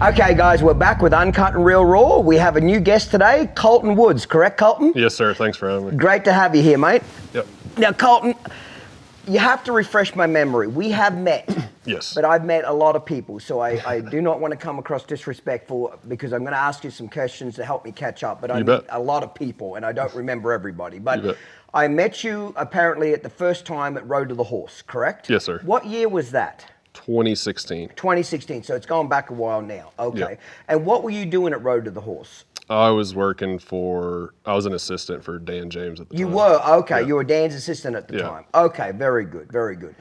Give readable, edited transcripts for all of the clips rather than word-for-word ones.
Okay, guys, we're back with Uncut and Real Raw. We have a new guest today, Colton Woods. Correct, Colton? Yes, sir. Thanks for having me. Great to have you here, mate. Yep. Now, Colton, you have to refresh my memory. We have met. Yes. But I've met a lot of people, so I do not want to come across disrespectful because I'm going to ask you some questions to help me catch up. But I met a lot of people, and I don't remember everybody. But I met you apparently at the first time at Road to the Horse, correct? Yes, sir. What year was that? 2016. 2016, so it's gone back a while now. Okay. Yep. And what were you doing at Road to the Horse? I was an assistant for Dan James at the time. You were? Okay, Yeah. you were Dan's assistant at the time. Okay, very good, very good.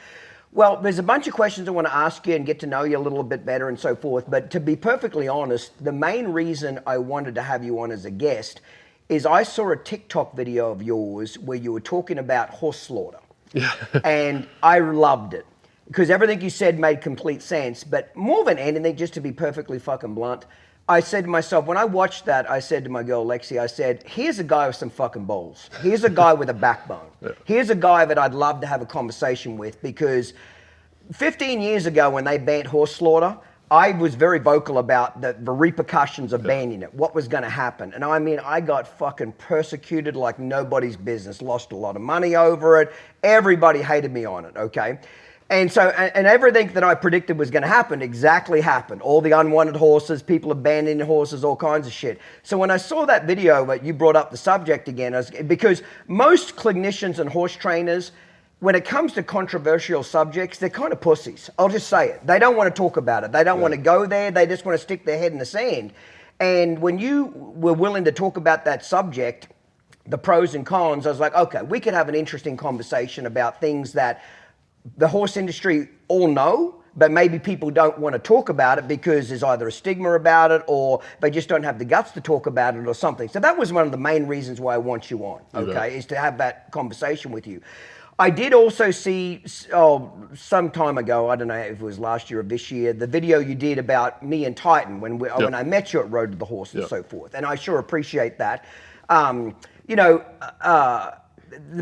Well, there's a bunch of questions I want to ask you and get to know you a little bit better and so forth, but to be perfectly honest, the main reason I wanted to have you on as a guest is I saw a TikTok video of yours where you were talking about horse slaughter. Yeah. And I loved it because everything you said made complete sense, but more than anything, just to be perfectly fucking blunt, I said to myself, when I watched that, I said to my girl, Lexi, I said, here's a guy with some fucking balls. Here's a guy with a backbone. Here's a guy that I'd love to have a conversation with because 15 years ago when they banned horse slaughter, I was very vocal about the repercussions of banning it, what was going to happen. And I mean, I got fucking persecuted like nobody's business, lost a lot of money over it. Everybody hated me on it, okay? And so, and everything that I predicted was going to happen exactly happened. All the unwanted horses, people abandoning horses, all kinds of shit. So when I saw that video, but you brought up the subject again, because most clinicians and horse trainers, when it comes to controversial subjects, they're kind of pussies. I'll just say it. They don't want to talk about it. They don't want to go there. They just want to stick their head in the sand. And when you were willing to talk about that subject, the pros and cons, I was like, okay, we could have an interesting conversation about things that the horse industry all know, but maybe people don't want to talk about it because there's either a stigma about it or they just don't have the guts to talk about it or something. So that was one of the main reasons why I want you on, okay, is to have that conversation with you. I did also see, some time ago, I don't know if it was last year or this year, the video you did about me and Titan when I met you at Road to the Horse and so forth. And I sure appreciate that.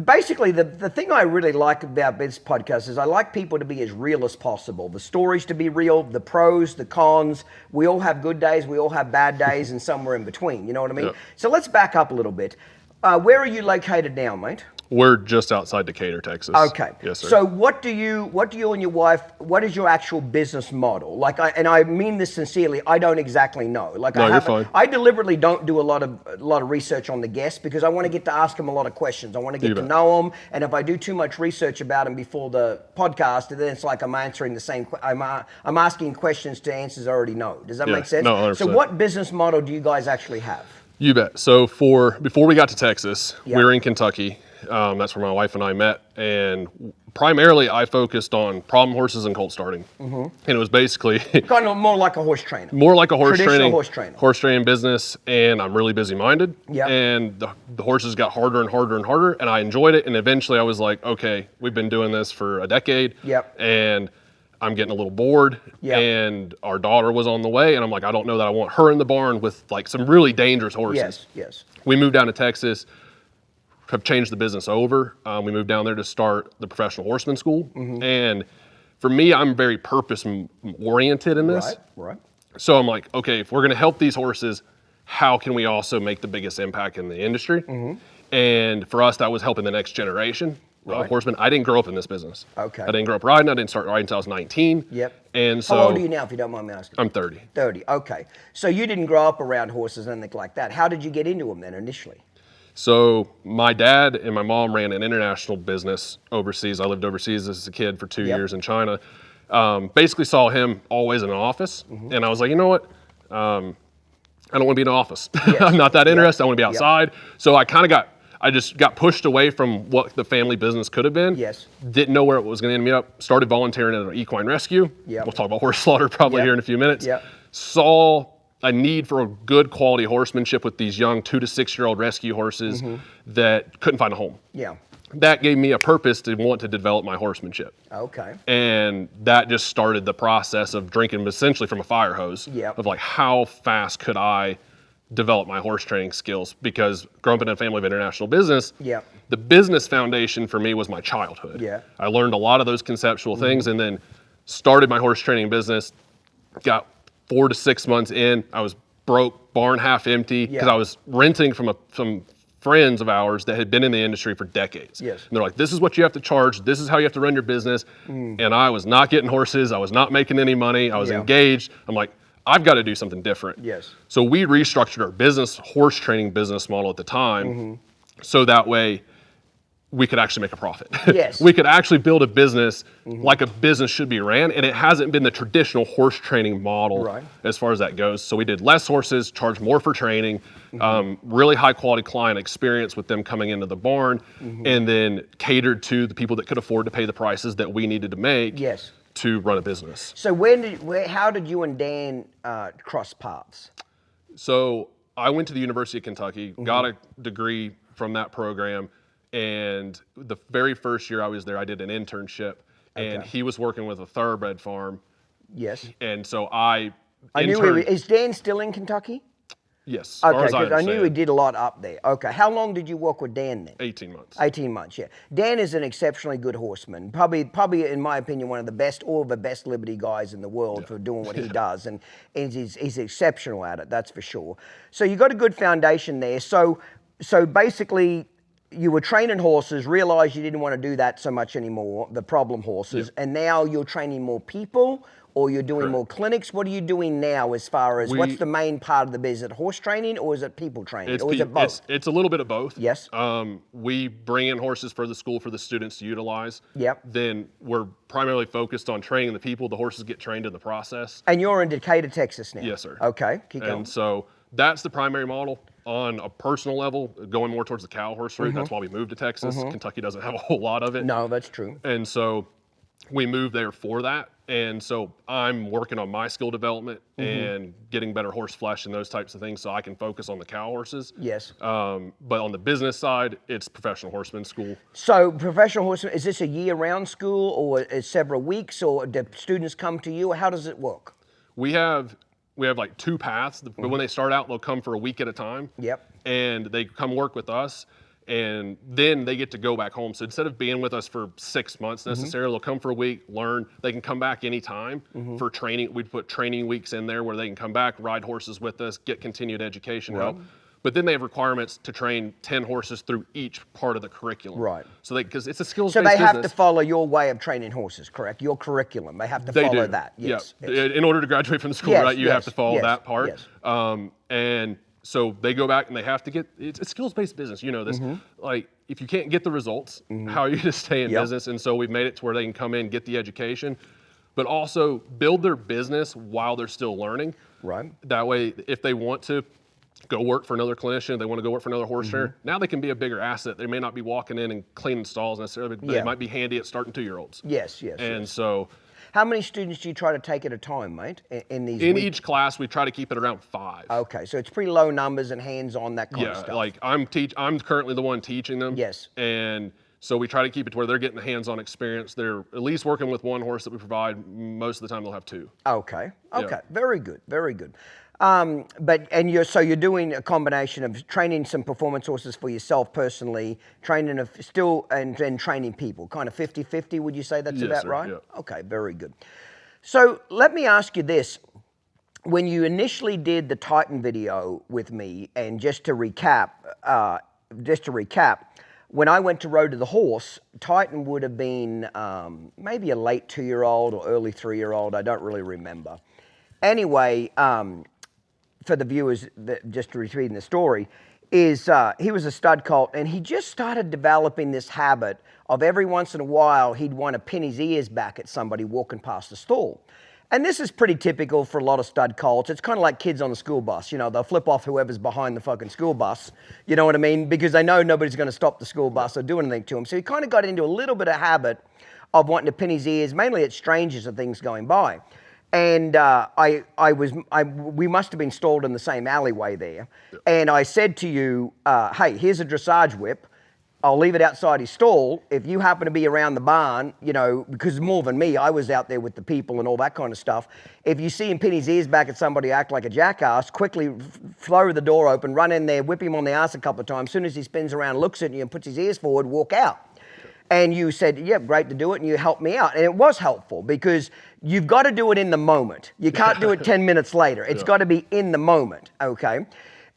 Basically, the thing I really like about this podcast is I like people to be as real as possible. The stories to be real, the pros, the cons. We all have good days, we all have bad days, and somewhere in between. You know what I mean? Yep. So let's back up a little bit. Where are you located now, mate? We're just outside Decatur, Texas. Okay. Yes, sir. So what do you and your wife, what is your actual business model? And I mean this sincerely, I don't exactly know. You're fine. I deliberately don't do a lot of research on the guests because I want to get to ask them a lot of questions. I want to get to know them, and if I do too much research about them before the podcast, then it's like I'm answering the same, I'm asking questions to answers I already know. Does that make sense? No, 100%. So what business model do you guys actually have? You bet. So before we got to Texas, we were in Kentucky. That's where my wife and I met, and primarily I focused on problem horses and colt starting. And it was basically kind of more like a horse trainer. More like a Traditional horse training business, and I'm really busy minded. And the horses got harder and harder and harder, and I enjoyed it. And eventually I was like, okay, we've been doing this for a decade, and I'm getting a little bored, and our daughter was on the way, and I'm like, I don't know that I want her in the barn with like some really dangerous horses. Yes. We moved down to Texas, have changed the business over. We moved down there to start the Professional Horseman School. And for me, I'm very purpose oriented in this. Right. So I'm like, okay, if we're gonna help these horses, how can we also make the biggest impact in the industry? And for us, that was helping the next generation of horsemen. I didn't grow up in this business. Okay. I didn't grow up riding. I didn't start riding until I was 19. And so, how old are you now, if you don't mind me asking? I'm 30. 30, okay. So you didn't grow up around horses and anything like that. How did you get into them then initially? So my dad and my mom ran an international business overseas. I lived overseas as a kid for 2 years in China. Basically saw him always in an office. And I was like, you know what? I don't want to be in an office. I'm not that interested. I want to be outside. So I just got pushed away from what the family business could have been. Didn't know where it was going to end me up. Started volunteering at an equine rescue. We'll talk about horse slaughter probably here in a few minutes. Saw a need for a good quality horsemanship with these young 2 to 6 year old rescue horses that couldn't find a home. That gave me a purpose to want to develop my horsemanship. And that just started the process of drinking essentially from a fire hose of like, how fast could I develop my horse training skills? Because growing up in a family of international business, the business foundation for me was my childhood. I learned a lot of those conceptual things and then started my horse training business, got 4 to 6 months in, I was broke, barn half empty, because I was renting from some friends of ours that had been in the industry for decades. Yes. And they're like, this is what you have to charge. This is how you have to run your business. And I was not getting horses. I was not making any money. I was engaged. I'm like, I've got to do something different. Yes. So we restructured our horse training business model at the time. So that way we could actually make a profit. Yes. We could actually build a business like a business should be ran, and it hasn't been the traditional horse training model as far as that goes. So we did less horses, charged more for training, really high quality client experience with them coming into the barn, and then catered to the people that could afford to pay the prices that we needed to make to run a business. So how did you and Dan cross paths? So I went to the University of Kentucky, got a degree from that program. And the very first year I was there, I did an internship, and he was working with a thoroughbred farm. Yes. And so I knew is Dan still in Kentucky? Yes. Okay, because I knew he did a lot up there. Okay, how long did you work with Dan then? 18 months. 18 months, yeah. Dan is an exceptionally good horseman. Probably in my opinion, one of the best or the best Liberty guys in the world for doing what he does. And he's exceptional at it, that's for sure. So you got a good foundation there. So basically, you were training horses, realized you didn't want to do that so much anymore, the problem horses, and now you're training more people, or you're doing more clinics. What are you doing now as far as what's the main part of the business? Is it horse training, or is it people training, or is it both? It's a little bit of both. Yes. We bring in horses for the school for the students to utilize. Yep. Then we're primarily focused on training the people. The horses get trained in the process. And you're in Decatur, Texas now? Yes, sir. Okay, keep going. And so that's the primary model. On a personal level, going more towards the cow horse route, that's why we moved to Texas. Kentucky doesn't have a whole lot of it. No, that's true. And so we moved there for that. And so I'm working on my skill development and getting better horse flesh and those types of things so I can focus on the cow horses. Yes. But on the business side, it's professional horseman school. So professional horseman, is this a year-round school, or is several weeks, or do students come to you? How does it work? We have like 2 paths. But when they start out, they'll come for a week at a time. Yep. And they come work with us, and then they get to go back home. So instead of being with us for 6 months necessarily, they'll come for a week, learn. They can come back anytime for training. We'd put training weeks in there where they can come back, ride horses with us, get continued education help. But then they have requirements to train 10 horses through each part of the curriculum. Right. So because it's a skills-based business. So they have to follow your way of training horses, correct? Your curriculum. They have to follow that. Yes. Yeah. In order to graduate from the school, right, you have to follow that part. Yes. And so they go back and they have to get, it's a skills-based business. You know this. Like, if you can't get the results, how are you to stay in business? And so we've made it to where they can come in, get the education, but also build their business while they're still learning. Right. That way, if they want to go work for another clinician, they want to go work for another horse trainer, now they can be a bigger asset. They may not be walking in and cleaning stalls necessarily, but they might be handy at starting 2-year-olds. Yes. And so... How many students do you try to take at a time, mate, in these In each class, we try to keep it around 5. Okay, so it's pretty low numbers and hands-on, that kind of stuff. Yeah, like I'm currently the one teaching them. Yes. And so we try to keep it to where they're getting the hands-on experience. They're at least working with one horse that we provide. Most of the time, they'll have 2. Okay. Very good. Very good. You're doing a combination of training some performance horses for yourself personally, training and training people, kind of 50-50, would you say that's about right? Yeah. Okay, very good. So let me ask you this. When you initially did the Titan video with me, and just to recap, when I went to Road to the Horse, Titan would have been maybe a late 2-year-old or early 3-year-old, I don't really remember. Anyway, for the viewers, just reading the story, is he was a stud colt, and he just started developing this habit of every once in a while he'd want to pin his ears back at somebody walking past the stall. And this is pretty typical for a lot of stud colts. It's kind of like kids on the school bus. You know, they'll flip off whoever's behind the fucking school bus. You know what I mean? Because they know nobody's going to stop the school bus or do anything to him. So he kind of got into a little bit of habit of wanting to pin his ears, mainly at strangers and things going by. And we must have been stalled in the same alleyway there. And I said to you, hey, here's a dressage whip. I'll leave it outside his stall. If you happen to be around the barn, you know, because more than me, I was out there with the people and all that kind of stuff. If you see him pin his ears back at somebody, act like a jackass, quickly throw the door open, run in there, whip him on the ass a couple of times. As soon as he spins around, looks at you and puts his ears forward, walk out. And you said, yeah, great to do it, and you helped me out. And it was helpful because you've got to do it in the moment. You can't do it 10 minutes later. It's got to be in the moment, okay?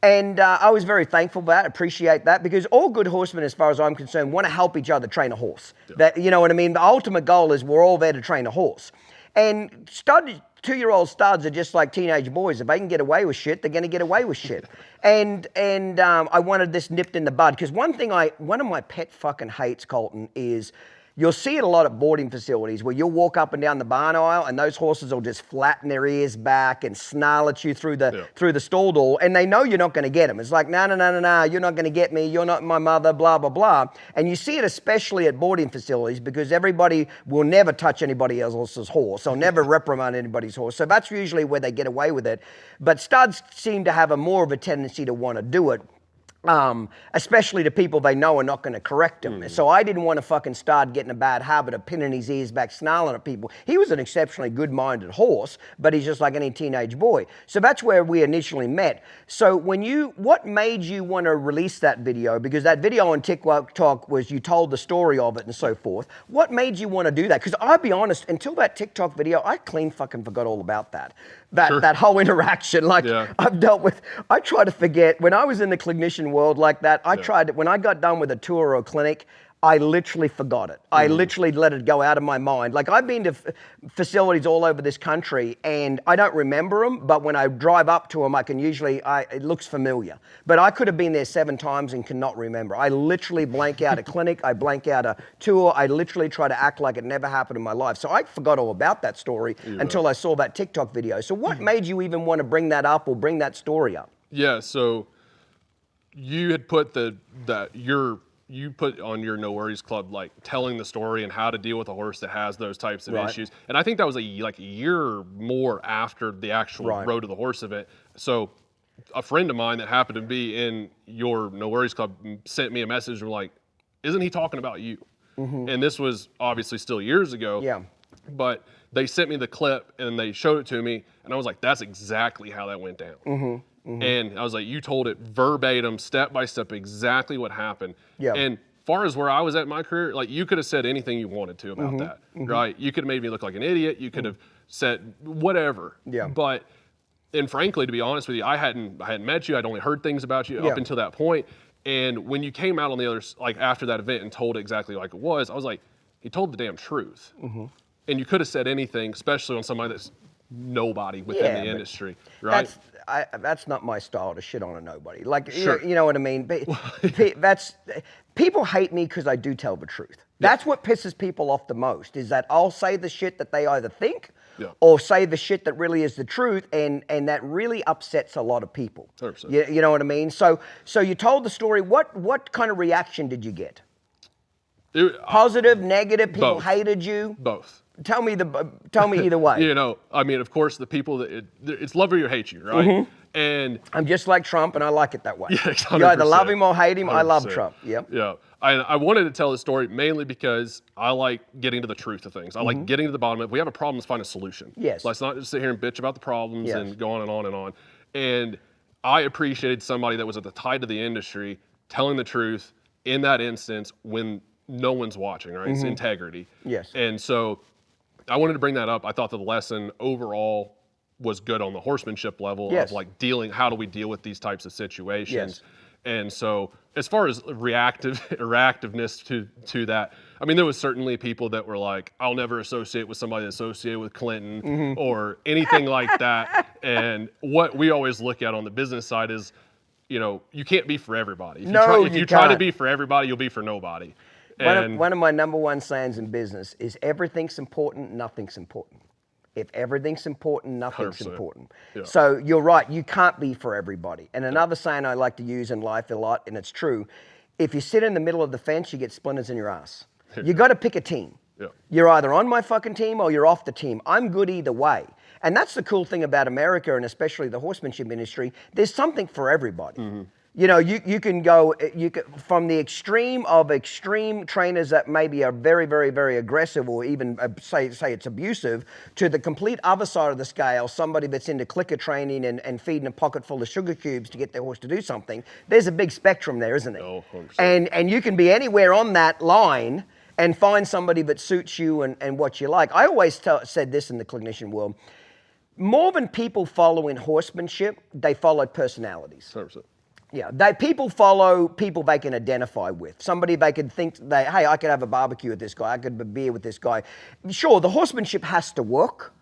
And I was very thankful for that, appreciate that, because all good horsemen, as far as I'm concerned, want to help each other train a horse. That, you know what I mean? The ultimate goal is we're all there to train a horse. And 2-year-old studs are just like teenage boys. If they can get away with shit, they're going to get away with shit. And I wanted this nipped in the bud, because one of my pet fucking hates, Colton, is you'll see it a lot at boarding facilities where you'll walk up and down the barn aisle and those horses will just flatten their ears back and snarl at you through the stall door, and they know you're not going to get them. It's like, no, you're not going to get me. You're not my mother, blah, blah, blah. And you see it especially at boarding facilities because everybody will never touch anybody else's horse. They'll never reprimand anybody's horse. So that's usually where they get away with it. But studs seem to have more of a tendency to want to do it. Especially to people they know are not going to correct him. So I didn't want to fucking start getting a bad habit of pinning his ears back, snarling at people. He was an exceptionally good-minded horse, but he's just like any teenage boy. So that's where we initially met. So what made you want to release that video? Because that video on TikTok was you told the story of it and so forth. What made you want to do that? Because I'll be honest, until that TikTok video, I clean fucking forgot all about that. That whole interaction. Like I try to forget. When I was in the clinician world like that, when I got done with a tour or a clinic, I literally forgot it. I literally let it go out of my mind. Like I've been to facilities all over this country and I don't remember them, but when I drive up to them, I can usually, it looks familiar. But I could have been there 7 times and cannot remember. I literally blank out a clinic, I blank out a tour, I literally try to act like it never happened in my life. So I forgot all about that story until I saw that TikTok video. So what made you even want to bring that up or bring that story up? Yeah, so you had put you put on your No Worries Club, like telling the story and how to deal with a horse that has those types of issues. And I think that was a year or more after the actual Road to the Horse event. So a friend of mine that happened to be in your No Worries Club sent me a message and were like, isn't he talking about you? And this was obviously still years ago. Yeah. But they sent me the clip and they showed it to me and I was like, that's exactly how that went down. And I was like, you told it verbatim, step by step, exactly what happened. Yeah. And far as where I was at in my career, like you could have said anything you wanted to about that, right? You could have made me look like an idiot. You could have said whatever. Yeah. But, and frankly, to be honest with you, I hadn't met you. I'd only heard things about you up until that point. And when you came out on the other, like after that event and told it exactly like it was, I was like, he told the damn truth. And you could have said anything, especially on somebody that's nobody within the industry, right? That's not my style to shit on a nobody. Like, you know what I mean? People hate me because I do tell the truth. That's what pisses people off the most, is that I'll say the shit that they either think or say the shit that really is the truth, and that really upsets a lot of people. 100%. You know what I mean? So you told the story. What kind of reaction did you get? Positive, negative, people hated you? Both. Tell me either way. You know, I mean, of course, the people that it's love you or hate you, right? And I'm just like Trump, and I like it that way. Yeah, 100%. You either love him or hate him. 100%. I love Trump. Yep. Yeah. I wanted to tell this story mainly because I like getting to the truth of things. I like getting to the bottom of it. If we have a problem, let's find a solution. Yes. Let's not just sit here and bitch about the problems and go on and on and on. And I appreciated somebody that was at the height of the industry telling the truth in that instance when no one's watching, right? It's integrity. Yes. And so I wanted to bring that up. I thought that the lesson overall was good on the horsemanship level of like how do we deal with these types of situations? Yes. And so as far as reactiveness to that, I mean, there was certainly people that were like, I'll never associate with somebody that's associated with Clinton or anything like that. And what we always look at on the business side is, you know, you can't be for everybody. If you try to be for everybody, you'll be for nobody. One of my number one sayings in business is everything's important, nothing's important. If everything's important, nothing's 100%. Important. Yeah. So you're right, you can't be for everybody. And another saying I like to use in life a lot, and it's true, if you sit in the middle of the fence, you get splinters in your ass. You got to pick a team. Yeah. You're either on my fucking team or you're off the team. I'm good either way. And that's the cool thing about America, and especially the horsemanship industry. There's something for everybody. You know, you can go from the extreme of extreme trainers that maybe are very, very, very aggressive or even say it's abusive, to the complete other side of the scale, somebody that's into clicker training and feeding a pocket full of sugar cubes to get their horse to do something. There's a big spectrum there, isn't there? Oh, 100%. And you can be anywhere on that line. and find somebody that suits you and what you like. I always said this in the clinician world. More than people following horsemanship, they follow personalities. 100%. Yeah, people follow people they can identify with. Somebody they can think, hey, I could have a barbecue with this guy. I could have a beer with this guy. Sure, the horsemanship has to work,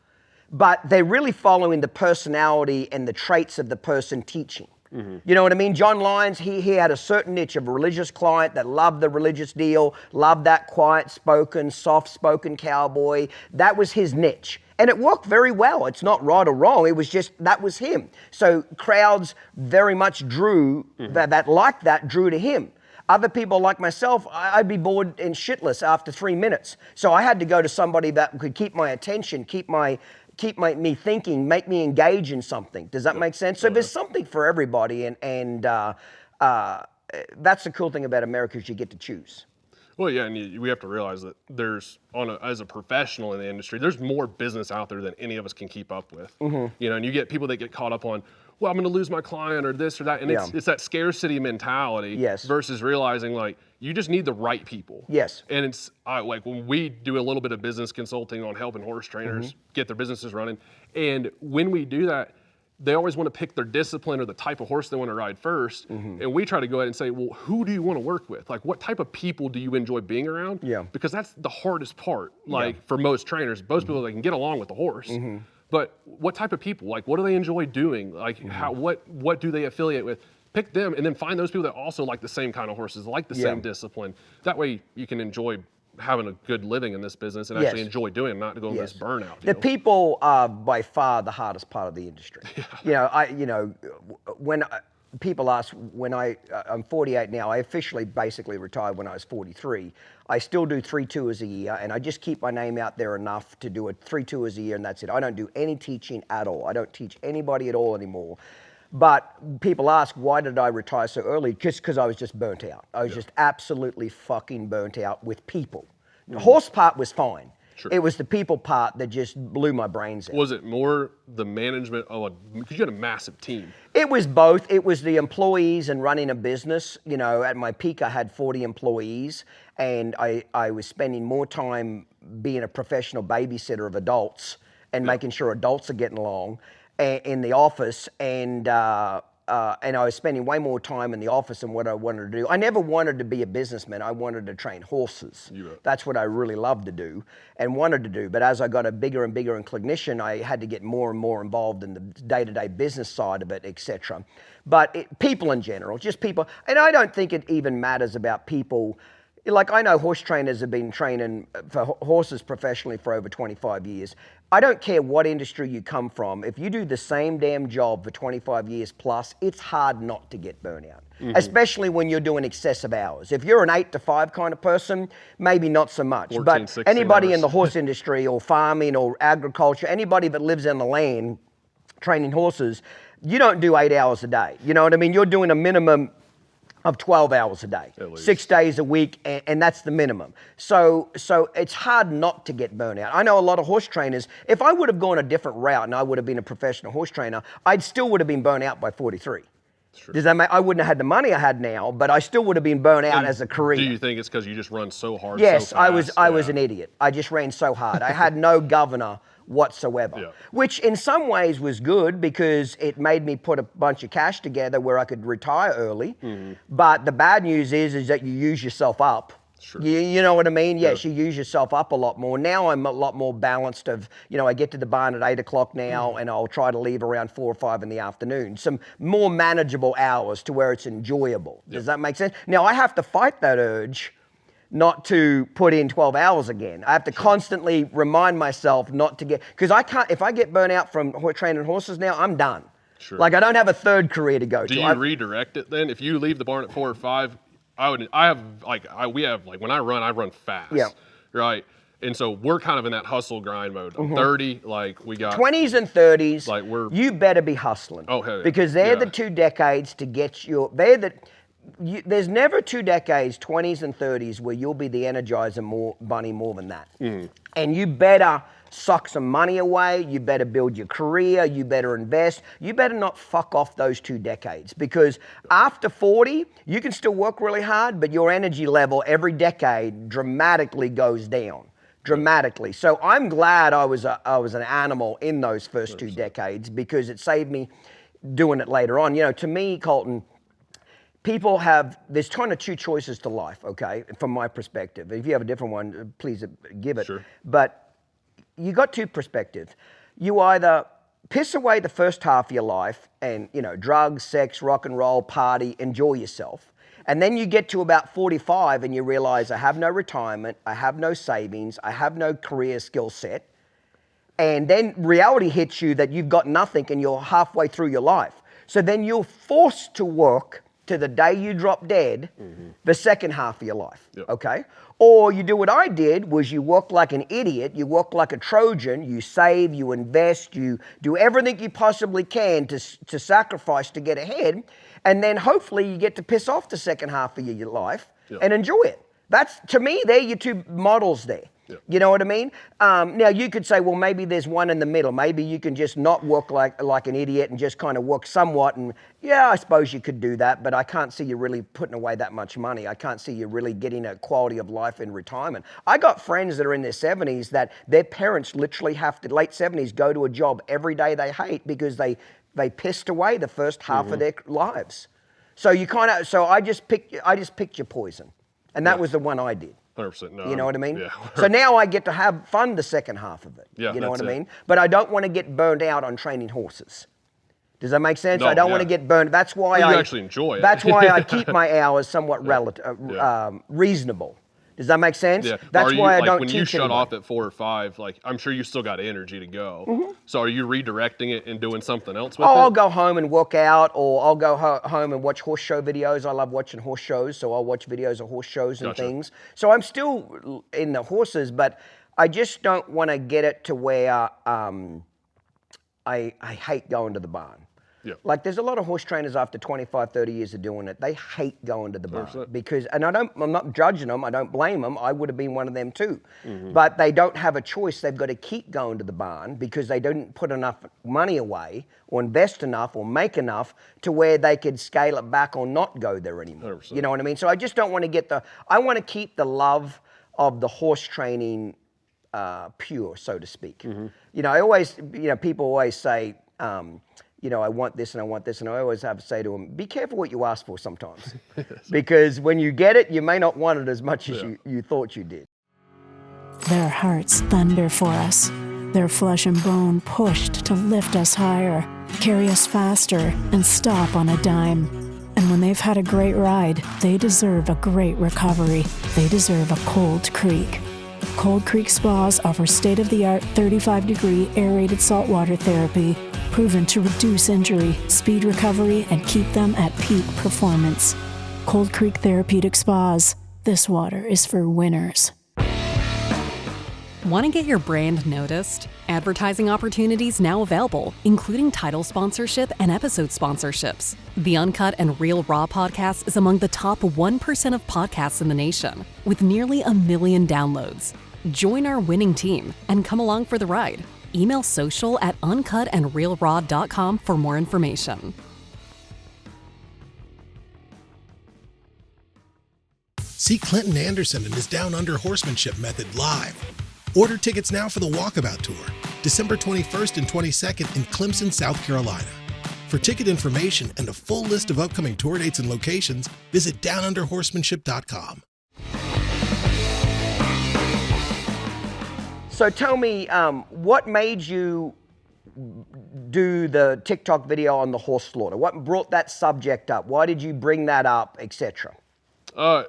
but they're really following the personality and the traits of the person teaching. You know what I mean? John Lyons, he had a certain niche of a religious client that loved the religious deal, loved that quiet-spoken, soft-spoken cowboy. That was his niche. And it worked very well. It's not right or wrong. It was just, that was him. So crowds very much drew, that liked that, drew to him. Other people like myself, I'd be bored and shitless after 3 minutes. So I had to go to somebody that could keep my attention, keep me thinking, make me engage in something. Does that make sense? So there's something for everybody, and that's the cool thing about America is you get to choose. Well, yeah, and we have to realize that there's, as a professional in the industry, there's more business out there than any of us can keep up with. You know, and you get people that get caught up on, well, I'm going to lose my client or this or that, and it's that scarcity mentality versus realizing like you just need the right people. Yes. And it's like when we do a little bit of business consulting on helping horse trainers get their businesses running, and when we do that, they always want to pick their discipline or the type of horse they want to ride first. And we try to go ahead and say, well, who do you want to work with? Like, what type of people do you enjoy being around? Yeah. Because that's the hardest part, like for most trainers. Most people, they can get along with the horse. But what type of people? Like, what do they enjoy doing? Like, what do they affiliate with? Pick them, and then find those people that also like the same kind of horses, like the same discipline. That way you can enjoy having a good living in this business and actually enjoy doing it, not to go in this burnout deal. The people are by far the hardest part of the industry. When people ask, I'm 48 now, I officially basically retired when I was 43. I still do 3 tours a year, and I just keep my name out there enough to do 3 tours a year, and that's it. I don't do any teaching at all. I don't teach anybody at all anymore. But people ask, why did I retire so early? Just because I was just burnt out. I was just absolutely fucking burnt out with people. The horse part was fine. Sure. It was the people part that just blew my brains out. Was it more the management of because you had a massive team? It was both. It was the employees and running a business. You know, at my peak, I had 40 employees, and I was spending more time being a professional babysitter of adults and making sure adults are getting along in the office, and I was spending way more time in the office than what I wanted to do. I never wanted to be a businessman. I wanted to train horses. That's what I really loved to do and wanted to do. But as I got a bigger and bigger in clinician, I had to get more and more involved in the day-to-day business side of it, etc. But people in general, just people, and I don't think it even matters about people. Like, I know horse trainers have been training for horses professionally for over 25 years. I don't care what industry you come from. If you do the same damn job for 25 years plus, it's hard not to get burnout, especially when you're doing excessive hours. If you're an 8 to 5 kind of person, maybe not so much. 14, but 16 anybody hours. in the horse industry or farming or agriculture, anybody that lives in the land training horses, you don't do 8 hours a day. You know what I mean? You're doing a minimum of 12 hours a day, 6 days a week, and that's the minimum. So it's hard not to get burnout. I know a lot of horse trainers, if I would have gone a different route and I would have been a professional horse trainer, I still would have been burnt out by 43. Does that make, I wouldn't have had the money I had now, but I still would have been burnt out as a career. Do you think it's because you just run so hard? Yes, so fast? I was an idiot. I just ran so hard. I had no governor whatsoever, which in some ways was good because it made me put a bunch of cash together where I could retire early. But the bad news is that you use yourself up. Sure. You know what I mean? Yes, you use yourself up a lot more. Now I'm a lot more balanced of, I get to the barn at 8 o'clock now and I'll try to leave around 4 or 5 in the afternoon. Some more manageable hours to where it's enjoyable. Does that make sense? Now I have to fight that urge not to put in 12 hours again. I have to constantly remind myself not to get, because I can't, if I get burnt out from training horses now, I'm done. Sure. Like, I don't have a third career to go to. Do you redirect it then? If you leave the barn at 4 or 5, when I run fast. Yeah. Right? And so we're kind of in that hustle grind mode. I'm 30, like we got 20s and 30s. Like you better be hustling. Oh, hell yeah. Because they're the 2 decades to get there's never 2 decades, 20s and 30s, where you'll be the Energizer bunny more than that. And you better suck some money away. You better build your career. You better invest. You better not fuck off those 2 decades, because after 40, you can still work really hard, but your energy level every decade dramatically goes down. Dramatically. So I'm glad I was an animal in those first 2 decades, because it saved me doing it later on. You know, to me, Colton, there's kind of 2 choices to life, okay, from my perspective. If you have a different one, please give it. Sure. But you got 2 perspectives. You either piss away the first half of your life and, you know, drugs, sex, rock and roll, party, enjoy yourself. And then you get to about 45 and you realize, I have no retirement, I have no savings, I have no career skill set. And then reality hits you that you've got nothing and you're halfway through your life. So then you're forced to work to the day you drop dead, the second half of your life, okay? Or you do what I did, was you work like an idiot, you work like a Trojan, you save, you invest, you do everything you possibly can to sacrifice to get ahead, and then hopefully you get to piss off the second half of your life and enjoy it. That's, to me, they're your 2 models there. You know what I mean? Now you could say, well, maybe there's one in the middle. Maybe you can just not work like an idiot and just kind of work somewhat. And yeah, I suppose you could do that, but I can't see you really putting away that much money. I can't see you really getting a quality of life in retirement. I got friends that are in their 70s that their parents literally have to, late 70s, go to a job every day they hate because they pissed away the first half of their lives. So you kind of, so I just picked your poison, and that was the one I did. 100%. No, you know what I mean? Yeah. So now I get to have fun the second half of it. Yeah, you know what I that's mean? But I don't want to get burned out on training horses. Does that make sense? No, I don't want to get burned. That's why you actually enjoy it. That's why I keep my hours somewhat reasonable. Does that make sense? Yeah. That's why I don't when teach you shut anybody. off at 4 or 5, like, I'm sure you still got energy to go. So are you redirecting it and doing something else with it? I'll go home and work out, or I'll go home and watch horse show videos. I love watching horse shows, so I'll watch videos of horse shows and things. So I'm still in the horses, but I just don't want to get it to where I hate going to the barn. Yeah. Like, there's a lot of horse trainers after 25, 30 years of doing it. They hate going to the barn because, and I'm not judging them. I don't blame them. I would have been one of them too. But they don't have a choice. They've got to keep going to the barn because they didn't put enough money away or invest enough or make enough to where they could scale it back or not go there anymore. 100%. You know what I mean? So I just don't want to I want to keep the love of the horse training pure, so to speak. You know, people always say, you know, I want this and I want this, and I always have to say to them, be careful what you ask for sometimes. Because when you get it, you may not want it as much as you thought you did. Their hearts thunder for us, their flesh and bone pushed to lift us higher, carry us faster, and stop on a dime. And when they've had a great ride, they deserve a great recovery. They deserve a Cold Creek. Cold Creek Spas offer state-of-the-art 35-degree aerated saltwater therapy, proven to reduce injury, speed recovery, and keep them at peak performance. Cold Creek Therapeutic Spas. This water is for winners. Want to get your brand noticed? Advertising opportunities now available, including title sponsorship and episode sponsorships. The Uncut and Real Raw podcast is among the top 1% of podcasts in the nation, with nearly 1 million downloads. Join our winning team and come along for the ride. Email social@uncutandrealraw.com for more information. See Clinton Anderson and his Down Under Horsemanship method live. Order tickets now for the Walkabout Tour, December 21st and 22nd in Clemson, South Carolina. For ticket information and a full list of upcoming tour dates and locations, visit downunderhorsemanship.com. So tell me, what made you do the TikTok video on the horse slaughter? What brought that subject up? Why did you bring that up, etc.? I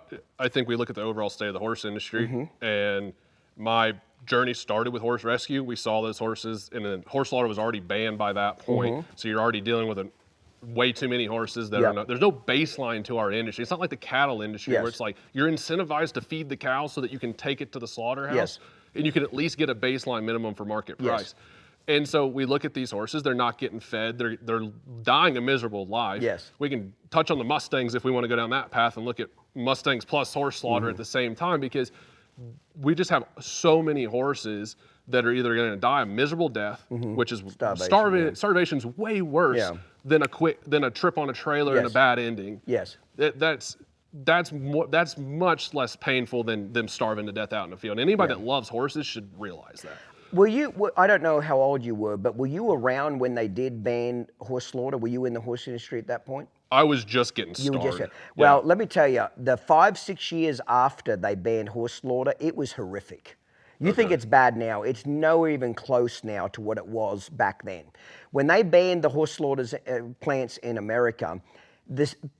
think we look at the overall state of the horse industry, and my journey started with horse rescue. We saw those horses, and then horse slaughter was already banned by that point. So you're already dealing with way too many horses that are not, there's no baseline to our industry. It's not like the cattle industry where it's like you're incentivized to feed the cows so that you can take it to the slaughterhouse, and you can at least get a baseline minimum for market price. And so we look at these horses, they're not getting fed, they're dying a miserable life. Yes. We can touch on the Mustangs if we want to go down that path and look at Mustangs plus horse slaughter at the same time, because we just have so many horses that are either going to die a miserable death, which is starvation's way worse than a trip on a trailer and a bad ending. Yes. That's much less painful than them starving to death out in the field. Anybody that loves horses should realize that. I don't know how old you were, but were you around when they did ban horse slaughter? Were you in the horse industry at that point? I was just getting started. Well, let me tell you, the 5-6 years after they banned horse slaughter, it was horrific. You think it's bad now. It's nowhere even close now to what it was back then. When they banned the horse slaughter plants in America,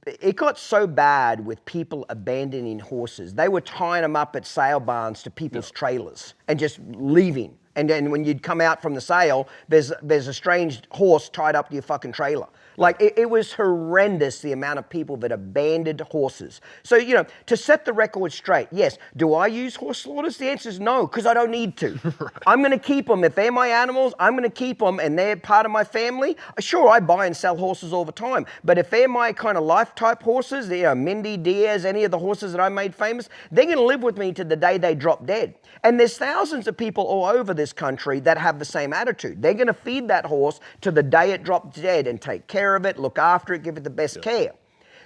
it got so bad with people abandoning horses. They were tying them up at sale barns to people's trailers and just leaving. And then when you'd come out from the sale, there's a strange horse tied up to your fucking trailer. Like, it was horrendous, the amount of people that abandoned horses. So, to set the record straight, yes, do I use horse slaughters? The answer is no, because I don't need to. Right. I'm going to keep them. If they're my animals, I'm going to keep them, and they're part of my family. Sure, I buy and sell horses all the time, but if they're my kind of life-type horses, Mindy, Diaz, any of the horses that I made famous, they're going to live with me to the day they drop dead. And there's thousands of people all over this country that have the same attitude. They're going to feed that horse to the day it drops dead and take care of it, look after it, give it the best care.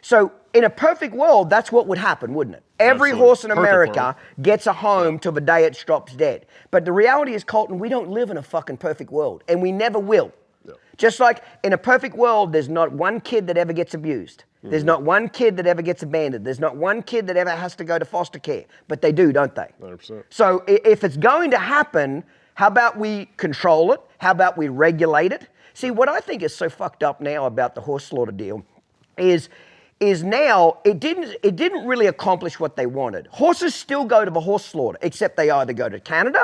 So in a perfect world, that's what would happen, wouldn't it? Every horse in America gets a home till the day it drops dead. But the reality is, Colton, we don't live in a fucking perfect world, and we never will. Just like in a perfect world, there's not one kid that ever gets abused. There's not one kid that ever gets abandoned. There's not one kid that ever has to go to foster care. But they do, don't they? 100%. So if it's going to happen, how about we control it? How about we regulate it? See, what I think is so fucked up now about the horse slaughter deal is now it didn't really accomplish what they wanted. Horses still go to the horse slaughter, except they either go to Canada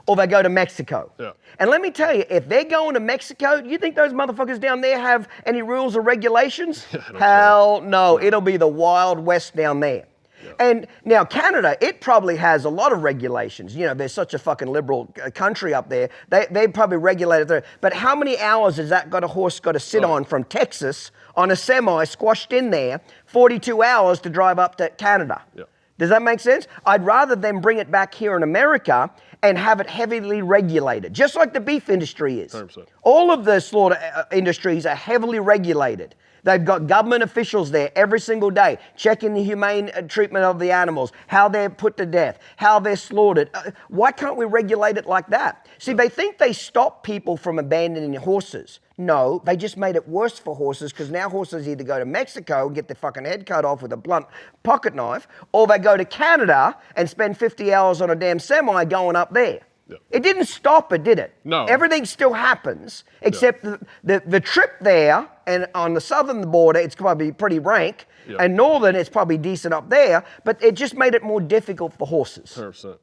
or they go to Mexico. Yeah. And let me tell you, if they're going to Mexico, do you think those motherfuckers down there have any rules or regulations? Hell no. It'll be the Wild West down there. Yeah. And now Canada, it probably has a lot of regulations. They're such a fucking liberal country up there. They probably regulate it there. But how many hours has that horse got to sit on from Texas on a semi squashed in there, 42 hours to drive up to Canada? Yeah. Does that make sense? I'd rather them bring it back here in America and have it heavily regulated, just like the beef industry is. 100%. All of the slaughter industries are heavily regulated. They've got government officials there every single day checking the humane treatment of the animals, how they're put to death, how they're slaughtered. Why can't we regulate it like that? See, they think they stop people from abandoning horses. No, they just made it worse for horses, because now horses either go to Mexico and get their fucking head cut off with a blunt pocket knife, or they go to Canada and spend 50 hours on a damn semi going up there. Yeah. It didn't stop it, did it? No. Everything still happens, except the trip there, and on the southern border, it's probably pretty rank, and northern, it's probably decent up there, but it just made it more difficult for horses. 100%.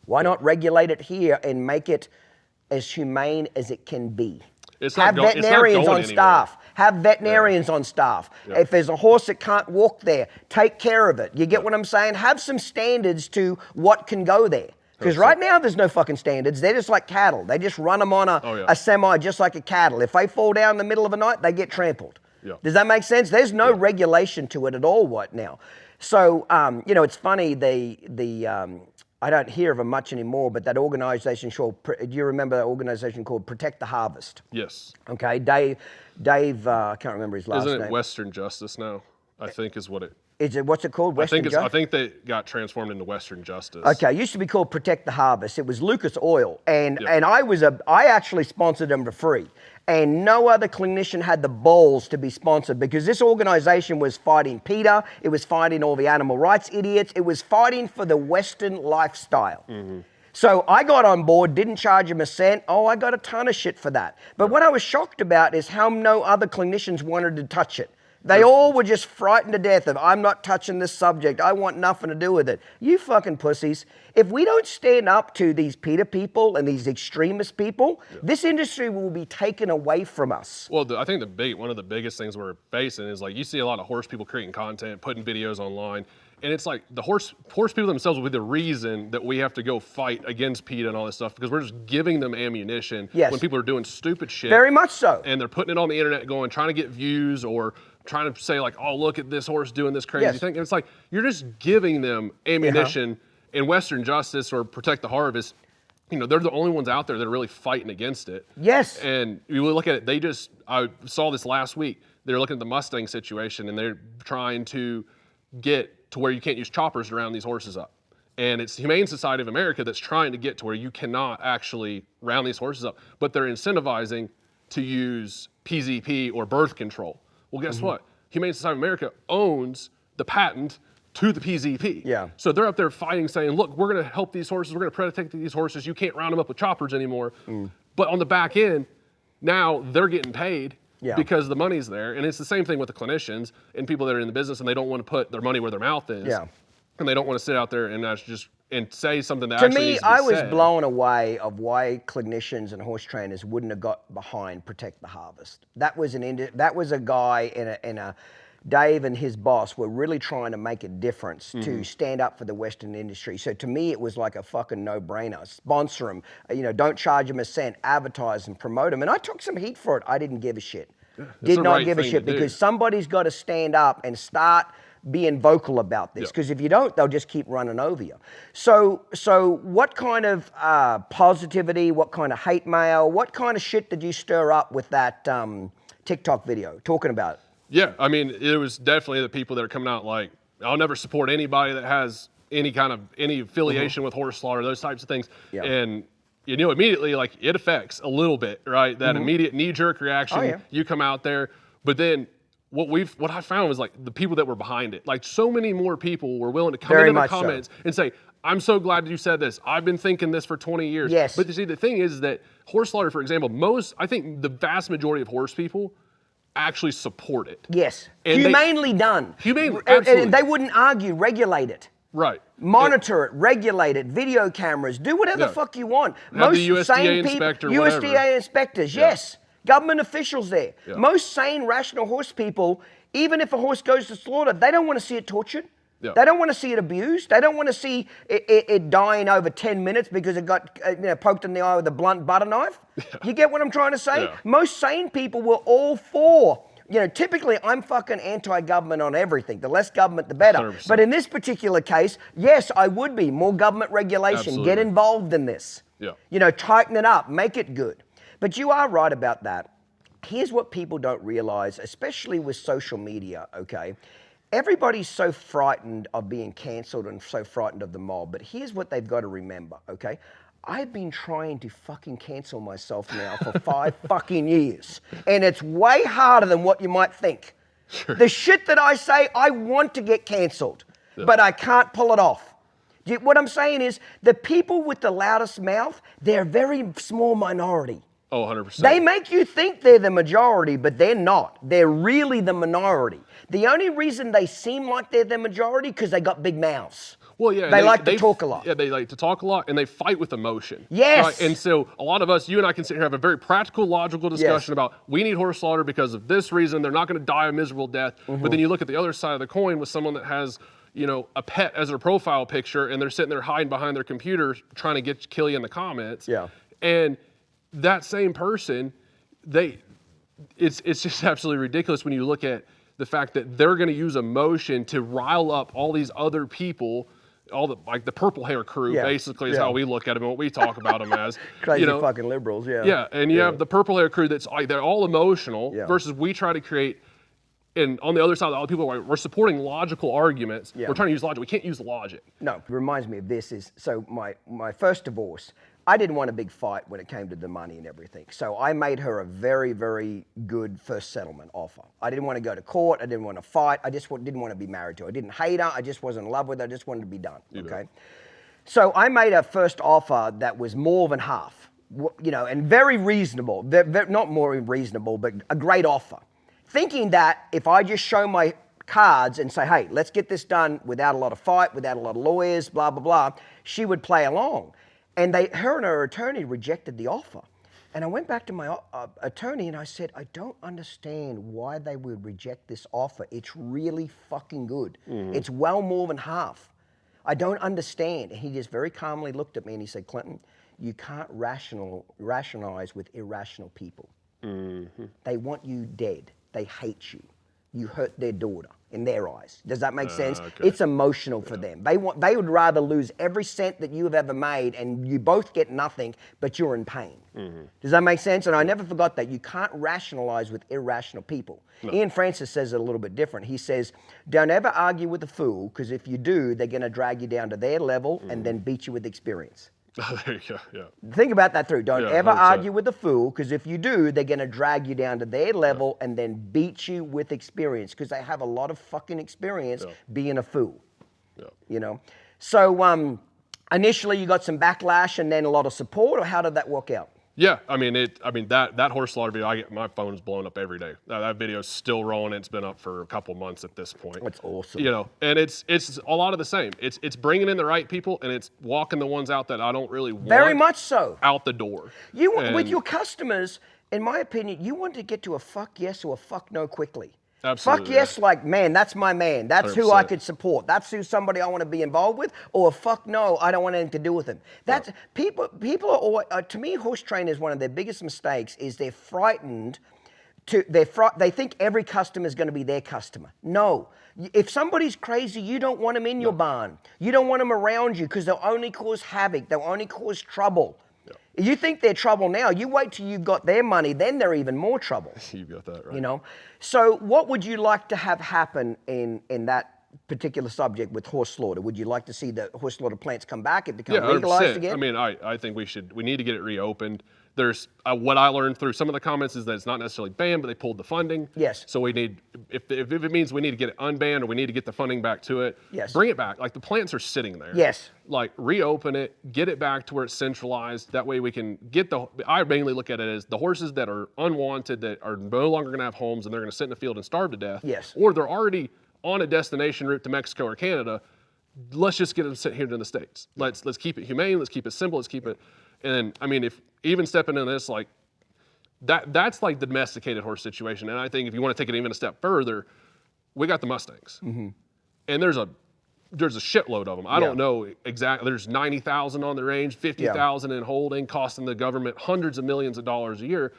Why not regulate it here and make it as humane as it can be? Have veterinarians on staff. Have veterinarians on staff. Yeah. If there's a horse that can't walk there, take care of it. You get what I'm saying? Have some standards to what can go there. Because right now, there's no fucking standards. They're just like cattle. They just run them on a semi just like a cattle. If they fall down in the middle of the night, they get trampled. Yeah. Does that make sense? There's no regulation to it at all right now. So, it's funny, I don't hear of them much anymore, but that organization do you remember that organization called Protect the Harvest? Yes. Okay, Dave, I can't remember his last name. Isn't it Western Justice now? I think is what it... Is it, what's it called? Western Justice? I think they got transformed into Western Justice. Okay, it used to be called Protect the Harvest. It was Lucas Oil, and I actually sponsored them for free. And no other clinician had the balls to be sponsored, because this organization was fighting PETA, it was fighting all the animal rights idiots, it was fighting for the Western lifestyle. Mm-hmm. So I got on board, didn't charge him a cent. I got a ton of shit for that. But what I was shocked about is how no other clinicians wanted to touch it. They all were just frightened to death of, I'm not touching this subject. I want nothing to do with it. You fucking pussies. If we don't stand up to these PETA people and these extremist people, this industry will be taken away from us. Well, I think one of the biggest things we're facing is, like, you see a lot of horse people creating content, putting videos online, And it's like the horse people themselves will be the reason that we have to go fight against PETA and all this stuff, because we're just giving them ammunition when people are doing stupid shit. Very much so. And they're putting it on the internet trying to get views or trying to say like, oh, look at this horse doing this crazy thing. And it's like, you're just giving them ammunition. In Western Justice or Protect the Harvest, you know, they're the only ones out there that are really fighting against it. Yes. And you look at it, I saw this last week, they're looking at the Mustang situation and they're trying to get to where you can't use choppers to round these horses up. And it's the Humane Society of America that's trying to get to where you cannot actually round these horses up, but they're incentivizing to use PZP or birth control. Well, guess what? Humane Society of America owns the patent to the PZP. Yeah. So they're up there fighting, saying, look, we're gonna help these horses, we're gonna protect these horses, you can't round them up with choppers anymore. But on the back end, now they're getting paid because the money's there. And it's the same thing with the clinicians and people that are in the business and they don't want to put their money where their mouth is. Yeah. And they don't want to sit out there and say something that actually needs to be I was said. blown away of why clinicians and horse trainers wouldn't have got behind Protect the Harvest. That was a guy in a Dave and his boss were really trying to make a difference to stand up for the Western industry. So to me, it was like a fucking no-brainer. Sponsor them, don't charge them a cent, advertise and promote them. And I took some heat for it. I didn't give a shit. Did not give a shit because somebody's got to stand up and start being vocal about this, because if you don't, they'll just keep running over you. So what kind of positivity, what kind of hate mail, what kind of shit did you stir up with that TikTok video talking about it? Yeah, I mean, it was definitely the people that are coming out like, I'll never support anybody that has any affiliation with horse slaughter, those types of things. Yeah. And immediately, like, it affects a little bit, right? That immediate knee-jerk reaction, you come out there, but then what I found was like the people that were behind it, like so many more people were willing to come into the comments and say, I'm so glad you said this. I've been thinking this for 20 years. Yes. But you see, the thing is that horse slaughter, for example, I think the vast majority of horse people actually support it. Yes. And humanely done. Humanely, absolutely. And they wouldn't argue, regulate it. Right. Monitor it, regulate it, video cameras, do whatever the fuck you want. Have the USDA inspector, whatever. USDA inspectors, yes. Government officials there. Yeah. Most sane, rational horse people, even if a horse goes to slaughter, they don't want to see it tortured. Yeah. They don't want to see it abused. They don't want to see it dying over 10 minutes because it got poked in the eye with a blunt butter knife. Yeah. You get what I'm trying to say? Yeah. Most sane people were all for, typically I'm fucking anti-government on everything. The less government, the better. 100%. But in this particular case, yes, I would be. More government regulation. Absolutely. Get involved in this. Yeah. Tighten it up. Make it good. But you are right about that. Here's what people don't realize, especially with social media, okay? Everybody's so frightened of being cancelled and so frightened of the mob, but here's what they've got to remember, okay? I've been trying to fucking cancel myself now for 5 fucking years, and it's way harder than what you might think. Sure. The shit that I say, I want to get cancelled, but I can't pull it off. What I'm saying is, the people with the loudest mouth, they're a very small minority. Oh, 100%. They make you think they're the majority, but they're not. They're really the minority. The only reason they seem like they're the majority because they got big mouths. Well, yeah. They like to talk a lot. Yeah, they like to talk a lot, and they fight with emotion. Yes. Right? And so a lot of us, you and I can sit here and have a very practical, logical discussion about we need horse slaughter because of this reason. They're not going to die a miserable death. But then you look at the other side of the coin with someone that has, a pet as their profile picture, and they're sitting there hiding behind their computer trying to kill you in the comments. Yeah. And that same person, it's just absolutely ridiculous when you look at the fact that they're going to use emotion to rile up all these other people, the purple hair crew, basically is how we look at them and what we talk about them as. Crazy fucking liberals, yeah. Yeah, and you have the purple hair crew that's like, they're all emotional versus we try to create, and on the other side, all the people are, we're supporting logical arguments. We're trying to use logic. We can't use logic. No, it reminds me of this so my first divorce, I didn't want a big fight when it came to the money and everything. So I made her a very, very good first settlement offer. I didn't want to go to court. I didn't want to fight. I just didn't want to be married to her. I didn't hate her. I just wasn't in love with her. I just wanted to be done, okay? So I made a first offer that was more than half, and very reasonable. Not more reasonable, but a great offer. Thinking that if I just show my cards and say, hey, let's get this done without a lot of fight, without a lot of lawyers, blah, blah, blah, she would play along. And her and her attorney rejected the offer. And I went back to my attorney and I said, I don't understand why they would reject this offer. It's really fucking good. It's well more than half. I don't understand. And he just very calmly looked at me and he said, Clinton, you can't rationalize with irrational people. They want you dead. They hate you. You hurt their daughter in their eyes. Does that make sense? Okay. It's emotional for them. They would rather lose every cent that you have ever made and you both get nothing, but you're in pain. Does that make sense? And I never forgot that. You can't rationalize with irrational people. No. Ian Francis says it a little bit different. He says, don't ever argue with a fool, because if you do, they're going to drag you down to their level and then beat you with experience. There you go, yeah. Think about that through. Don't ever 100%. argue with a fool, because if you do, they're going to drag you down to their level and then beat you with experience, because they have a lot of fucking experience being a fool. You know? So initially you got some backlash and then a lot of support, or how did that work out? Yeah, I mean that horse slaughter video, my phone's blown up every day. That video's still rolling. It's been up for a couple months at this point. That's awesome. You know, and it's a lot of the same. It's bringing in the right people, and it's walking the ones out that I don't really want. Very much so. Out the door. You with your customers, in my opinion, you want to get to a fuck yes or a fuck no quickly. Absolutely. Fuck yes, like, man, that's my man. That's 100%. Who I could support. That's who somebody I want to be involved with. Or fuck no, I don't want anything to do with him. That's people are always, to me, horse trainers, one of their biggest mistakes is they're frightened. They think every customer is going to be their customer. No. If somebody's crazy, you don't want them in your barn. You don't want them around you, because they'll only cause havoc. They'll only cause trouble. You think they're trouble now. You wait till you've got their money, then they're even more trouble. You got that right. You know? So what would you like to have happen in that particular subject with horse slaughter? Would you like to see the horse slaughter plants come back and become legalized again? I mean, I think we need to get it reopened. There's what I learned through some of the comments is that it's not necessarily banned, but they pulled the funding. Yes. So we need, if it means we need to get it unbanned or we need to get the funding back to it, yes, bring it back. Like, the plants are sitting there. Yes. Like, reopen it, get it back to where it's centralized. That way we can get I mainly look at it as the horses that are unwanted, that are no longer going to have homes and they're going to sit in the field and starve to death. Yes. Or they're already on a destination route to Mexico or Canada. Let's just get them sent here to the States. Let's keep it humane. Let's keep it simple. Let's keep it. And I mean, if even stepping into this, like that's like the domesticated horse situation. And I think if you want to take it even a step further, we got the Mustangs, and there's a shitload of them. I don't know exactly. There's 90,000 on the range, 50,000 in holding, costing the government hundreds of millions of dollars a year.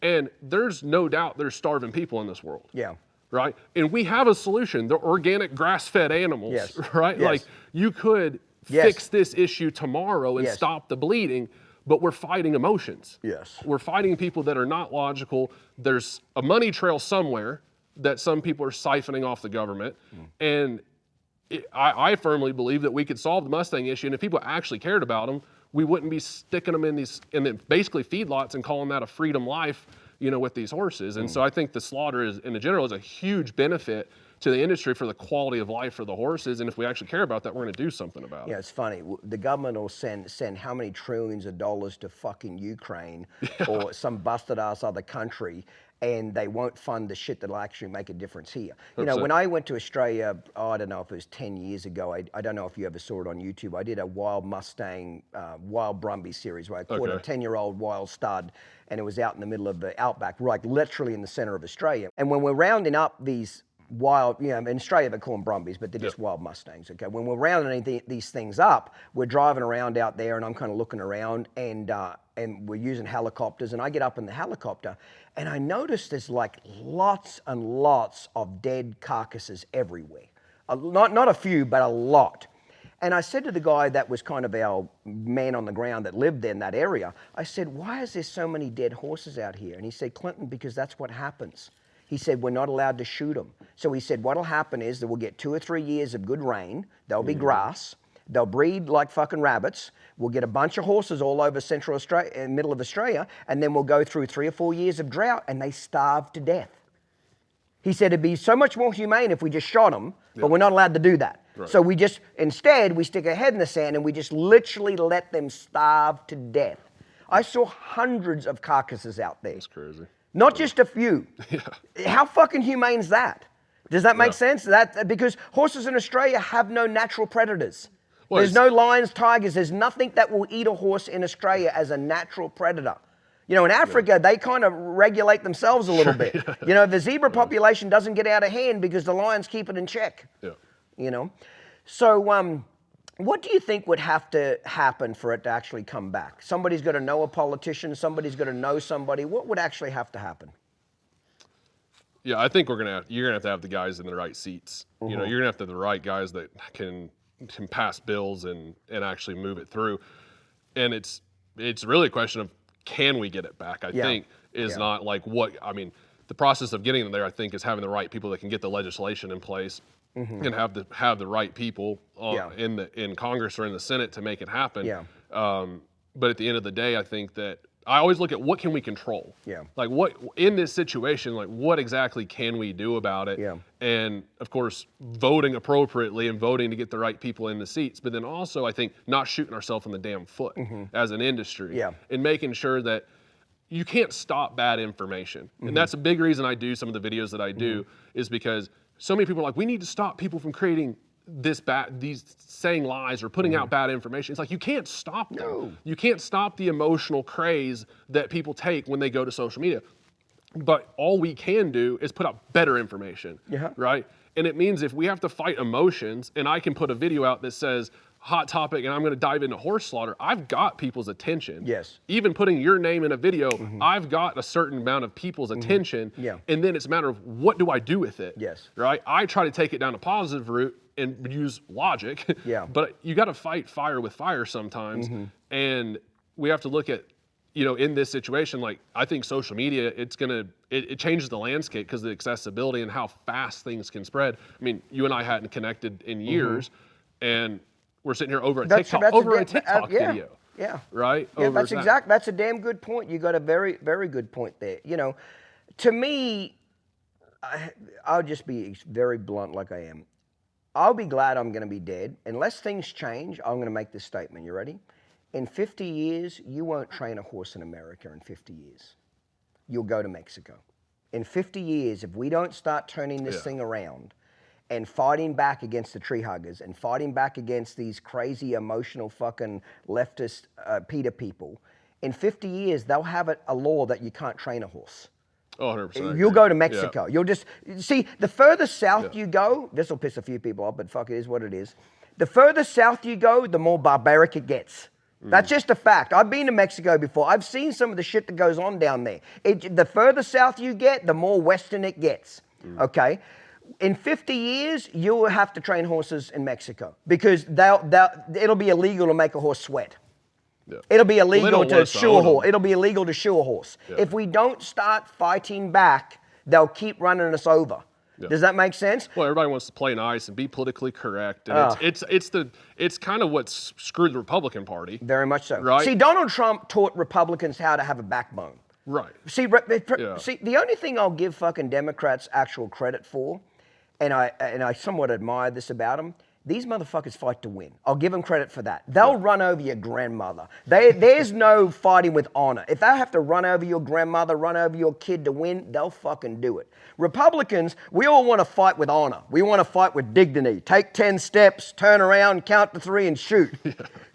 And there's no doubt there's starving people in this world. Yeah. Right? And we have a solution. They're organic grass-fed animals, yes. right? Yes. Like, you could fix this issue tomorrow and stop the bleeding, but we're fighting emotions. Yes. We're fighting people that are not logical. There's a money trail somewhere that some people are siphoning off the government. And I firmly believe that we could solve the Mustang issue, and if people actually cared about them, we wouldn't be sticking them in basically feedlots and calling that a freedom life, you know, with these horses. And so I think the slaughter in general is a huge benefit to the industry for the quality of life for the horses. And if we actually care about that, we're going to do something about it. Yeah, it's funny. The government will send how many trillions of dollars to fucking Ukraine or some busted ass other country, and they won't fund the shit that'll actually make a difference here. You know, when I went to Australia, I don't know if it was 10 years ago, I don't know if you ever saw it on YouTube, I did a wild Mustang, wild Brumby series where I caught a 10-year-old wild stud, and it was out in the middle of the outback, like literally in the center of Australia. And when we're rounding up these wild, you know, in Australia they call them Brumbies, but they're just wild Mustangs, okay? When we're rounding these things up, we're driving around out there and I'm kind of looking around and we're using helicopters, and I get up in the helicopter and I notice there's like lots and lots of dead carcasses everywhere. Not a few, but a lot. And I said to the guy that was kind of our man on the ground that lived in that area, I said, why is there so many dead horses out here? And he said, Clinton, because that's what happens. He said, we're not allowed to shoot them. So he said, what'll happen is that we'll get 2 or 3 years of good rain. There'll be grass. They'll breed like fucking rabbits. We'll get a bunch of horses all over Central Australia, middle of Australia, and then we'll go through 3 or 4 years of drought, and they starve to death. He said it'd be so much more humane if we just shot them, but we're not allowed to do that. Right. So instead, we stick our head in the sand and we just literally let them starve to death. I saw hundreds of carcasses out there. That's crazy. Not just a few. How fucking humane is that? Does that make sense? Because horses in Australia have no natural predators. There's no lions, tigers. There's nothing that will eat a horse in Australia as a natural predator. You know, in Africa, they kind of regulate themselves a little bit. You know, the zebra population doesn't get out of hand because the lions keep it in check. Yeah. You know? So, what do you think would have to happen for it to actually come back? Somebody's got to know a politician, somebody's got to know somebody. What would actually have to happen? Yeah, I think you're gonna have to have the guys in the right seats. You know, you're gonna have to have the right guys that can pass bills and actually move it through. And it's really a question of, can we get it back? I think is not like the process of getting them there, I think, is having the right people that can get the legislation in place and have the right people in Congress or in the Senate to make it happen. Yeah. But at the end of the day, I think that I always look at what can we control. Yeah. Like what in this situation, like what exactly can we do about it? Yeah. And of course, voting appropriately and voting to get the right people in the seats. But then also, I think not shooting ourselves in the damn foot as an industry. Yeah. And making sure that you can't stop bad information. And that's a big reason I do some of the videos that I do is because so many people are like, we need to stop people from creating these saying lies or putting out bad information. It's like, you can't stop them. No. You can't stop the emotional craze that people take when they go to social media. But all we can do is put out better information, right? And it means if we have to fight emotions and I can put a video out that says hot topic and I'm gonna dive into horse slaughter, I've got people's attention. Yes. Even putting your name in a video, I've got a certain amount of people's attention. Yeah. And then it's a matter of, what do I do with it? Yes. Right? I try to take it down a positive route and use logic. Yeah. But you got to fight fire with fire sometimes. And we have to look at, you know, in this situation, like I think social media, it changes the landscape because of the accessibility and how fast things can spread. I mean, you and I hadn't connected in years, and we're sitting here over a TikTok video. Yeah. Right? Yeah, that's a damn good point. You got a very, very good point there. You know, to me, I'll just be very blunt like I am. I'll be glad I'm going to be dead. Unless things change, I'm going to make this statement. You ready? In 50 years, you won't train a horse in America in 50 years. You'll go to Mexico. In 50 years, if we don't start turning this thing around and fighting back against the tree huggers and fighting back against these crazy, emotional, fucking leftist PETA people, in 50 years, they'll have a law that you can't train a horse. Oh, 100%. You'll go to Mexico. You'll just, see, the further south you go, this will piss a few people off, but fuck, it is what it is. The further south you go, the more barbaric it gets. That's just a fact. I've been to Mexico before. I've seen some of the shit that goes on down there. The further south you get, the more Western it gets, okay? In 50 years, you'll have to train horses in Mexico because it'll be illegal to make a horse sweat. Yeah. It'll be illegal to shoe a horse. It'll be illegal to shoe a horse. Yeah. If we don't start fighting back, they'll keep running us over. Yeah. Does that make sense? Well, everybody wants to play nice and be politically correct, and it's kind of what's screwed the Republican Party. Very much so. Right? See, Donald Trump taught Republicans how to have a backbone. Right. See, the only thing I'll give fucking Democrats actual credit for, and I somewhat admire this about them, these motherfuckers fight to win. I'll give them credit for that. They'll run over your grandmother. There's no fighting with honor. If they have to run over your grandmother, run over your kid to win, they'll fucking do it. Republicans, we all want to fight with honor. We want to fight with dignity. Take 10 steps, turn around, count to 3 and shoot.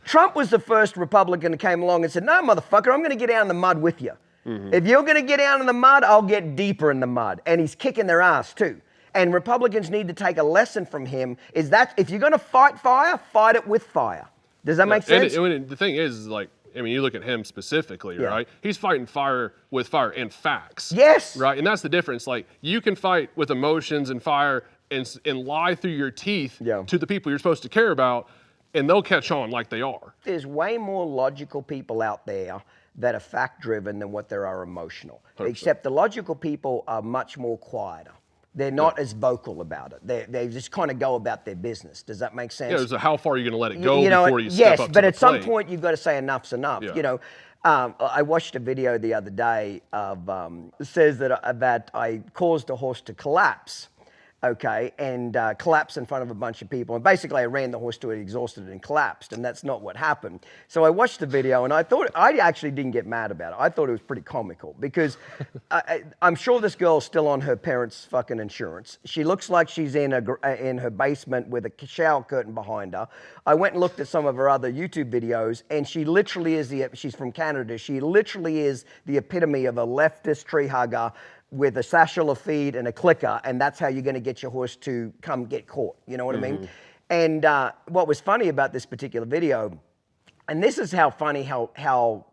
Trump was the first Republican that came along and said, no, motherfucker, I'm going to get down in the mud with you. If you're going to get down in the mud, I'll get deeper in the mud. And he's kicking their ass too. And Republicans need to take a lesson from him, is that if you're going to fight fire, fight it with fire. Does that make sense? And the thing is, like, I mean, you look at him specifically, right? He's fighting fire with fire and facts. Yes. Right? And that's the difference. Like, you can fight with emotions and fire and lie through your teeth to the people you're supposed to care about, and they'll catch on like they are. There's way more logical people out there that are fact-driven than what there are emotional. 100%. Except the logical people are much more quieter. They're not as vocal about it. They just kind of go about their business. Does that make sense? Yeah, so how far are you going to let it go before you step up to the plate? Yes, but at some point you've got to say enough's enough. Yeah. You know, I watched a video the other day of says that I caused a horse to collapse, okay, and collapsed in front of a bunch of people. And basically, I ran the horse to it, exhausted and collapsed, and that's not what happened. So I watched the video, and I actually didn't get mad about it. I thought it was pretty comical because I'm sure this girl's still on her parents' fucking insurance. She looks like she's in her basement with a shower curtain behind her. I went and looked at some of her other YouTube videos, and she literally is she's from Canada. She literally is the epitome of a leftist tree hugger with a satchel of feed and a clicker, and that's how you're going to get your horse to come get caught. You know what I mean? And what was funny about this particular video, and this is how funny how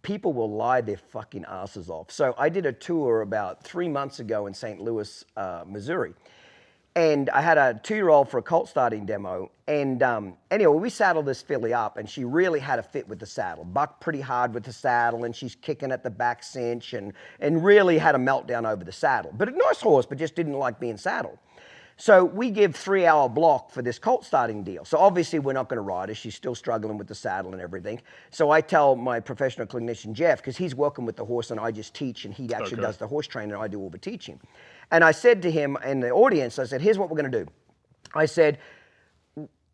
people will lie their fucking asses off. So I did a tour about 3 months ago in St. Louis, Missouri. And I had a 2-year-old for a colt starting demo. And anyway, we saddled this filly up, and she really had a fit with the saddle. Bucked pretty hard with the saddle, and she's kicking at the back cinch, and really had a meltdown over the saddle. But a nice horse, but just didn't like being saddled. So we give 3-hour block for this colt starting deal. So obviously we're not going to ride her. She's still struggling with the saddle and everything. So I tell my professional clinician, Jeff, because he's working with the horse and I just teach, and he actually does the horse training and I do all the teaching. And I said to him in the audience, I said, here's what we're going to do. I said,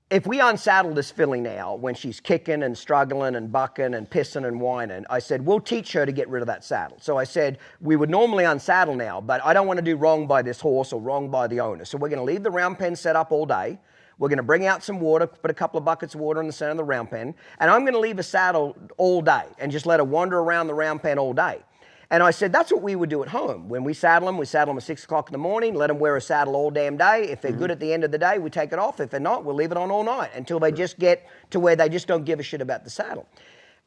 if we unsaddle this filly now, when she's kicking and struggling and bucking and pissing and whining, I said, we'll teach her to get rid of that saddle. So I said, we would normally unsaddle now, but I don't want to do wrong by this horse or wrong by the owner. So we're going to leave the round pen set up all day. We're going to bring out some water, put a couple of buckets of water in the center of the round pen, and I'm going to leave a saddle all day and just let her wander around the round pen all day. And I said, that's what we would do at home. When we saddle them at 6 o'clock in the morning, let them wear a saddle all damn day. If they're good at the end of the day, we take it off. If they're not, we'll leave it on all night until they just get to where they just don't give a shit about the saddle.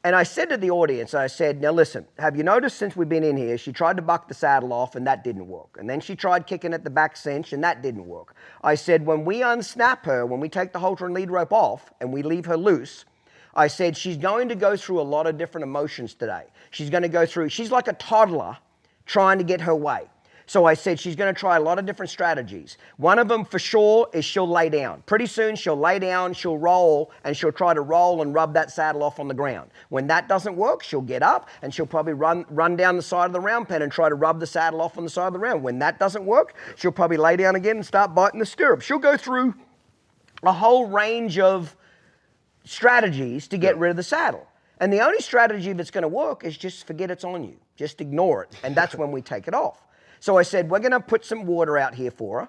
And I said to the audience, I said, now listen, have you noticed since we've been in here, she tried to buck the saddle off and that didn't work. And then she tried kicking at the back cinch and that didn't work. I said, when we unsnap her, when we take the halter and lead rope off and we leave her loose, I said, she's going to go through a lot of different emotions today. She's going to go through, she's like a toddler trying to get her way. So I said, she's going to try a lot of different strategies. One of them for sure is she'll lay down. Pretty soon she'll lay down, she'll roll, and she'll try to roll and rub that saddle off on the ground. When that doesn't work, she'll get up and she'll probably run down the side of the round pen and try to rub the saddle off on the side of the round. When that doesn't work, she'll probably lay down again and start biting the stirrup. She'll go through a whole range of strategies to get rid of the saddle. And the only strategy that's going to work is just forget it's on you. Just ignore it. And that's when we take it off. So I said, we're going to put some water out here for her.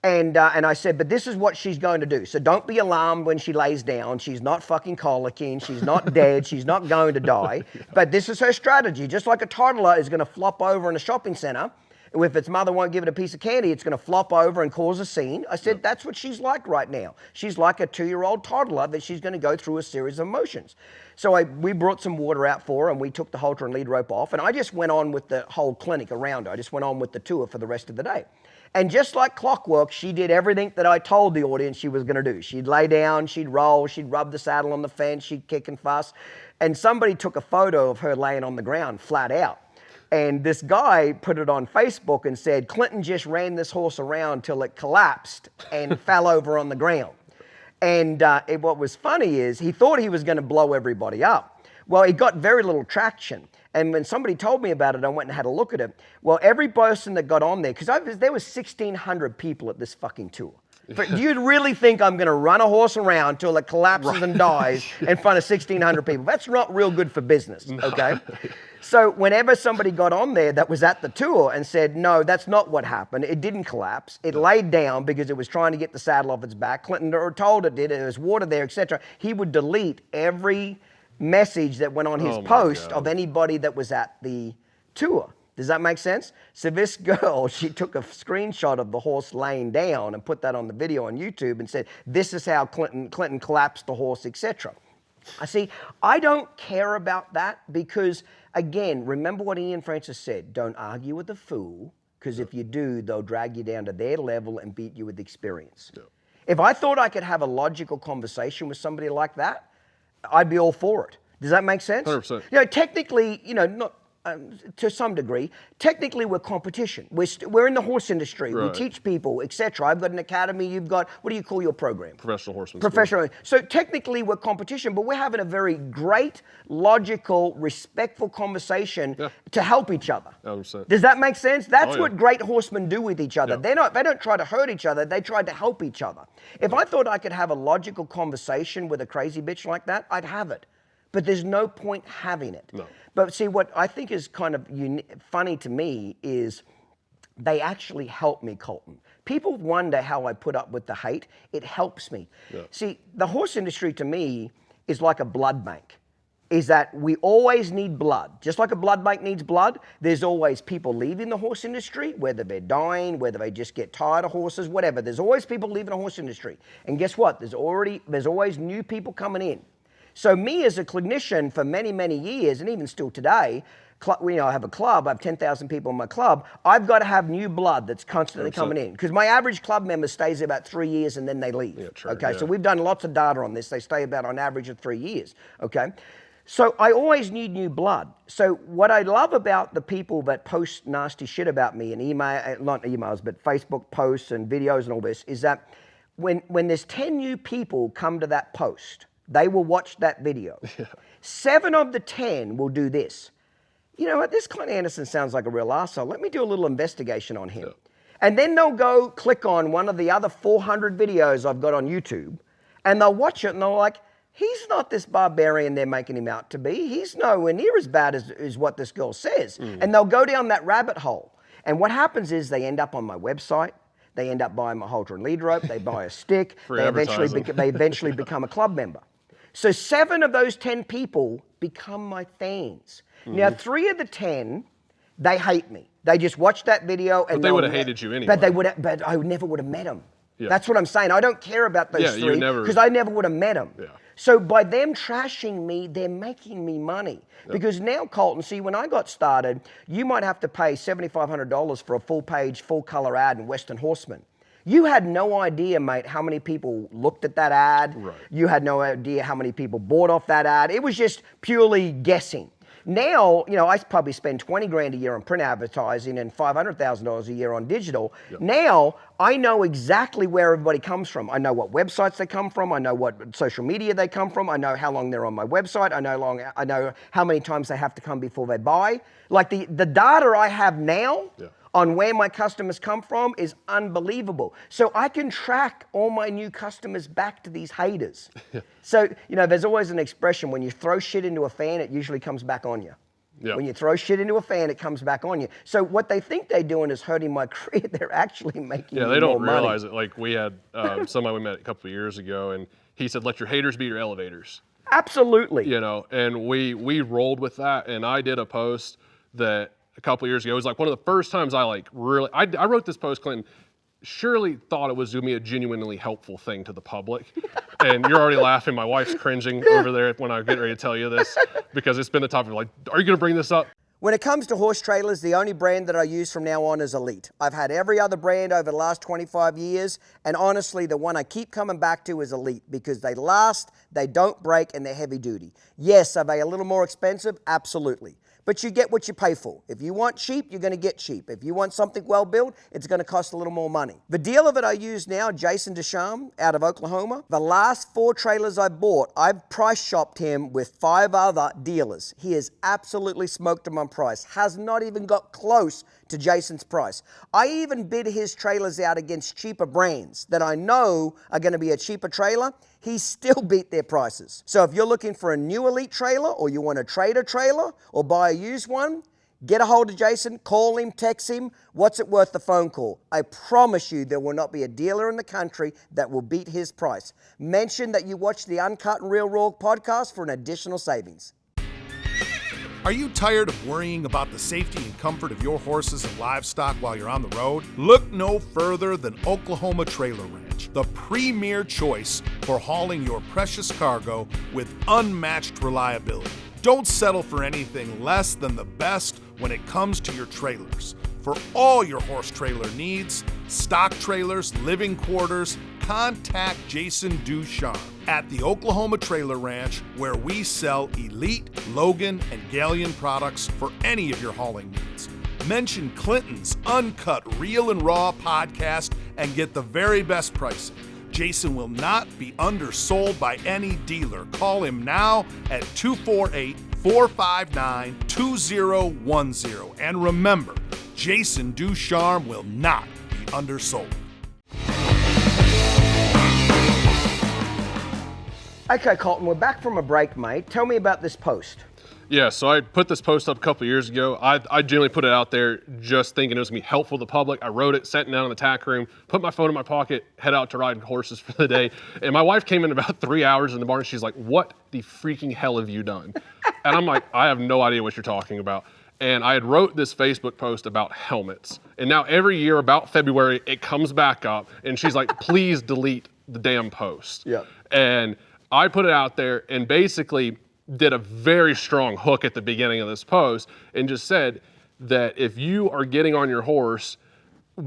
And I said, but this is what she's going to do. So don't be alarmed when she lays down. She's not fucking colicking. She's not dead. She's not going to die. But this is her strategy. Just like a toddler is going to flop over in a shopping center. If its mother won't give it a piece of candy, it's going to flop over and cause a scene. I said, that's what she's like right now. She's like a 2-year-old toddler that she's going to go through a series of emotions. So we brought some water out for her, and we took the halter and lead rope off, and I just went on with the whole clinic around her. I just went on with the tour for the rest of the day. And just like clockwork, she did everything that I told the audience she was going to do. She'd lay down, she'd roll, she'd rub the saddle on the fence, she'd kick and fuss. And somebody took a photo of her laying on the ground flat out. And this guy put it on Facebook and said, Clinton just ran this horse around till it collapsed and fell over on the ground. And what was funny is he thought he was going to blow everybody up. Well, he got very little traction. And when somebody told me about it, I went and had a look at it. Well, every person that got on there, because there was 1,600 people at this fucking tour. Do you really think I'm going to run a horse around till it collapses and dies in front of 1,600 people? That's not real good for business, okay? So whenever somebody got on there that was at the tour and said, no, that's not what happened, it didn't collapse, it laid down because it was trying to get the saddle off its back, Clinton told it did, there was water there, etc., he would delete every message that went on his post of anybody that was at the tour. Does that make sense? So this girl, she took a screenshot of the horse laying down and put that on the video on YouTube and said, this is how Clinton collapsed the horse, etc. I don't care about that because, again, remember what Ian Francis said, don't argue with a fool, because if you do, they'll drag you down to their level and beat you with experience. Yeah. If I thought I could have a logical conversation with somebody like that, I'd be all for it. Does that make sense? 100%. Technically, to some degree. Technically, we're competition. We're in the horse industry. Right. We teach people, etc. I've got an academy. You've got, what do you call your program? Professional horseman. Professional. So technically, we're competition, but we're having a very great, logical, respectful conversation to help each other. 100%. Does that make sense? That's Oh, yeah. what great horsemen do with each other. Yeah. They don't try to hurt each other. They try to help each other. If I thought I could have a logical conversation with a crazy bitch like that, I'd have it. But there's no point having it. No. But see, what I think is kind of funny to me is they actually help me, Colton. People wonder how I put up with the hate. It helps me. Yeah. See, the horse industry to me is like a blood bank. Is that we always need blood. Just like a blood bank needs blood, there's always people leaving the horse industry, whether they're dying, whether they just get tired of horses, whatever. There's always people leaving the horse industry. And guess what? There's always new people coming in. So me as a clinician for many, many years, and even still today, I have a club, I have 10,000 people in my club, I've got to have new blood that's constantly coming in. Because my average club member stays there about 3 years and then they leave. Yeah, true, okay, yeah. so we've done lots of data on this. They stay about on average of 3 years, okay? So I always need new blood. So what I love about the people that post nasty shit about me in not emails, but Facebook posts and videos and all this, is that when there's 10 new people come to that post, they will watch that video. 7 of the 10 will do this. You know what, this Clint Anderson sounds like a real arsehole. Let me do a little investigation on him. And then they'll go click on one of the other 400 videos I've got on YouTube, and they'll watch it and they're like, he's not this barbarian they're making him out to be. He's nowhere near as bad as what this girl says. And they'll go down that rabbit hole. And what happens is they end up on my website. They end up buying my halter and lead rope. They buy a stick. They eventually become a club member. So 7 of those 10 people become my fans. Now 3 of the 10, they hate me. They just watch that video and But they would have hated you anyway. But I never would have met them. Yeah. That's what I'm saying. I don't care about those 3 because I never would have met them. Yeah. So by them trashing me, they're making me money. Yep. Because now, Colton, see, when I got started, you might have to pay $7,500 for a full-page, full-color ad in Western Horseman. You had no idea, mate, how many people looked at that ad. Right. You had no idea how many people bought off that ad. It was just purely guessing. Now, I probably spend 20 grand a year on print advertising and $500,000 a year on digital. Yep. Now, I know exactly where everybody comes from. I know what websites they come from. I know what social media they come from. I know how long they're on my website. I know how many times they have to come before they buy. Like the data I have now on where my customers come from is unbelievable. So I can track all my new customers back to these haters. So, there's always an expression, when you throw shit into a fan, it usually comes back on you. Yep. When you throw shit into a fan, it comes back on you. So what they think they're doing is hurting my career. They're actually making me more money. Yeah, they don't realize it. Like we had somebody we met a couple of years ago, and he said, let your haters be your elevators. Absolutely. And we rolled with that, and I did a post that a couple of years ago. It was like one of the first times I wrote this post, Clinton, surely thought it was going to be a genuinely helpful thing to the public. And you're already laughing. My wife's cringing over there when I get ready to tell you this, because it's been the topic of like, are you going to bring this up? When it comes to horse trailers, the only brand that I use from now on is Elite. I've had every other brand over the last 25 years, and honestly, the one I keep coming back to is Elite because they last, they don't break, and they're heavy duty. Yes, are they a little more expensive? Absolutely. But you get what you pay for. If you want cheap, you're going to get cheap. If you want something well built, it's going to cost a little more money. The dealer that I use now, Jason Deschamps, out of Oklahoma, the last 4 trailers I bought, I've price shopped him with 5 other dealers. He has absolutely smoked him on price, has not even got close to Jason's price. I even bid his trailers out against cheaper brands that I know are going to be a cheaper trailer. He still beat their prices. So if you're looking for a new Elite trailer, or you want to trade a trailer or buy a used one, get a hold of Jason, call him, text him. What's it worth the phone call? I promise you there will not be a dealer in the country that will beat his price. Mention that you watch the Uncut and Real Raw podcast for an additional savings. Are you tired of worrying about the safety and comfort of your horses and livestock while you're on the road? Look no further than Oklahoma Trailer Ranch, the premier choice for hauling your precious cargo with unmatched reliability. Don't settle for anything less than the best when it comes to your trailers. For all your horse trailer needs, stock trailers, living quarters, contact Jason Ducharme at the Oklahoma Trailer Ranch, where we sell Elite, Logan, and Galleon products for any of your hauling needs. Mention Clinton's Uncut Real and Raw podcast and get the very best pricing. Jason will not be undersold by any dealer. Call him now at 248-459-2010. And remember, Jason Ducharme will not be undersold. Okay, Colton, we're back from a break, mate. Tell me about this post. Yeah, so I put this post up a couple of years ago. I generally put it out there just thinking it was going to be helpful to the public. I wrote it, sat down in the tack room, put my phone in my pocket, head out to ride horses for the day. And my wife came in about 3 hours in the barn. She's like, "What the freaking hell have you done?" And I'm like, "I have no idea what you're talking about." And I had wrote this Facebook post about helmets. And now every year about February, it comes back up. And she's like, "Please delete the damn post." Yeah. And I put it out there and basically did a very strong hook at the beginning of this post and just said that if you are getting on your horse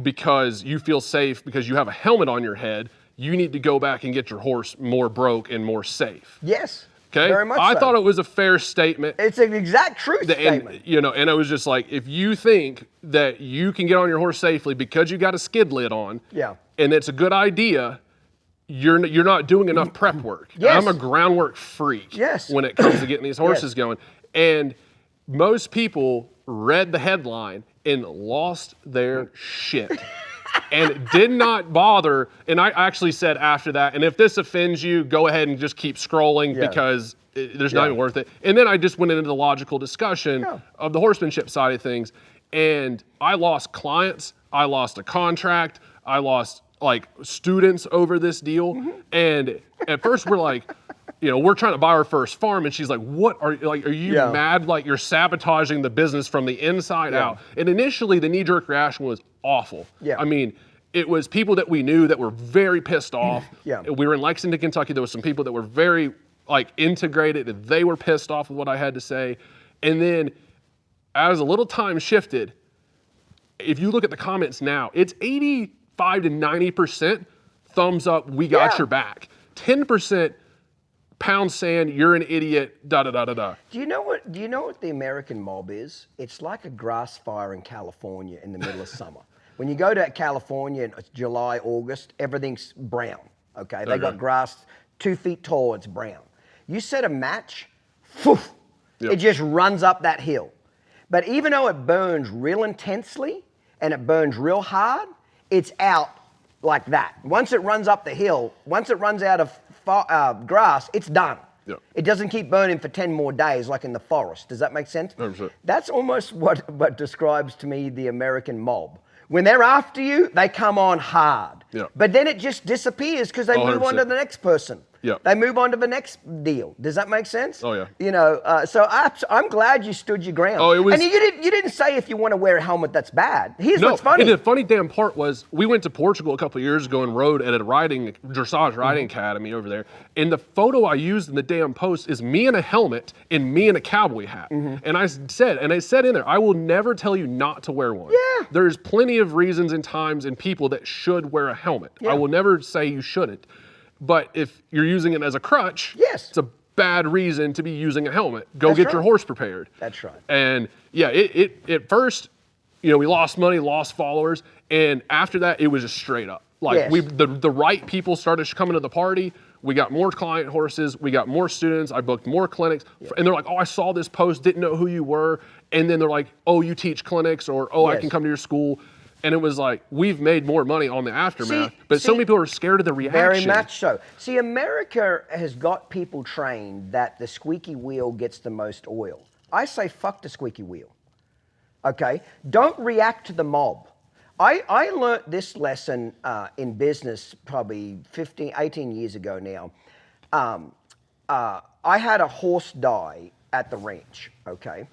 because you feel safe because you have a helmet on your head, you need to go back and get your horse more broke and more safe. Yes. Okay. Very much I so. thought it was a fair statement. It's an exact truth statement. And it was just like, if you think that you can get on your horse safely because you got a skid lid on, Yeah. and it's a good idea, you're not doing enough prep work. Yes. I'm a groundwork freak Yes. when it comes to getting these horses Yes. going. And most people read the headline and lost their shit and did not bother. And I actually said after that, and if this offends you, go ahead and just keep scrolling Yeah. because there's not even worth it. And then I just went into the logical discussion of the horsemanship side of things. And I lost clients. I lost a contract. I lost like students over this deal. And at first we're like, we're trying to buy our first farm. And she's like, "What are you Yeah. mad? Like you're sabotaging the business from the inside out." And initially the knee-jerk reaction was awful. Yeah. I mean, it was people that we knew that were very pissed off. Yeah. We were in Lexington, Kentucky. There was some people that were very integrated and they were pissed off with what I had to say. And then as a little time shifted, if you look at the comments now, it's 85 to 90% thumbs up, we got your back. 10% pound sand, you're an idiot, da da da da da. Do you know what the American mob is? It's like a grass fire in California in the middle of summer. When you go to California in July, August, everything's brown. Okay, they got grass 2 feet tall. It's brown. You set a match, it just runs up that hill. But even though it burns real intensely and it burns real hard, it's out like that. Once it runs up the hill, once it runs out of grass, it's done. Yep. It doesn't keep burning for 10 more days like in the forest. Does that make sense? 100%. That's almost what describes to me the American mob. When they're after you, they come on hard. Yep. But then it just disappears because they move on to 100%. the next person. Yep. They move on to the next deal. Does that make sense? Oh, yeah. So I'm glad you stood your ground. Oh, it was- And you didn't say if you want to wear a helmet, that's bad. Here's No, what's funny. and the funny damn part was we went to Portugal a couple of years ago and rode at a dressage riding academy over there. And the photo I used in the damn post is me in a helmet and me in a cowboy hat. And I said in there, I will never tell you not to wear one. Yeah. There's plenty of reasons and times and people that should wear a helmet. Yeah. I will never say you shouldn't. But if you're using it as a crutch, Yes. it's a bad reason to be using a helmet. Go That's get your right. horse prepared. That's right. And yeah, it at first, we lost money, lost followers, and after that, it was just straight up. Like Yes. the right people started coming to the party. We got more client horses. We got more students. I booked more clinics, and they're like, "Oh, I saw this post, didn't know who you were," and then they're like, "Oh, you teach clinics," or "Oh, I Yes. can come to your school." And it was like, we've made more money on the aftermath, See- but so see- many people are scared of the reaction. Very much so. See, America has got people trained that the squeaky wheel gets the most oil. I say fuck the squeaky wheel. Okay? Don't react to the mob. I learned this lesson in business probably 18 years ago now. I had a horse die at the ranch, okay?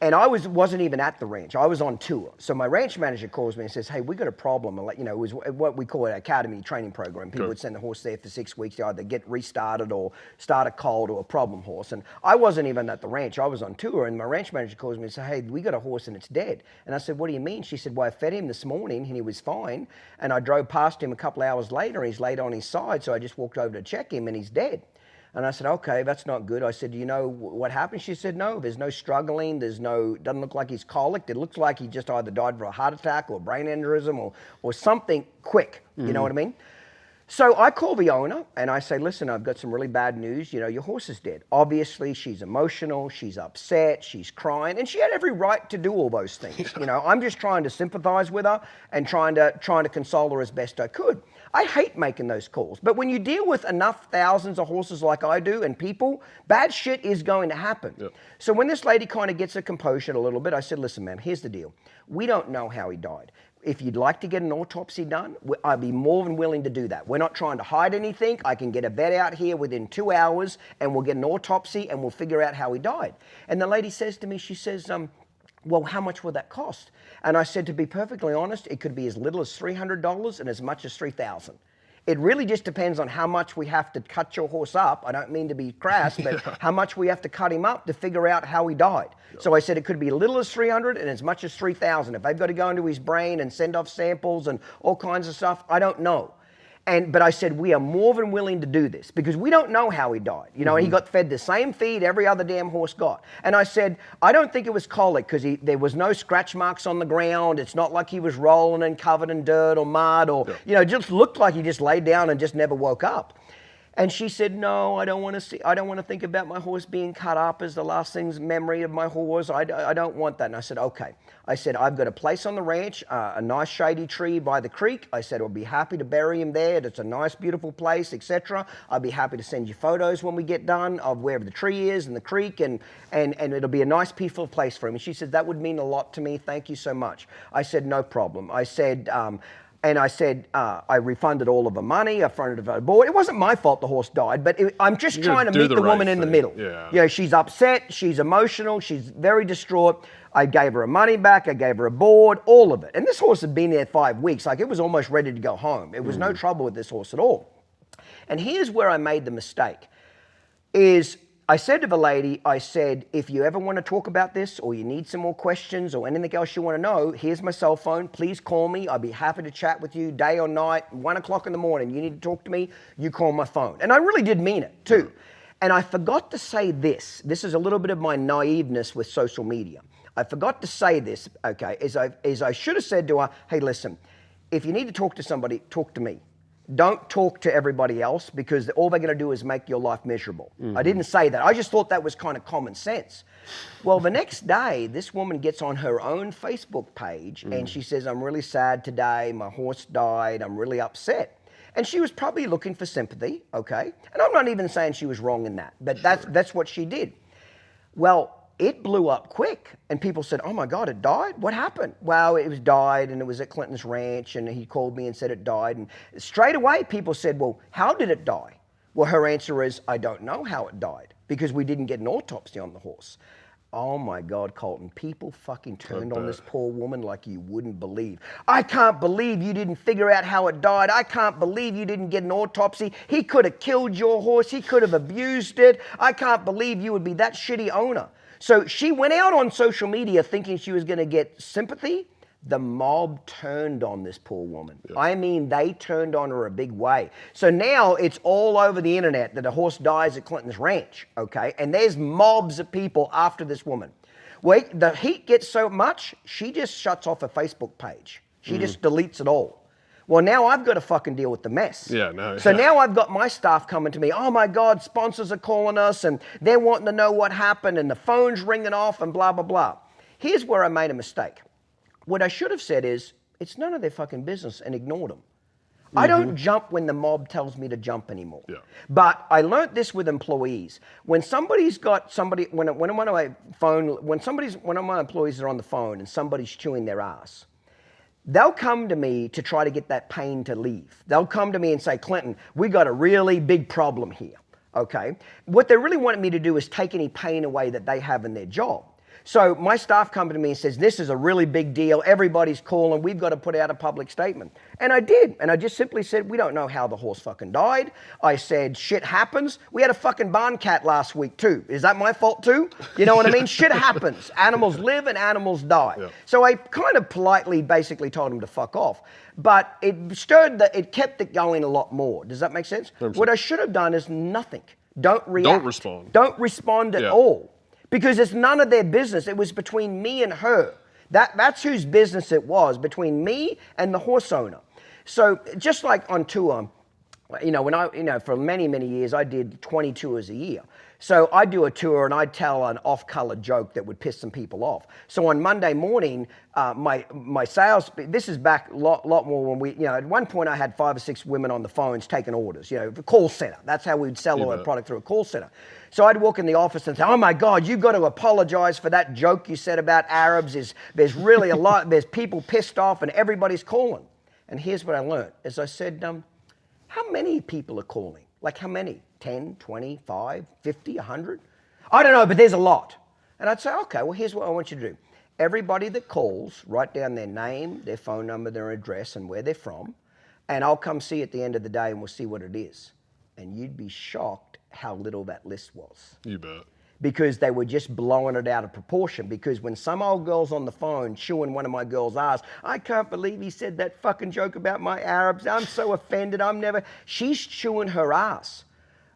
And I wasn't even at the ranch. I was on tour. So my ranch manager calls me and says, hey, we got a problem. And it was what we call an academy training program. People would send the horse there for 6 weeks to either get restarted or start a colt or a problem horse. And I wasn't even at the ranch. I was on tour. And my ranch manager calls me and says, hey, we got a horse and it's dead. And I said, what do you mean? She said, well, I fed him this morning and he was fine. And I drove past him a couple hours later and he's laid on his side. So I just walked over to check him and he's dead. And I said, okay, that's not good. I said, do you know what happened? She said, no, there's no struggling. Doesn't look like he's colicked. It looks like he just either died of a heart attack or brain aneurysm or something quick. You know what I mean? So I call the owner and I say, listen, I've got some really bad news. Your horse is dead. Obviously, she's emotional, she's upset, she's crying, and she had every right to do all those things. I'm just trying to sympathize with her and trying to console her as best I could. I hate making those calls, but when you deal with enough thousands of horses like I do and people, bad shit is going to happen. Yep. So when this lady kind of gets her composure a little bit, I said, listen, ma'am, here's the deal. We don't know how he died. If you'd like to get an autopsy done, I'd be more than willing to do that. We're not trying to hide anything. I can get a vet out here within 2 hours and we'll get an autopsy and we'll figure out how he died. And the lady says to me, she says, well, how much will that cost? And I said, to be perfectly honest, it could be as little as $300 and as much as $3,000. It really just depends on how much we have to cut your horse up. I don't mean to be crass, but how much we have to cut him up to figure out how he died. So I said it could be as little as 300 and as much as 3,000. If they've got to go into his brain and send off samples and all kinds of stuff, I don't know. But I said, we are more than willing to do this because we don't know how he died. He got fed the same feed every other damn horse got. And I said, I don't think it was colic because there was no scratch marks on the ground. It's not like he was rolling and covered in dirt or mud or, it just looked like he just laid down and just never woke up. And she said, no, I don't want to think about my horse being cut up as the last thing's memory of my horse. I don't want that. And I said, okay. I said, I've got a place on the ranch, a nice shady tree by the creek. I said, I'll be happy to bury him there. It's a nice, beautiful place, etc. I'll be happy to send you photos when we get done of wherever the tree is and the creek, and it'll be a nice, peaceful place for him. And she said, that would mean a lot to me. Thank you so much. I said, no problem. I said, I refunded all of the money. I fronted it aboard. It wasn't my fault the horse died, but I'm just trying to meet the woman in the middle. Yeah. She's upset, she's emotional, she's very distraught. I gave her her money back, I gave her a board, all of it. And this horse had been there 5 weeks. Like, it was almost ready to go home. It was no trouble with this horse at all. And here's where I made the mistake, is I said to the lady, I said, if you ever want to talk about this or you need some more questions or anything else you want to know, here's my cell phone. Please call me. I'll be happy to chat with you day or night, 1 o'clock in the morning. You need to talk to me, you call my phone. And I really did mean it too. And I forgot to say this. This is a little bit of my naiveness with social media. I forgot to say this, okay, is I should have said to her, hey, listen, if you need to talk to somebody, talk to me. Don't talk to everybody else because all they're going to do is make your life miserable. I didn't say that. I just thought that was kind of common sense. Well, the next day, this woman gets on her own Facebook page and she says, I'm really sad today. My horse died. I'm really upset. And she was probably looking for sympathy, okay? And I'm not even saying she was wrong in that, but that's what she did. Well, it blew up quick and people said, oh my God, it died? What happened? Well, it was died and it was at Clinton's ranch and he called me and said it died. And straight away people said, well, how did it die? Well, her answer is, I don't know how it died because we didn't get an autopsy on the horse. Oh my God, Colton, people fucking turned on this poor woman like you wouldn't believe. I can't believe you didn't figure out how it died. I can't believe you didn't get an autopsy. He could have killed your horse. He could have abused it. I can't believe you would be that shitty owner. So she went out on social media thinking she was going to get sympathy. The mob turned on this poor woman. Yeah. I mean, they turned on her a big way. So now it's all over the internet that a horse dies at Clinton's ranch, okay? And there's mobs of people after this woman. Well, the heat gets so much, she just shuts off her Facebook page. She just deletes it all. Well, now I've got to fucking deal with the mess. So now I've got my staff coming to me. Oh my God, sponsors are calling us and they're wanting to know what happened and the phone's ringing off and blah, blah, blah. Here's where I made a mistake. What I should have said is, it's none of their fucking business and ignored them. I don't jump when the mob tells me to jump anymore. Yeah. But I learned this with employees. When somebody's got somebody, when one of my employees are on the phone and somebody's chewing their ass, they'll come to me to try to get that pain to leave. They'll come to me and say, Clinton, we got a really big problem here, okay? What they really wanted me to do is take any pain away that they have in their job. So my staff come to me and says, this is a really big deal. Everybody's calling. We've got to put out a public statement. And I did. And I just simply said, we don't know how the horse fucking died. I said, shit happens. We had a fucking barn cat last week too. Is that my fault too? You know what I mean? Shit happens. Animals live and animals die. Yeah. So I kind of politely basically told him to fuck off. But it kept it going a lot more. Does that make sense? 100%. What I should have done is nothing. Don't react. Don't respond. Don't respond at all. Because it's none of their business. It was between me and her. That's whose business it was, between me and the horse owner. So just like on tour, for many, many years, I did 20 tours a year. So I'd do a tour and I'd tell an off-color joke that would piss some people off. So on Monday morning, my sales, this is back a lot more when at one point I had 5 or 6 women on the phones taking orders, the call center. That's how we'd sell our product, through a call center. So I'd walk in the office and say, oh my God, you've got to apologize for that joke you said about Arabs. There's really there's people pissed off and everybody's calling. And here's what I learned, is I said, how many people are calling? Like how many? 10, 20, 5, 50, 100? I don't know, but there's a lot. And I'd say, okay, well, here's what I want you to do. Everybody that calls, write down their name, their phone number, their address, and where they're from, and I'll come see you at the end of the day and we'll see what it is. And you'd be shocked how little that list was. You bet. Because they were just blowing it out of proportion. Because when some old girl's on the phone chewing one of my girls' ass, I can't believe he said that fucking joke about my Arabs. I'm so offended. She's chewing her ass.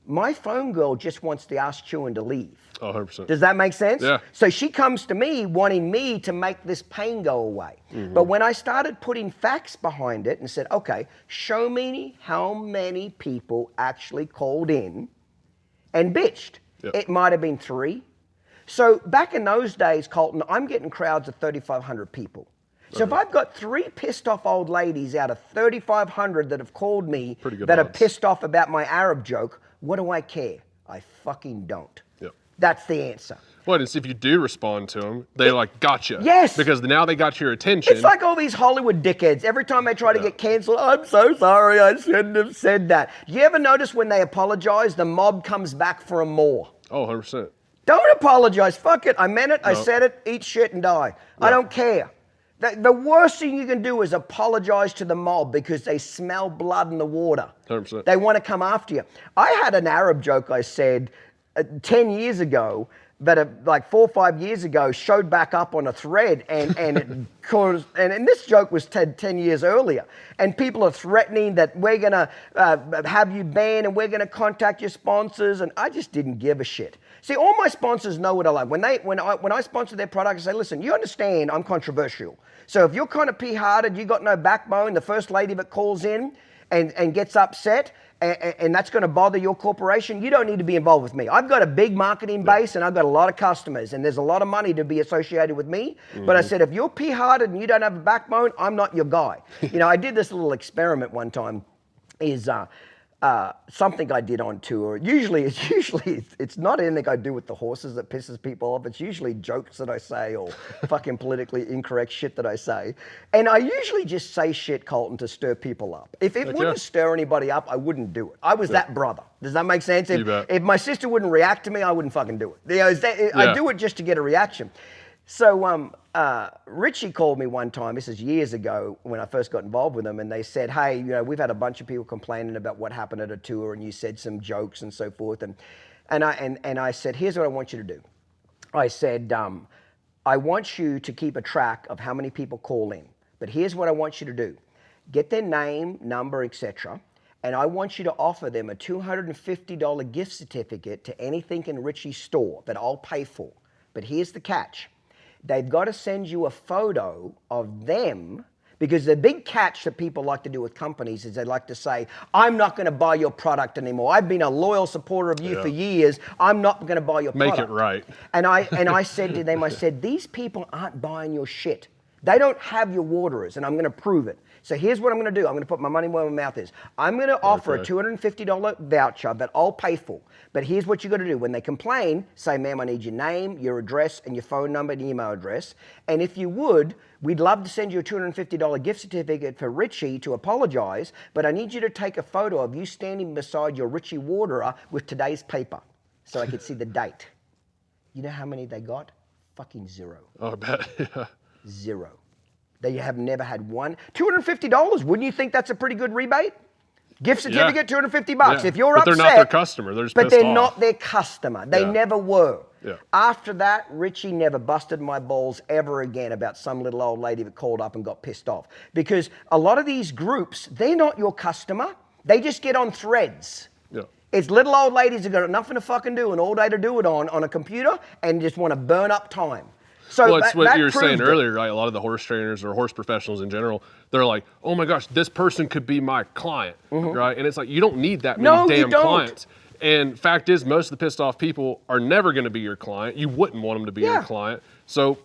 My phone girl just wants the ass chewing to leave. 100%. Does that make sense? Yeah. So she comes to me wanting me to make this pain go away. Mm-hmm. But when I started putting facts behind it and said, okay, show me how many people actually called in and bitched. Yep. It might have been 3. So back in those days, Colton, I'm getting crowds of 3,500 people. So if I've got 3 pissed off old ladies out of 3,500 that have called me that are pissed off about my Arab joke, what do I care? I fucking don't. Yep. That's the answer. Well, it's if you do respond to them, they gotcha. Yes. Because now they got your attention. It's like all these Hollywood dickheads. Every time they try to get canceled, I'm so sorry, I shouldn't have said that. Do you ever notice when they apologize, the mob comes back for them more? Oh, 100%. Don't apologize. Fuck it. I meant it. No. I said it. Eat shit and die. Yeah. I don't care. The worst thing you can do is apologize to the mob because they smell blood in the water. 100%. They want to come after you. I had an Arab joke I said 10 years ago that like 4 or 5 years ago showed back up on a thread and it caused, and this joke was 10 years earlier. And people are threatening that we're going to have you banned and we're going to contact your sponsors. And I just didn't give a shit. See, all my sponsors know what I like. When I sponsor their product, I say, listen, you understand I'm controversial. So if you're kind of pea-hearted, you got no backbone, the first lady that calls in and gets upset, and that's going to bother your corporation, you don't need to be involved with me. I've got a big marketing base and I've got a lot of customers and there's a lot of money to be associated with me. Mm-hmm. But I said, if you're pea-hearted and you don't have a backbone, I'm not your guy. I did this little experiment one time, is something I did on tour. Usually it's not anything I do with the horses that pisses people off. It's usually jokes that I say or fucking politically incorrect shit that I say. And I usually just say shit, Colton, to stir people up. If it wouldn't stir anybody up, I wouldn't do it. I was that brother. Does that make sense? If my sister wouldn't react to me, I wouldn't fucking do it. I do it just to get a reaction. So Richie called me one time, this is years ago when I first got involved with them, and they said, hey, we've had a bunch of people complaining about what happened at a tour and you said some jokes and so forth. And I said, here's what I want you to do. I said, I want you to keep a track of how many people call in, but here's what I want you to do. Get their name, number, etc., and I want you to offer them a $250 gift certificate to anything in Richie's store that I'll pay for. But here's the catch. They've got to send you a photo of them, because the big catch that people like to do with companies is they like to say, I'm not going to buy your product anymore. I've been a loyal supporter of you for years. I'm not going to buy your product. Make it right. And I said to them, these people aren't buying your shit. They don't have your waterers, and I'm going to prove it. So here's what I'm going to do. I'm going to put my money where my mouth is. I'm going to offer a $250 voucher that I'll pay for. But here's what you got to do. When they complain, say, ma'am, I need your name, your address, and your phone number and email address. And if you would, we'd love to send you a $250 gift certificate for Richie to apologize, but I need you to take a photo of you standing beside your Richie waterer with today's paper so I could see the date. You know how many they got? Fucking zero. Oh, I bet. Yeah. Zero. They have never had one. $250. Wouldn't you think that's a pretty good rebate? Gift certificate, $250. Yeah. If you're but upset, they're not their customer. They're just but pissed they're off. not their customer. They never were. Yeah. After that, Richie never busted my balls ever again about some little old lady that called up and got pissed off. Because a lot of these groups, they're not your customer. They just get on threads. Yeah. It's little old ladies that got nothing to fucking do and all day to do it on a computer and just want to burn up time. So well, it's what you were saying proved earlier, right? A lot of the horse trainers or horse professionals in general, they're like, oh my gosh, this person could be my client, right? And it's like, you don't need that many damn clients. And fact is, most of the pissed off people are never going to be your client. You wouldn't want them to be your client. So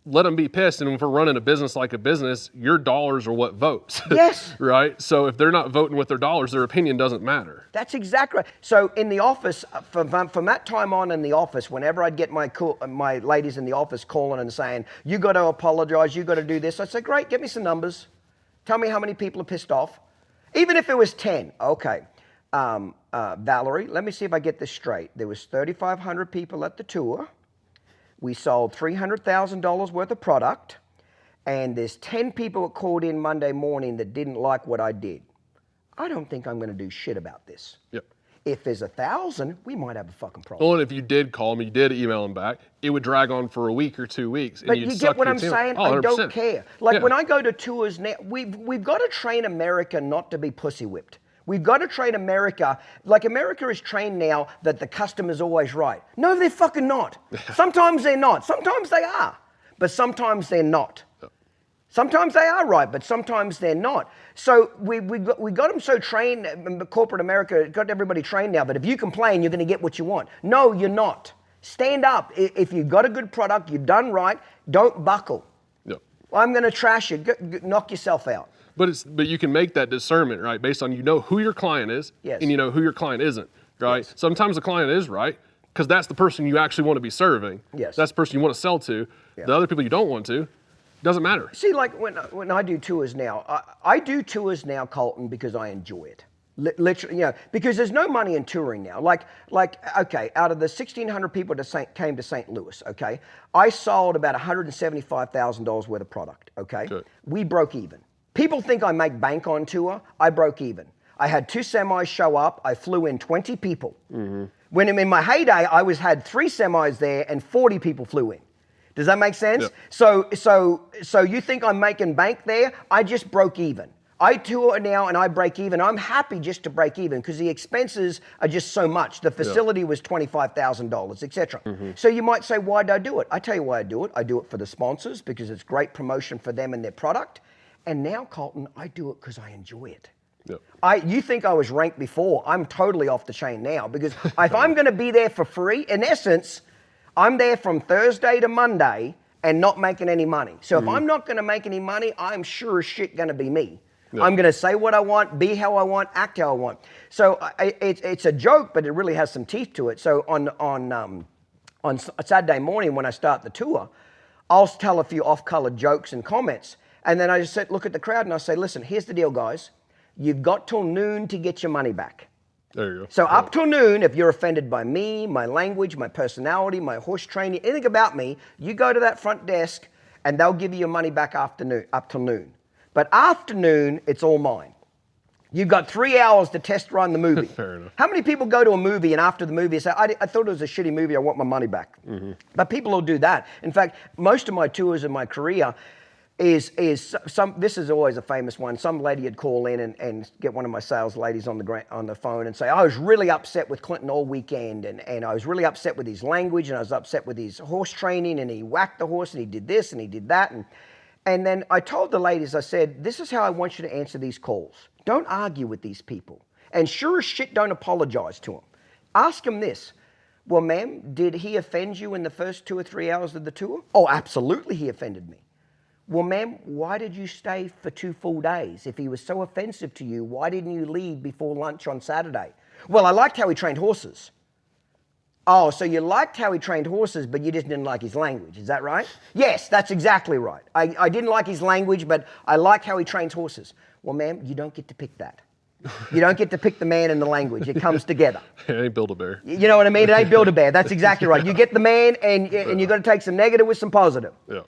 let them be pissed. And if we're running a business like a business, your dollars are what votes. Yes. Right? So if they're not voting with their dollars, their opinion doesn't matter. That's exactly right. So in the office, from that time on in the office, whenever I'd get my ladies in the office calling and saying, you got to apologize, you got to do this, I'd say, great, get me some numbers. Tell me how many people are pissed off. Even if it was 10, okay. Valerie, let me see if I get this straight. There was 3,500 people at the tour. We sold $300,000 worth of product, and there's 10 people that called in Monday morning that didn't like what I did. I don't think I'm going to do shit about this. Yep. If there's 1,000, we might have a fucking problem. Well, and if you did call them, you did email them back, it would drag on for a week or 2 weeks. But you get what I'm saying? Oh, I don't care. Like when I go to tours now, we've got to train America not to be pussy whipped. We've got to train America, like America is trained now that the customer's always right. No, they're fucking not. Sometimes they're not. Sometimes they are, but sometimes they're not. Sometimes they are right, but sometimes they're not. So we got them so trained, corporate America got everybody trained now, but if you complain, you're going to get what you want. No, you're not. Stand up. If you've got a good product, you've done right, don't buckle. Yep. I'm going to trash you. Knock yourself out. But you can make that discernment, right, based on who your client is and you know who your client isn't, right? Yes. Sometimes the client is right because that's the person you actually want to be serving. Yes. That's the person you want to sell to. Yeah. The other people you don't want to, doesn't matter. See, like when I do tours now, I do tours now, Colton, because I enjoy it. Literally, because there's no money in touring now. Like, okay, out of the 1,600 people that came to St. Louis, okay, I sold about $175,000 worth of product, okay? Good. We broke even. People think I make bank on tour. I broke even. I had 2 semis show up. I flew in 20 people. Mm-hmm. When in my heyday, I had 3 semis there and 40 people flew in. Does that make sense? Yep. So you think I'm making bank there? I just broke even. I tour now and I break even. I'm happy just to break even because the expenses are just so much. The facility was $25,000, etc. Mm-hmm. So you might say, why do I do it? I tell you why I do it. I do it for the sponsors because it's great promotion for them and their product. And now, Colton, I do it because I enjoy it. Yep. You think I was ranked before. I'm totally off the chain now because if I'm going to be there for free, in essence, I'm there from Thursday to Monday and not making any money. So if I'm not going to make any money, I'm sure as shit going to be me. Yep. I'm going to say what I want, be how I want, act how I want. So it's a joke, but it really has some teeth to it. So on Saturday morning when I start the tour, I'll tell a few off-color jokes and comments. And then I just look at the crowd and I say, listen, here's the deal, guys. You've got till noon to get your money back. There you go. So up till noon, if you're offended by me, my language, my personality, my horse training, anything about me, you go to that front desk and they'll give you your money back up till noon. But after noon, it's all mine. You've got 3 hours to test run the movie. Fair enough. How many people go to a movie and after the movie say, I thought it was a shitty movie, I want my money back? Mm-hmm. But people will do that. In fact, most of my tours in my career this is always a famous one. Some lady would call in and get one of my sales ladies on the phone and say, I was really upset with Clinton all weekend and I was really upset with his language and I was upset with his horse training and he whacked the horse and he did this and he did that. And then I told the ladies, I said, this is how I want you to answer these calls. Don't argue with these people. And sure as shit, don't apologize to them. Ask them this. Well, ma'am, did he offend you in the first 2 or 3 hours of the tour? Oh, absolutely he offended me. Well, ma'am, why did you stay for 2 full days? If he was so offensive to you, why didn't you leave before lunch on Saturday? Well, I liked how he trained horses. Oh, so you liked how he trained horses, but you just didn't like his language. Is that right? Yes, that's exactly right. I didn't like his language, but I like how he trains horses. Well, ma'am, you don't get to pick that. You don't get to pick the man and the language. It comes together. It ain't Build-A-Bear. You know what I mean? It ain't Build-A-Bear. That's exactly right. You get the man, and you got to take some negative with some positive. Yeah.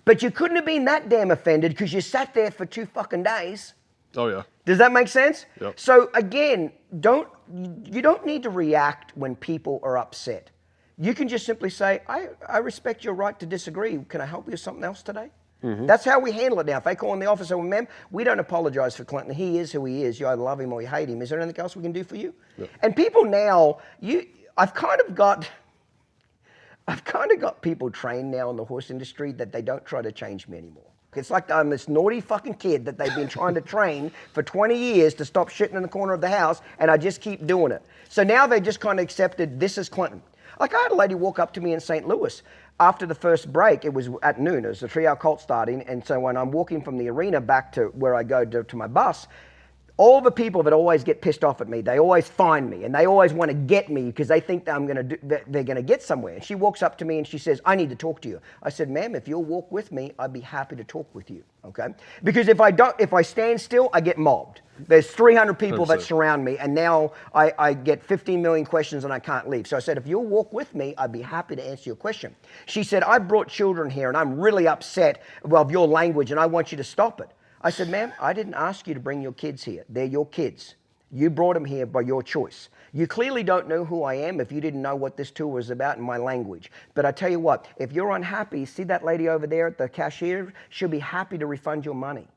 But you couldn't have been that damn offended because you sat there for 2 fucking days. Oh, yeah. Does that make sense? Yep. So again, you don't need to react when people are upset. You can just simply say, I respect your right to disagree. Can I help you with something else today? Mm-hmm. That's how we handle it now. If they call in the office and say, well, ma'am, we don't apologize for Clinton. He is who he is. You either love him or you hate him. Is there anything else we can do for you? Yep. And people now, I've kind of got people trained now in the horse industry that they don't try to change me anymore. It's like I'm this naughty fucking kid that they've been trying to train for 20 years to stop shitting in the corner of the house, and I just keep doing it. So now they just kind of accepted this is Clinton. Like I had a lady walk up to me in St. Louis after the first break. It was at noon. It was a 3-hour colt starting, and so when I'm walking from the arena back to where I go to my bus, all the people that always get pissed off at me, they always find me, and they always want to get me because they think that they're going to get somewhere. And she walks up to me and she says, I need to talk to you. I said, ma'am, if you'll walk with me, I'd be happy to talk with you, okay? Because if I stand still, I get mobbed. There's 300 people that surround me, and now I get 15 million questions and I can't leave. So I said, if you'll walk with me, I'd be happy to answer your question. She said, I brought children here and I'm really upset of your language and I want you to stop it. I said, ma'am, I didn't ask you to bring your kids here. They're your kids. You brought them here by your choice. You clearly don't know who I am if you didn't know what this tour was about in my language. But I tell you what, if you're unhappy, see that lady over there at the cashier? She'll be happy to refund your money.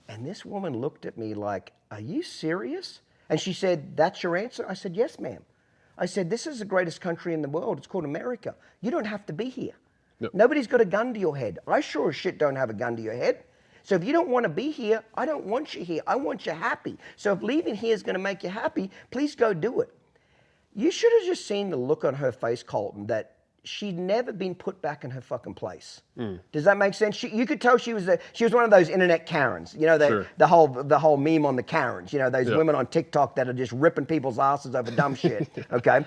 And this woman looked at me like, are you serious? And she said, that's your answer? I said, yes, ma'am. I said, this is the greatest country in the world. It's called America. You don't have to be here. Yep. Nobody's got a gun to your head. I sure as shit don't have a gun to your head. So if you don't want to be here, I don't want you here. I want you happy. So if leaving here is going to make you happy, please go do it. You should have just seen the look on her face, Colton, that she'd never been put back in her fucking place. Does that make sense? You could tell she was one of those internet Karens. You know, the whole meme on the Karens. You know, those women on TikTok that are just ripping people's asses over dumb shit. Okay,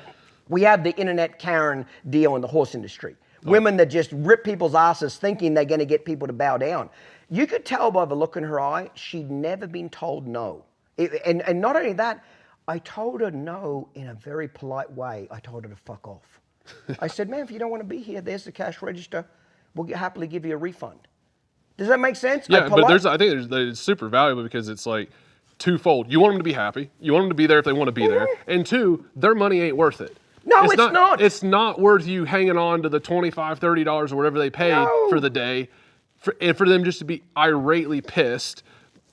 we have the internet Karen deal in the horse industry. Women that just rip people's asses thinking they're going to get people to bow down. You could tell by the look in her eye, she'd never been told no. And not only that, I told her no in a very polite way. I told her to fuck off. I said, ma'am, if you don't want to be here, there's the cash register. We'll happily give you a refund. Does that make sense? Yeah, but I think it's super valuable because it's like twofold. You want them to be happy. You want them to be there if they want to be there. And two, their money ain't worth it. No, it's not. It's not worth you hanging on to the $25, $30 or whatever they paid for the day. And for them just to be irately pissed,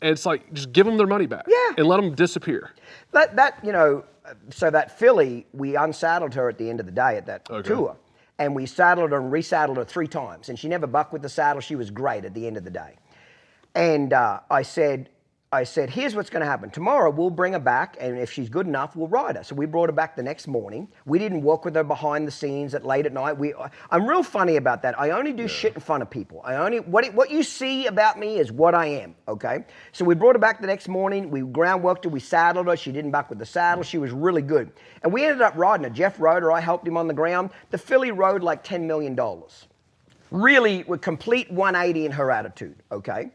and it's like, just give them their money back and let them disappear. So that filly, we unsaddled her at the end of the day at that tour, and we saddled her and resaddled her 3 times, and she never bucked with the saddle. She was great at the end of the day. And I said, here's what's going to happen. Tomorrow we'll bring her back, and if she's good enough, we'll ride her. So we brought her back the next morning. We didn't walk with her behind the scenes late at night. I'm real funny about that. I only do shit in front of people. What you see about me is what I am, okay? So we brought her back the next morning. We ground worked her. We saddled her. She didn't buck with the saddle. She was really good. And we ended up riding her. Jeff rode her. I helped him on the ground. The filly rode like $10 million. Really, with complete 180 in her attitude, okay?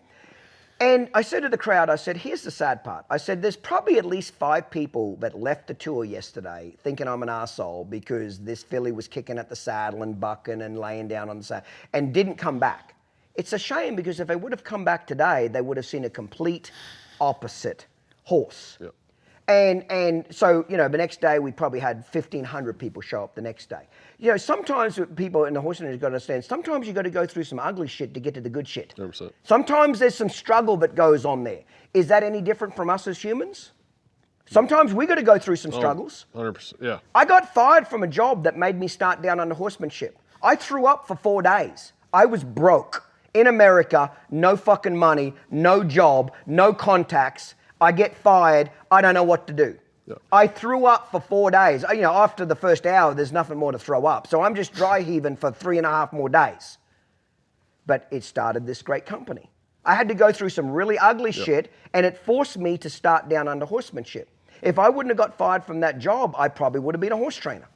And I said to the crowd, I said, here's the sad part. I said, there's probably at least 5 people that left the tour yesterday thinking I'm an arsehole because this filly was kicking at the saddle and bucking and laying down on the saddle and didn't come back. It's a shame because if they would have come back today, they would have seen a complete opposite horse. Yep. And so, the next day we probably had 1,500 people show up the next day. Sometimes people in the horse industry got to understand, sometimes you got to go through some ugly shit to get to the good shit. 100%. Sometimes there's some struggle that goes on there. Is that any different from us as humans? Sometimes we got to go through some struggles. 100%, yeah. I got fired from a job that made me start down under horsemanship. I threw up for 4 days. I was broke. In America, no fucking money, no job, no contacts. I get fired, I don't know what to do. Yep. I threw up for 4 days. After the first hour, there's nothing more to throw up. So I'm just dry heaving for 3.5 more days. But it started this great company. I had to go through some really ugly shit, and it forced me to start down under horsemanship. If I wouldn't have got fired from that job, I probably would have been a horse trainer.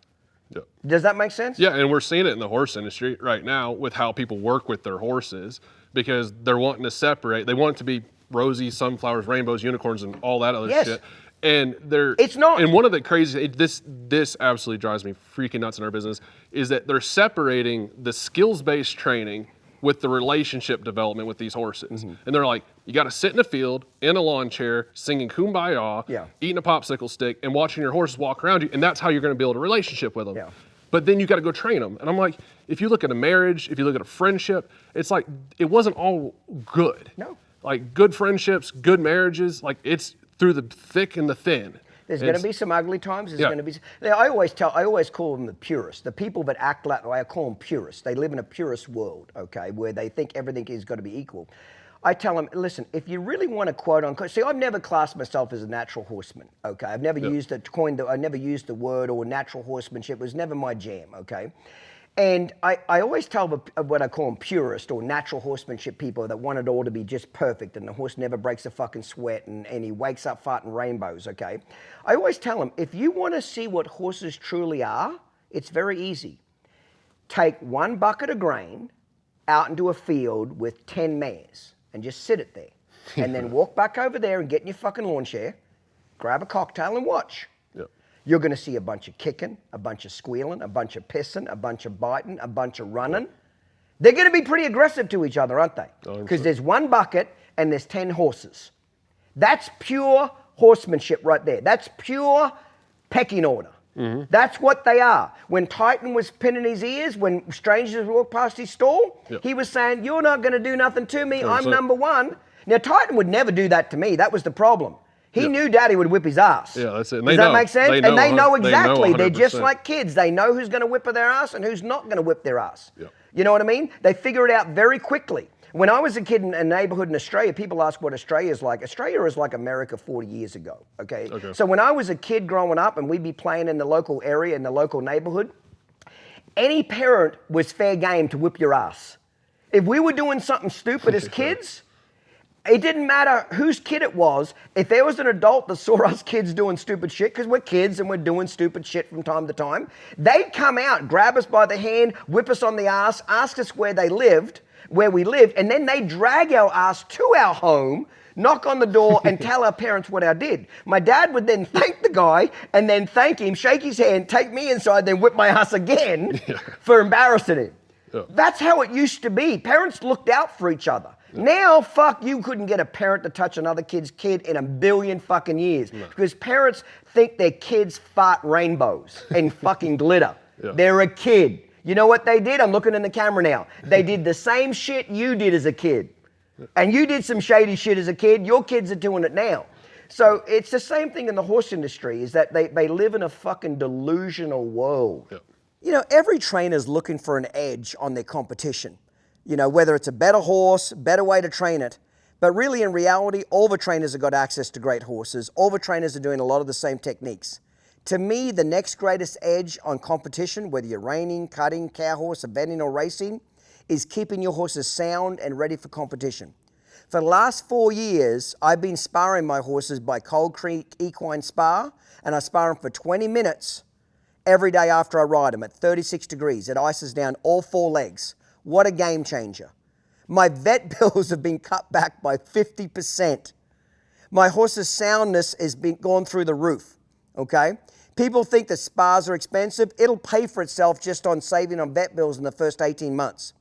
Yep. Does that make sense? Yeah, and we're seeing it in the horse industry right now with how people work with their horses because they're wanting to separate. They want it to be rosy, sunflowers, rainbows, unicorns, and all that other shit. And It's not. And one of the crazy, this absolutely drives me freaking nuts in our business, is that they're separating the skills-based training with the relationship development with these horses. And they're like, you got to sit in a field, in a lawn chair, singing Kumbaya, eating a popsicle stick, and watching your horses walk around you, and that's how you're going to build a relationship with them. Yeah. But then you got to go train them. And I'm like, if you look at a marriage, if you look at a friendship, it's like, it wasn't all good. No. Like good friendships, good marriages, like it's through the thick and the thin. There's going to be some ugly times. There's going to be. I always call them the purists. The people that act that way, I call them purists. They live in a purist world, okay, where they think everything is going to be equal. I tell them, listen, if you really want to quote unquote, see, I've never classed myself as a natural horseman, okay. I've never used I never used the word or natural horsemanship. It was never my jam, okay. And I always tell what I call them purist or natural horsemanship people that want it all to be just perfect and the horse never breaks a fucking sweat and he wakes up farting rainbows, okay? I always tell them, if you want to see what horses truly are, it's very easy. Take 1 bucket of grain out into a field with 10 mares and just sit it there. And then walk back over there and get in your fucking lawn chair, grab a cocktail and watch. You're going to see a bunch of kicking, a bunch of squealing, a bunch of pissing, a bunch of biting, a bunch of running. They're going to be pretty aggressive to each other, aren't they? Because there's 1 bucket and there's 10 horses. That's pure horsemanship right there. That's pure pecking order. That's what they are. When Titan was pinning his ears, when strangers walked past his stall, he was saying, you're not going to do nothing to me. I'm number one. Now, Titan would never do that to me. That was the problem. He knew Daddy would whip his ass. Yeah, that's it. Does that make sense? They know, and they know exactly. They're just like kids. They know who's going to whip their ass and who's not going to whip their ass. You know what I mean? They figure it out very quickly. When I was a kid in a neighborhood in Australia, people ask what Australia is like. Australia is like America 40 years ago, okay? So when I was a kid growing up and we'd be playing in the local area, in the local neighborhood, any parent was fair game to whip your ass. If we were doing something stupid as kids, it didn't matter whose kid it was. If there was an adult that saw us kids doing stupid shit, because we're kids and we're doing stupid shit from time to time, they'd come out, grab us by the hand, whip us on the ass, ask us where we lived, and then they'd drag our ass to our home, knock on the door, and tell our parents what I did. My dad would then thank the guy, and then thank him, shake his hand, take me inside, then whip my ass again for embarrassing him. That's how it used to be. Parents looked out for each other. Now, fuck, you couldn't get a parent to touch another kid's kid in a billion fucking years. Because parents think their kids fart rainbows and fucking glitter. They're a kid. You know what they did? I'm looking in the camera now. They did the same shit you did as a kid. And you did some shady shit as a kid. Your kids are doing it now. So it's the same thing in the horse industry, is that they live in a fucking delusional world. You know, every trainer's looking for an edge on their competition. You know, whether it's a better horse, better way to train it. But really, in reality, all the trainers have got access to great horses. All the trainers are doing a lot of the same techniques. To me, the next greatest edge on competition, whether you're reining, cutting, cow horse, eventing, or racing, is keeping your horses sound and ready for competition. For the last 4 years, I've been sparring my horses by Cold Creek Equine Spa, and I spar them for 20 minutes every day after I ride them at 36 degrees. It ices down all 4 legs. What a game changer. My vet bills have been cut back by 50%. My horse's soundness has been gone through the roof, okay? People think that spas are expensive. It'll pay for itself just on saving on vet bills in the first 18 months.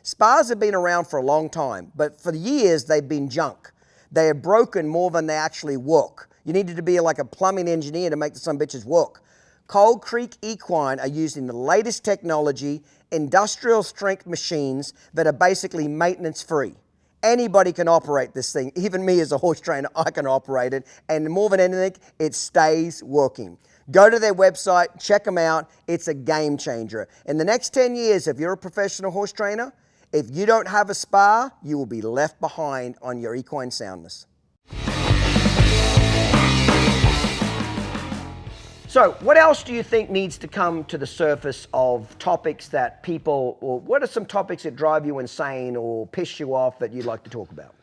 Spas have been around for a long time, but for years they've been junk. They are broken more than they actually work. You needed to be like a plumbing engineer to make the some bitches work. Cold Creek Equine are using the latest technology, industrial strength machines that are basically maintenance free. Anybody can operate this thing. Even me as a horse trainer, I can operate it. And more than anything, it stays working. Go to their website, check them out. It's a game changer. In the next 10 years, if you're a professional horse trainer, if you don't have a spa, you will be left behind on your equine soundness. So what else do you think needs to come to the surface of topics that people, or what are some topics that drive you insane or piss you off that you'd like to talk about?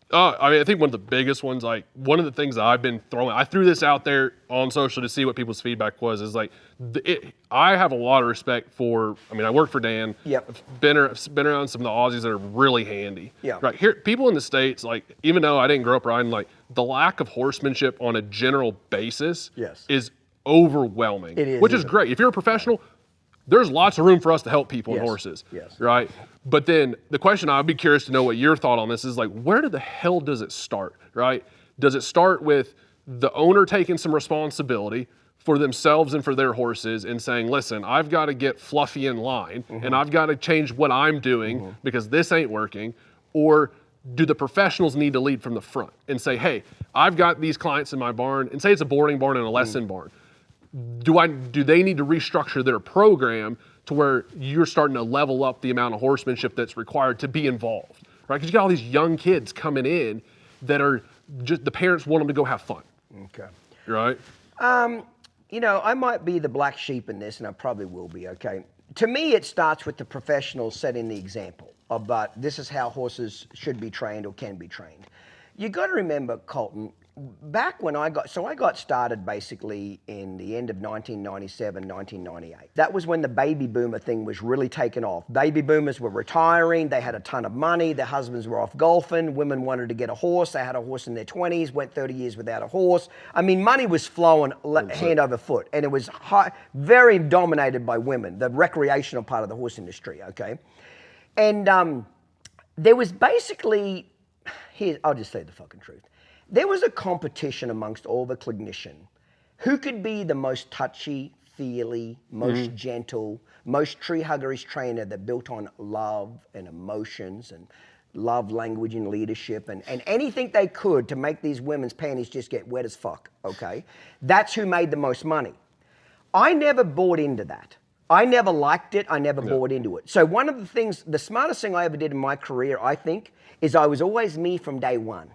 I mean, I think one of the biggest ones, like one of the things that I've been I threw this out there on social to see what people's feedback was, is like, I have a lot of respect for, I mean, I work for Dan. Yep. I've been around some of the Aussies that are really handy. Yeah. Right here, people in the States, like, even though I didn't grow up riding, like the lack of horsemanship on a general basis is overwhelming. It is. Which is great. If you're a professional, there's lots of room for us to help people and horses. Yes. Right? But then the question, I'd be curious to know what your thought on this is, like, where the hell does it start, right? Does it start with the owner taking some responsibility for themselves and for their horses and saying, listen, I've got to get fluffy in line and I've got to change what I'm doing because this ain't working? Or do the professionals need to lead from the front and say, hey, I've got these clients in my barn, and say it's a boarding barn and a lesson barn. Do they need to restructure their program to where you're starting to level up the amount of horsemanship that's required to be involved, right? Because you got all these young kids coming in that are just, the parents want them to go have fun. Okay. Right? You know, I might be the black sheep in this, and I probably will be, okay? To me, it starts with the professionals setting the example about this is how horses should be trained or can be trained. You got to remember, Colton, back when I got started basically in the end of 1997, 1998. That was when the baby boomer thing was really taking off. Baby boomers were retiring, they had a ton of money, their husbands were off golfing, women wanted to get a horse, they had a horse in their 20s, went 30 years without a horse. I mean, money was flowing hand over foot, and it was very dominated by women, the recreational part of the horse industry, okay? And there was basically, I'll just say the fucking truth. There was a competition amongst all the clinician. Who could be the most touchy-feely, most gentle, most tree-huggerish trainer that built on love and emotions and love, language, and leadership and anything they could to make these women's panties just get wet as fuck, okay? That's who made the most money. I never bought into that. I never liked it. I never bought into it. So one of the things, the smartest thing I ever did in my career, I think, is I was always me from day one.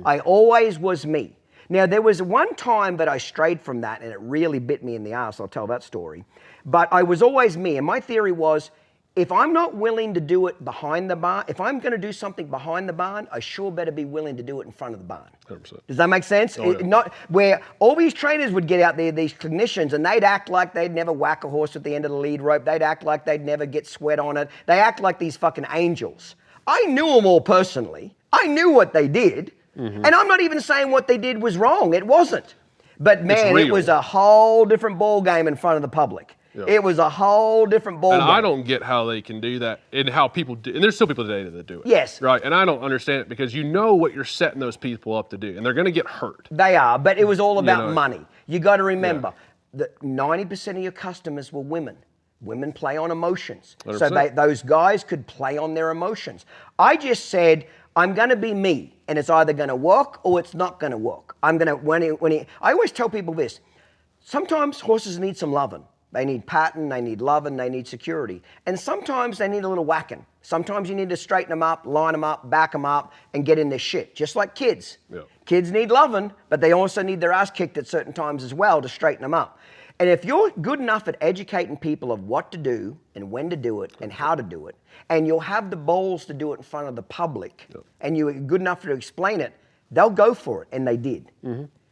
I always was me. Now, there was one time that I strayed from that, and it really bit me in the ass. I'll tell that story. But I was always me, and my theory was, if I'm not willing to do it behind the barn, if I'm going to do something behind the barn, I sure better be willing to do it in front of the barn. 100%. Does that make sense? Oh, yeah. Not where all these trainers would get out there, these clinicians, and they'd act like they'd never whack a horse at the end of the lead rope. They'd act like they'd never get sweat on it. They act like these fucking angels. I knew them all personally. I knew what they did. And I'm not even saying what they did was wrong. It wasn't. But man, it was a whole different ball game in front of the public. Yeah. It was a whole different ball game. And I don't get how they can do that and how people do. And there's still people today that do it. Yes. Right. And I don't understand it because you know what you're setting those people up to do. And they're going to get hurt. They are. But it was all about money. You got to remember that 90% of your customers were women. Women play on emotions. 100%. So those guys could play on their emotions. I just said, I'm going to be me, and it's either going to work or it's not going to work. I'm going to, I always tell people this. Sometimes horses need some loving. They need patting, they need loving, they need security. And sometimes they need a little whacking. Sometimes you need to straighten them up, line them up, back them up, and get in their shit, just like kids. Yeah. Kids need loving, but they also need their ass kicked at certain times as well to straighten them up. And if you're good enough at educating people of what to do and when to do it and how to do it, and you'll have the balls to do it in front of the public, and you're good enough to explain it, they'll go for it, and they did.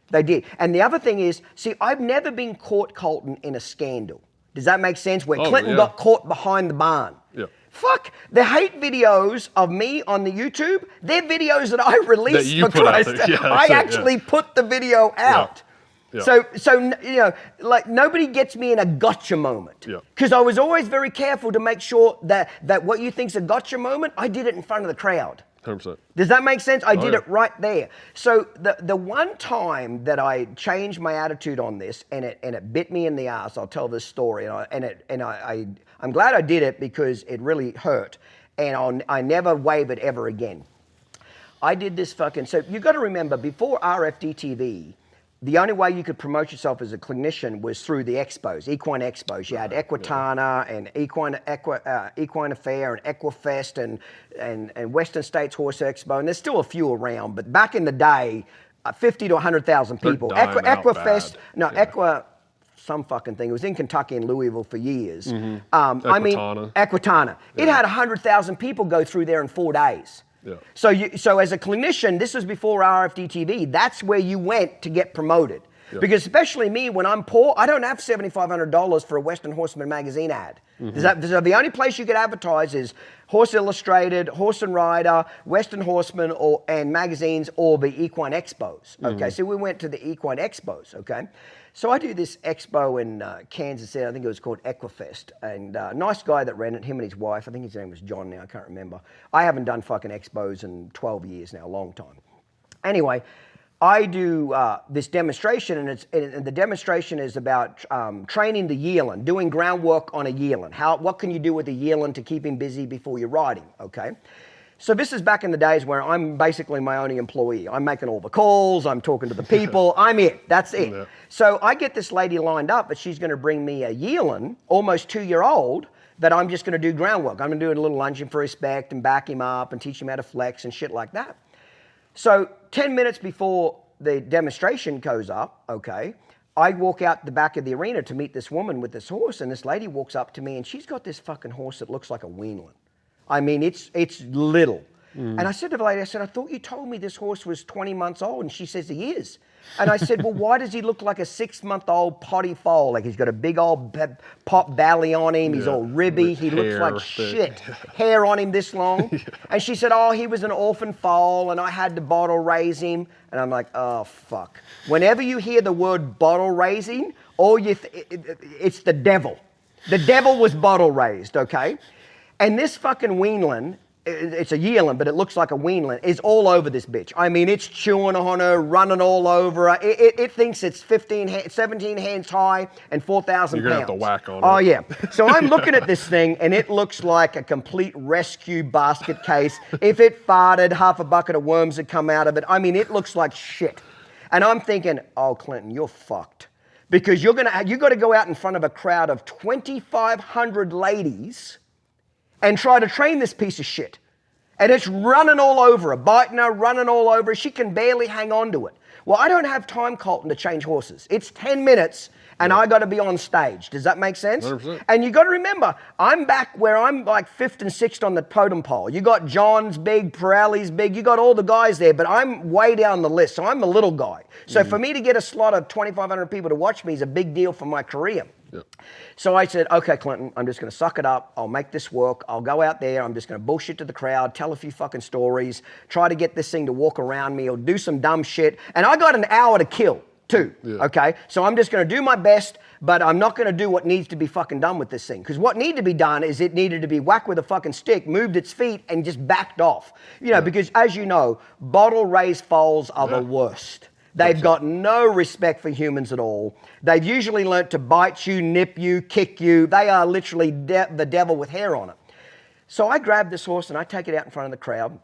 They did. And the other thing is, see, I've never been caught, Colton, in a scandal. Does that make sense? Where Clinton got caught behind the barn. Yeah. Fuck, the hate videos of me on the YouTube, they're videos that I released because I actually put the video out. Yeah. So you know, like nobody gets me in a gotcha moment. Because I was always very careful to make sure that what you think's a gotcha moment, I did it in front of the crowd. 100%. Does that make sense? I did it right there. So the one time that I changed my attitude on this and it bit me in the ass, I'll tell this story, I'm glad I did it because it really hurt, and I never wavered ever again. I did this fucking, so you got to remember, before RFD TV, the only way you could promote yourself as a clinician was through the expos, equine expos. You had Equitana and Equine Affair and Equifest and Western States Horse Expo, and there's still a few around. But back in the day, 50 to 100,000 people. Equifest, some fucking thing. It was in Kentucky and Louisville for years. Equitana. Equitana. It had 100,000 people go through there in 4 days. Yeah. So as a clinician, this was before RFD TV. That's where you went to get promoted. Yeah. Because especially me, when I'm poor, I don't have $7,500 for a Western Horseman magazine ad. So the only place you could advertise is Horse Illustrated, Horse and Rider, Western Horseman, and magazines, or the Equine Expos. Okay, so we went to the Equine Expos. Okay, so I do this expo in Kansas City. I think it was called Equifest, and nice guy that ran it, him and his wife. I think his name was John. Now I can't remember. I haven't done fucking expos in 12 years now, a long time. Anyway. I do this demonstration, and the demonstration is about training the yearling, doing groundwork on a yearling. What can you do with a yearling to keep him busy before you're riding, okay? So this is back in the days where I'm basically my only employee. I'm making all the calls, I'm talking to the people, I'm it, that's it. Yeah. So I get this lady lined up, but she's gonna bring me a yearling, almost 2-year-old, that I'm just gonna do groundwork. I'm gonna do a little lunging for respect and back him up and teach him how to flex and shit like that. So 10 minutes before the demonstration goes up, okay, I walk out the back of the arena to meet this woman with this horse, and this lady walks up to me, and she's got this fucking horse that looks like a weanling. I mean, it's little. And I said to the lady, I said, I thought you told me this horse was 20 months old. And she says he is. And I said, well, why does he look like a 6-month-old potty foal? Like he's got a big old pop belly on him. He's all ribby. He looks like shit. Hair on him this long. And she said, oh, he was an orphan foal and I had to bottle raise him. And I'm like, oh, fuck. Whenever you hear the word bottle raising, it's the devil. The devil was bottle raised, okay? And this fucking weanling, it's a yearling, but it looks like a weanling, is all over this bitch. I mean, it's chewing on her, running all over her. It thinks it's 17 hands high and 4,000 pounds. You're going to have to whack on it. Oh, yeah. So I'm looking at this thing, and it looks like a complete rescue basket case. If it farted, half a bucket of worms would come out of it. I mean, it looks like shit. And I'm thinking, oh, Clinton, you're fucked. Because you got to go out in front of a crowd of 2,500 ladies and try to train this piece of shit. And it's running all over her, biting her, running all over her. She can barely hang on to it. Well, I don't have time, Colton, to change horses. It's 10 minutes, and I got to be on stage. Does that make sense? 100%. And you got to remember, I'm back where I'm like 5th and 6th on the totem pole. You got John's big, Pirelli's big. You got all the guys there, but I'm way down the list, so I'm the little guy. So for me to get a slot of 2,500 people to watch me is a big deal for my career. Yep. So I said, okay, Clinton, I'm just going to suck it up. I'll make this work. I'll go out there. I'm just going to bullshit to the crowd, tell a few fucking stories, try to get this thing to walk around me or do some dumb shit. And I got an hour to kill, too, okay? So I'm just going to do my best, but I'm not going to do what needs to be fucking done with this thing. Because what needed to be done is it needed to be whacked with a fucking stick, moved its feet, and just backed off. You know, because as you know, bottle-raised foals are the worst. They've got no respect for humans at all. They've usually learnt to bite you, nip you, kick you. They are literally the devil with hair on it. So I grab this horse and I take it out in front of the crowd.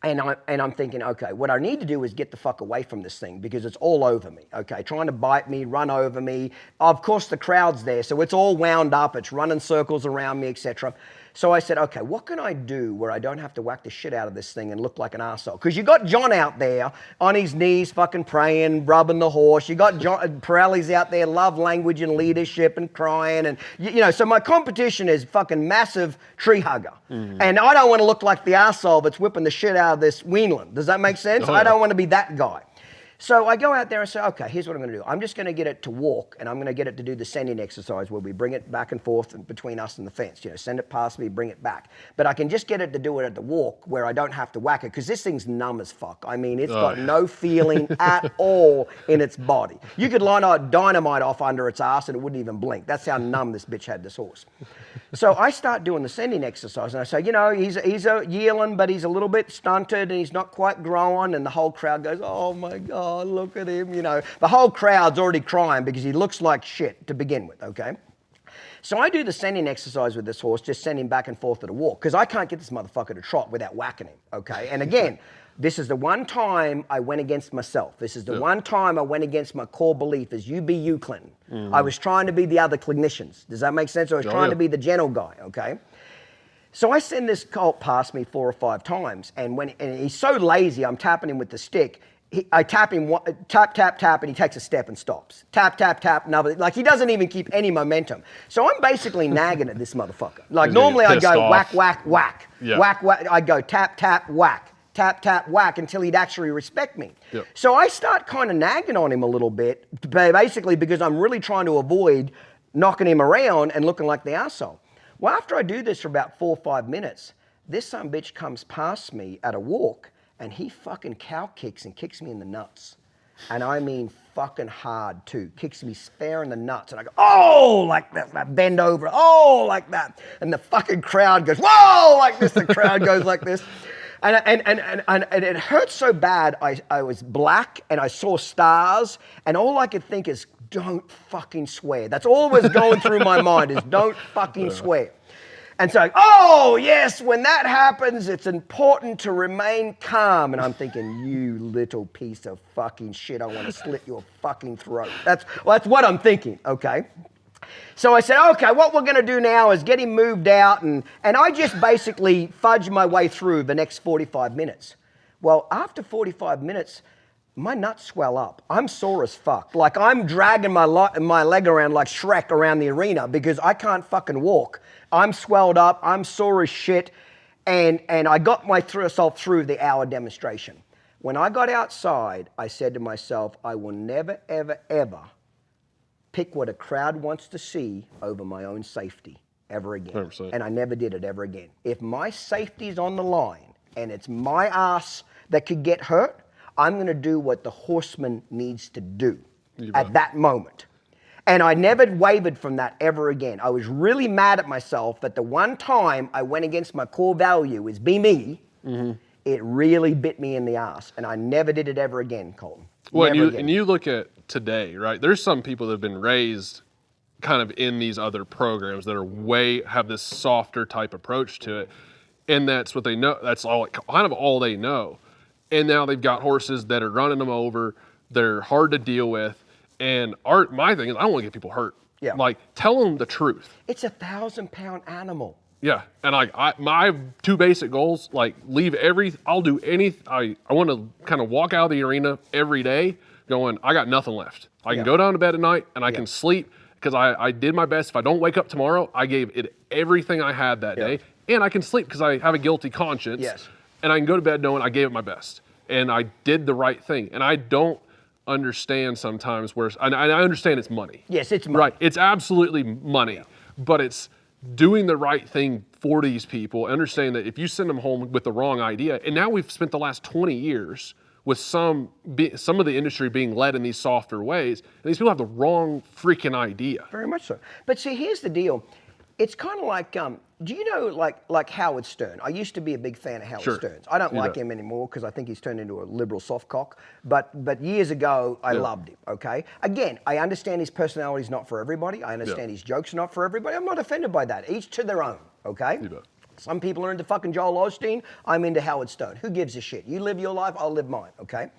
And I'm thinking, okay, what I need to do is get the fuck away from this thing because it's all over me, okay? Trying to bite me, run over me. Of course, the crowd's there, so it's all wound up. It's running circles around me, etc. So I said, okay, what can I do where I don't have to whack the shit out of this thing and look like an arsehole? Because you got John out there on his knees fucking praying, rubbing the horse. You got John, Pirelli's out there, love language and leadership and crying. And, you know, so my competition is fucking massive tree hugger. And I don't want to look like the arsehole that's whipping the shit out of this weanling. Does that make sense? I don't want to be that guy. So I go out there and say, okay, here's what I'm going to do. I'm just going to get it to walk, and I'm going to get it to do the sending exercise where we bring it back and forth between us and the fence. You know, send it past me, bring it back. But I can just get it to do it at the walk where I don't have to whack it, because this thing's numb as fuck. I mean, it's got no feeling at all in its body. You could line a dynamite off under its ass and it wouldn't even blink. That's how numb this bitch had, this horse. So I start doing the sending exercise, and I say, you know, he's a yearling, but he's a little bit stunted, and he's not quite grown. And the whole crowd goes, oh my God, look at him, you know. The whole crowd's already crying because he looks like shit to begin with, okay? So I do the sending exercise with this horse, just send him back and forth at a walk, because I can't get this motherfucker to trot without whacking him, okay? And again, this is the one time I went against myself. This is the one time I went against my core belief as you be you, Clinton. I was trying to be the other clinicians. Does that make sense? I was trying to be the gentle guy, okay? So I send this colt past me 4 or 5 times, and he's so lazy, I'm tapping him with the stick. I tap him, tap, tap, tap, and he takes a step and stops. Tap, tap, tap, another. Like, he doesn't even keep any momentum. So I'm basically nagging at this motherfucker. Like, normally I'd go whack, whack, whack. Yeah. Whack, whack. I'd go tap, tap, whack. tap, tap, whack until he'd actually respect me. Yep. So I start kind of nagging on him a little bit, basically because I'm really trying to avoid knocking him around and looking like the arsehole. Well, after I do this for about 4 or 5 minutes, this son of a bitch comes past me at a walk and he fucking cow kicks and kicks me in the nuts. And I mean fucking hard too. Kicks me fair in the nuts. And I go, oh, like that. And I bend over, oh, like that. And the fucking crowd goes, whoa, like this. The crowd goes like this. And it hurt so bad, I was black and I saw stars. And all I could think is, don't fucking swear. That's all was going through my mind is don't fucking swear. And so, oh, yes, when that happens, it's important to remain calm. And I'm thinking, you little piece of fucking shit, I want to slit your fucking throat. That's what I'm thinking, okay? So I said, okay, what we're going to do now is get him moved out. And I just basically fudged my way through the next 45 minutes. Well, after 45 minutes, my nuts swell up. I'm sore as fuck. Like I'm dragging my leg around like Shrek around the arena because I can't fucking walk. I'm swelled up. I'm sore as shit. And I got myself through the hour demonstration. When I got outside, I said to myself, I will never, ever, ever pick what a crowd wants to see over my own safety ever again. 100%. And I never did it ever again. If my safety's on the line and it's my ass that could get hurt, I'm going to do what the horseman needs to do at that moment. And I never wavered from that ever again. I was really mad at myself that the one time I went against my core value is be me, it really bit me in the ass. And I never did it ever again, Colton. Well, Never and you look at today, right? There's some people that have been raised kind of in these other programs that are have this softer type approach to it. And that's what they know. That's kind of all they know. And now they've got horses that are running them over. They're hard to deal with. And my thing is, I don't want to get people hurt. Yeah. Like, tell them the truth. It's a 1,000-pound animal. Yeah. And my 2 basic goals, like I'll do anything. I want to kind of walk out of the arena every day going, I got nothing left. I can go down to bed at night and I can sleep because I did my best. If I don't wake up tomorrow, I gave it everything I had that day. And I can sleep because I have a guilty conscience. Yes. And I can go to bed knowing I gave it my best. And I did the right thing. And I don't understand sometimes and I understand it's money. Yes, it's money. Right, it's absolutely money. But it's doing the right thing for these people, understanding that if you send them home with the wrong idea, and now we've spent the last 20 years with some of the industry being led in these softer ways, and these people have the wrong freaking idea. Very much so. But see, here's the deal. It's kind of like, do you know like Howard Stern? I used to be a big fan of Howard Stern's. I don't like him anymore because I think he's turned into a liberal softcock. But years ago, I loved him, okay? Again, I understand his personality is not for everybody. I understand his jokes are not for everybody. I'm not offended by that. Each to their own, okay? Some people are into fucking Joel Osteen. I'm into Howard Stern. Who gives a shit? You live your life, I'll live mine, okay?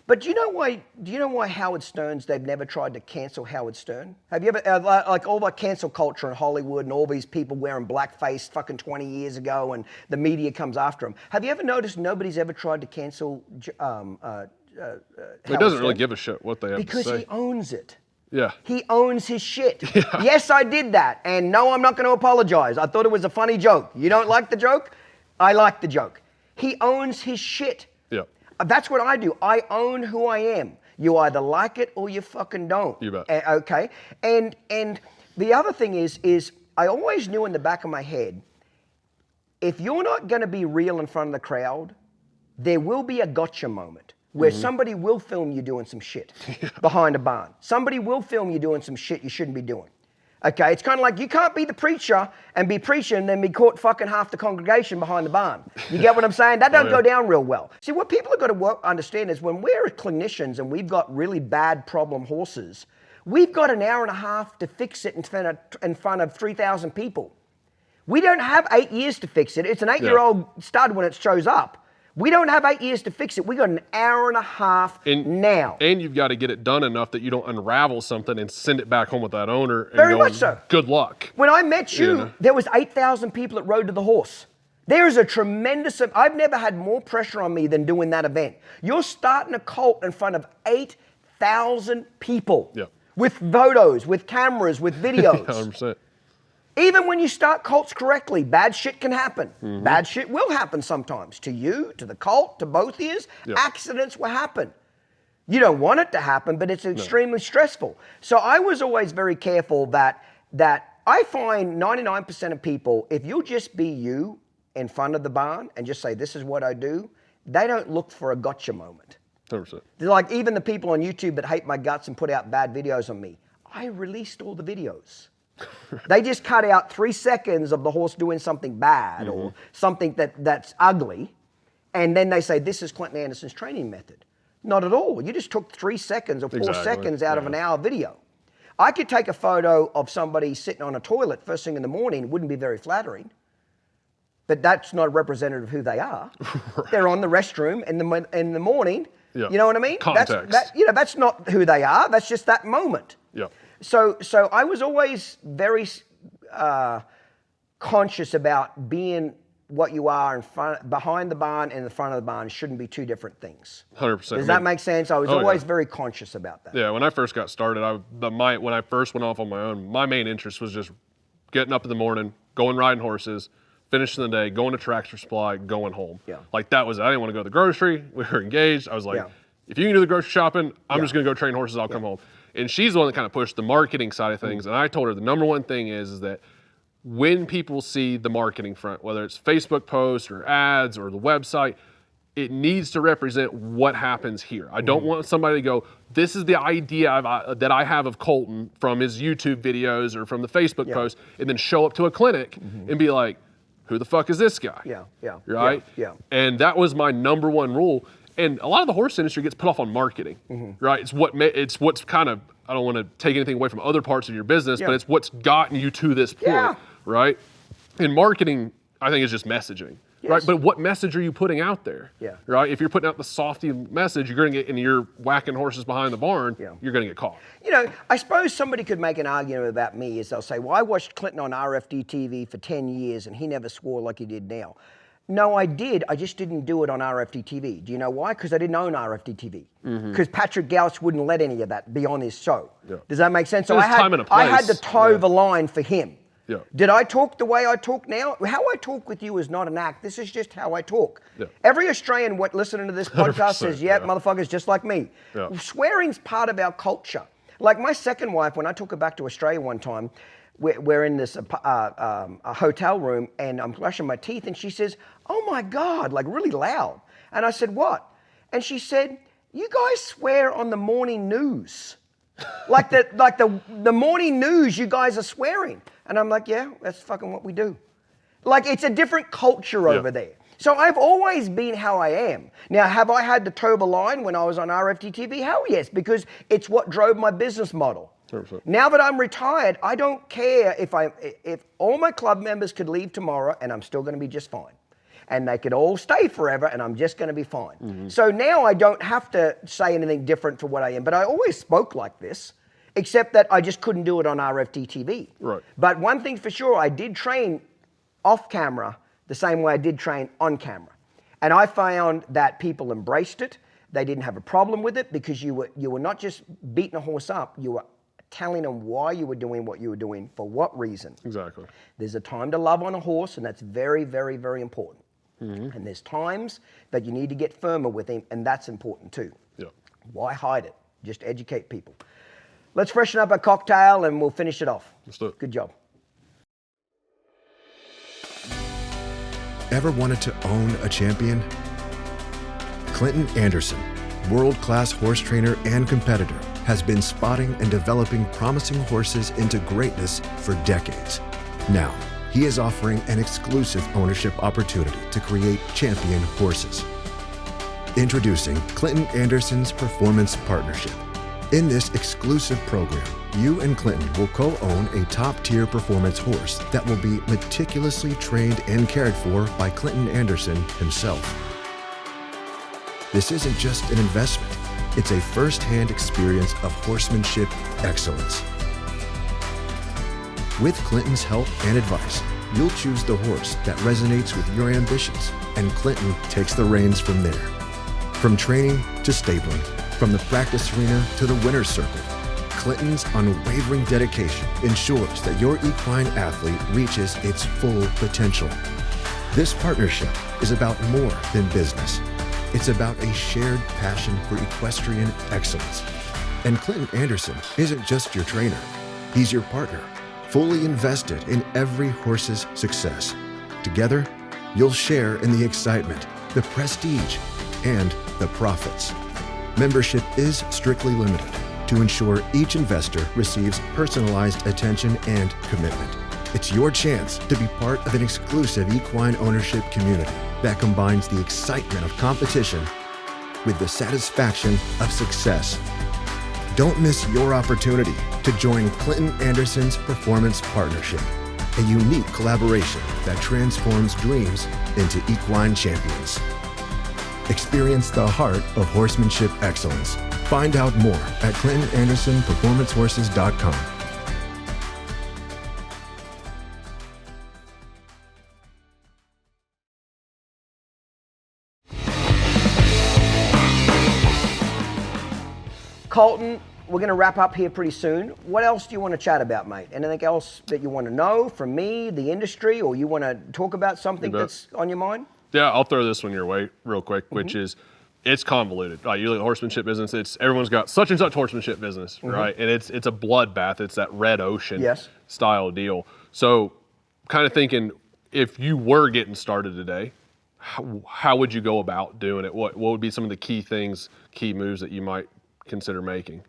But do you know why Howard Stern's, they've never tried to cancel Howard Stern? Have you ever, like all the cancel culture in Hollywood and all these people wearing blackface fucking 20 years ago and the media comes after them. Have you ever noticed nobody's ever tried to cancel Howard He doesn't Stern? really give a shit what they have to say. Because he owns it. Yeah. He owns his shit. Yes, I did that. And no, I'm not going to apologize. I thought it was a funny joke. You don't like the joke? I like the joke. He owns his shit. Yeah. That's what I do. I own who I am. You either like it or you fucking don't. You bet. Okay? And the other thing is I always knew in the back of my head, if you're not going to be real in front of the crowd, there will be a gotcha moment where somebody will film you doing some shit behind a barn. Somebody will film you doing some shit you shouldn't be doing. Okay, it's kind of like you can't be the preacher and be preaching and then be caught fucking half the congregation behind the barn. You get what I'm saying? That don't go down real well. See, what people have got to understand is when we're clinicians and we've got really bad problem horses, we've got an hour and a half to fix it in front of 3,000 people. We don't have 8 years to fix it. It's an 8-year-old stud when it shows up. We don't have 8 years to fix it. We got an hour and a half now. And you've got to get it done enough that you don't unravel something and send it back home with that owner. And Very much so. Good luck. When I met you, there was 8,000 people at Road to the Horse. There is a tremendous, I've never had more pressure on me than doing that event. You're starting a cult in front of 8,000 people. Yeah. With photos, with cameras, with videos. 100%. Even when you start colts correctly, bad shit can happen. Bad shit will happen sometimes to you, to the colt, to both ears. Yep. Accidents will happen. You don't want it to happen, but it's extremely stressful. So I was always very careful that I find 99% of people, if you'll just be you in front of the barn and just say, this is what I do, they don't look for a gotcha moment. 100%. They're like even the people on YouTube that hate my guts and put out bad videos on me. I released all the videos. They just cut out 3 seconds of the horse doing something bad or something that's ugly. And then they say, this is Clinton Anderson's training method. Not at all. You just took 3 seconds or 4 seconds out of an hour video. I could take a photo of somebody sitting on a toilet first thing in the morning. It wouldn't be very flattering. But that's not a representative of who they are. They're on the restroom in the morning. Yep. You know what I mean? Context. That's not who they are. That's just that moment. Yeah. So I was always very conscious about being what you are behind the barn and in the front of the barn shouldn't be two different things. 100%. Does that make sense? I was always very conscious about that. Yeah, when I first got started, when I first went off on my own, my main interest was just getting up in the morning, going riding horses, finishing the day, going to Tractor Supply, going home. Yeah. Like that was it. I didn't want to go to the grocery. We were engaged. I was like, if you can do the grocery shopping, I'm just going to go train horses. I'll come home. And she's the one that kind of pushed the marketing side of things. And I told her the number one thing is that when people see the marketing front, whether it's Facebook posts or ads or the website, it needs to represent what happens here. I don't want somebody to go, this is the idea that I have of Colton from his YouTube videos or from the Facebook post, and then show up to a clinic and be like, who the fuck is this guy? Right? Yeah. And that was my number one rule. And a lot of the horse industry gets put off on marketing, right? It's what's kind of, I don't want to take anything away from other parts of your business, but it's what's gotten you to this point, right? And marketing, I think, is just messaging, right? But what message are you putting out there, right? If you're putting out the softy message, you're going to get, and you're whacking horses behind the barn, you're going to get caught. You know, I suppose somebody could make an argument about me is they'll say, well, I watched Clinton on RFD TV for 10 years and he never swore like he did now. No, I did. I just didn't do it on RFD TV. Do you know why? Because I didn't own RFD TV. Because Patrick Gauss wouldn't let any of that be on his show. Does that make sense? So I had to toe the line for him. Did I talk the way I talk now? How I talk with you is not an act. This is just how I talk. Every Australian listening to this podcast says, motherfuckers just like me. Swearing's part of our culture. Like my second wife, when I took her back to Australia one time, we're in this a hotel room and I'm brushing my teeth and she says, oh my God, like really loud. And I said, what? And she said, you guys swear on the morning news. like the morning news, you guys are swearing. And I'm like, yeah, that's fucking what we do. Like it's a different culture over there. So I've always been how I am. Now, have I had to toe the line when I was on RFD TV? Hell yes, because it's what drove my business model. 100%. Now that I'm retired, I don't care if all my club members could leave tomorrow and I'm still going to be just fine. And they could all stay forever and I'm just going to be fine. So now I don't have to say anything different for what I am. But I always spoke like this, except that I just couldn't do it on RFD TV. Right. But one thing for sure, I did train off camera the same way I did train on camera. And I found that people embraced it. They didn't have a problem with it because you were not just beating a horse up, you were telling them why you were doing what you were doing, for what reason. Exactly. There's a time to love on a horse, and that's very, very, very important. And there's times that you need to get firmer with him, and that's important too. Why hide it? Just educate people. Let's freshen up our cocktail, and we'll finish it off. Let's do it. Good job. Ever wanted to own a champion? Clinton Anderson, world-class horse trainer and competitor, has been spotting and developing promising horses into greatness for decades. Now, he is offering an exclusive ownership opportunity to create champion horses. Introducing Clinton Anderson's Performance Partnership. In this exclusive program, you and Clinton will co-own a top-tier performance horse that will be meticulously trained and cared for by Clinton Anderson himself. This isn't just an investment. It's a first-hand experience of horsemanship excellence. With Clinton's help and advice, you'll choose the horse that resonates with your ambitions, and Clinton takes the reins from there. From training to stabling, from the practice arena to the winner's circle, Clinton's unwavering dedication ensures that your equine athlete reaches its full potential. This partnership is about more than business. It's about a shared passion for equestrian excellence. And Clinton Anderson isn't just your trainer, he's your partner, fully invested in every horse's success. Together, you'll share in the excitement, the prestige, and the profits. Membership is strictly limited to ensure each investor receives personalized attention and commitment. It's your chance to be part of an exclusive equine ownership community that combines the excitement of competition with the satisfaction of success. Don't miss your opportunity to join Clinton Anderson's Performance Partnership, a unique collaboration that transforms dreams into equine champions. Experience the heart of horsemanship excellence. Find out more at ClintonAndersonPerformanceHorses.com. Colton, we're going to wrap up here pretty soon. What else do you want to chat about, mate? Anything else that you want to know from me, the industry, or you want to talk about something that's on your mind? Yeah, I'll throw this one your way real quick, which is, it's convoluted. Like, you look at horsemanship business, everyone's got such and such horsemanship business, right? And it's a bloodbath. It's that red ocean style deal. So kind of thinking, if you were getting started today, how would you go about doing it? What would be some of the key things, key moves that you might consider making?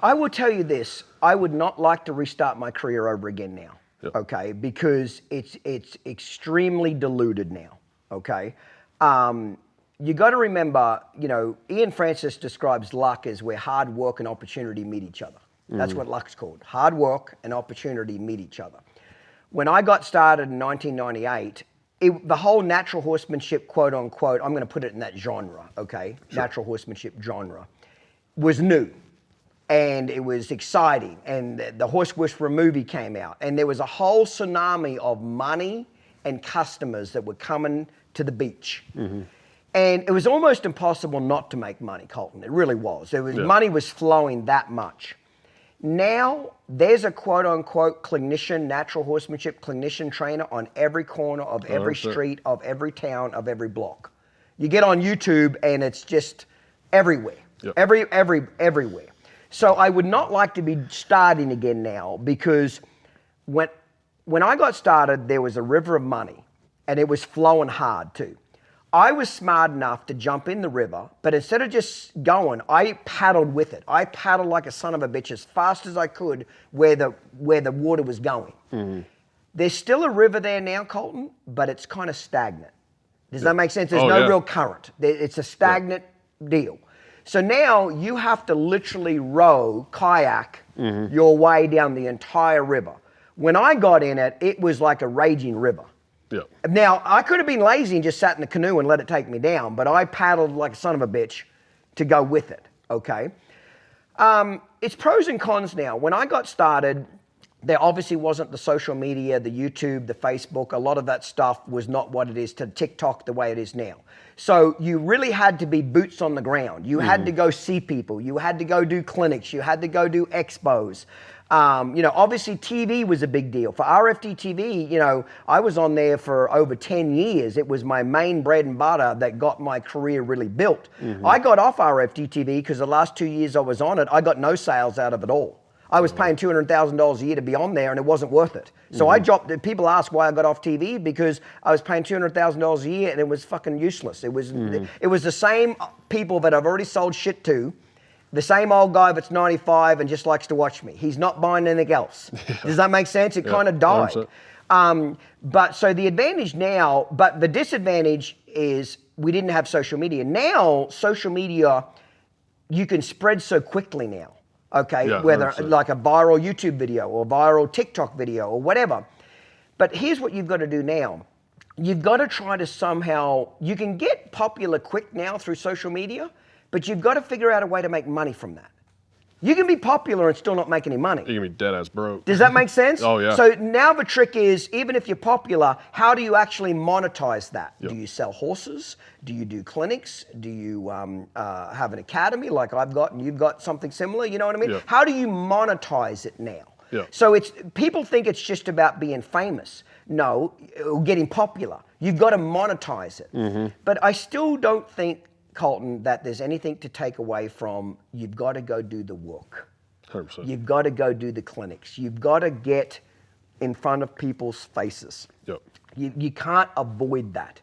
I will tell you this, I would not like to restart my career over again now, okay? Because it's extremely diluted now, okay? You got to remember, you know, Ian Francis describes luck as where hard work and opportunity meet each other. That's what luck's called. Hard work and opportunity meet each other. When I got started in 1998, the whole natural horsemanship, quote unquote, I'm going to put it in that genre, okay? Natural horsemanship genre, was new. And it was exciting. And the Horse Whisperer movie came out. And there was a whole tsunami of money and customers that were coming to the beach. And it was almost impossible not to make money, Colton. It really was. Money was flowing that much. Now, there's a quote-unquote clinician, natural horsemanship clinician trainer on every corner of every street, of every town, of every block. You get on YouTube, and it's just everywhere. Everywhere. So I would not like to be starting again now, because when I got started, there was a river of money, and it was flowing hard too. I was smart enough to jump in the river, but instead of just going, I paddled with it. I paddled like a son of a bitch as fast as I could where the water was going. There's still a river there now, Colton, but it's kind of stagnant. Does that make sense? There's no real current. It's a stagnant deal. So now you have to literally kayak your way down the entire river. When I got in it, it was like a raging river. Now, I could have been lazy and just sat in the canoe and let it take me down, but I paddled like a son of a bitch to go with it, okay? It's pros and cons now. When I got started, there obviously wasn't the social media, the YouTube, the Facebook. A lot of that stuff was not what it is to TikTok the way it is now. So you really had to be boots on the ground. You had to go see people. You had to go do clinics. You had to go do expos. You know, obviously TV was a big deal. For RFD TV, you know, I was on there for over 10 years. It was my main bread and butter that got my career really built. I got off RFD TV because the last 2 years I was on it, I got no sales out of it all. I was paying $200,000 a year to be on there, and it wasn't worth it. So I dropped. People ask why I got off TV, because I was paying $200,000 a year, and it was fucking useless. It was the same people that I've already sold shit to, the same old guy that's 95 and just likes to watch me. He's not buying anything else. Does that make sense? It kind of died. But so the advantage now, but the disadvantage is we didn't have social media. Now, social media, you can spread so quickly now. Okay, whether like a viral YouTube video or viral TikTok video or whatever. But here's what you've got to do now. You've got to try to somehow, you can get popular quick now through social media, but you've got to figure out a way to make money from that. You can be popular and still not make any money. You can be dead ass broke. Does that make sense? Oh, yeah. So now the trick is, even if you're popular, how do you actually monetize that? Yep. Do you sell horses? Do you do clinics? Do you have an academy like I've got and you've got something similar? You know what I mean? Yep. How do you monetize it now? Yep. So people think it's just about being famous. No, getting popular. You've got to monetize it. Mm-hmm. But I still don't think, Colton, that there's anything to take away from you've got to go do the work. 100%. You've got to go do the clinics. You've got to get in front of people's faces. Yep. You can't avoid that.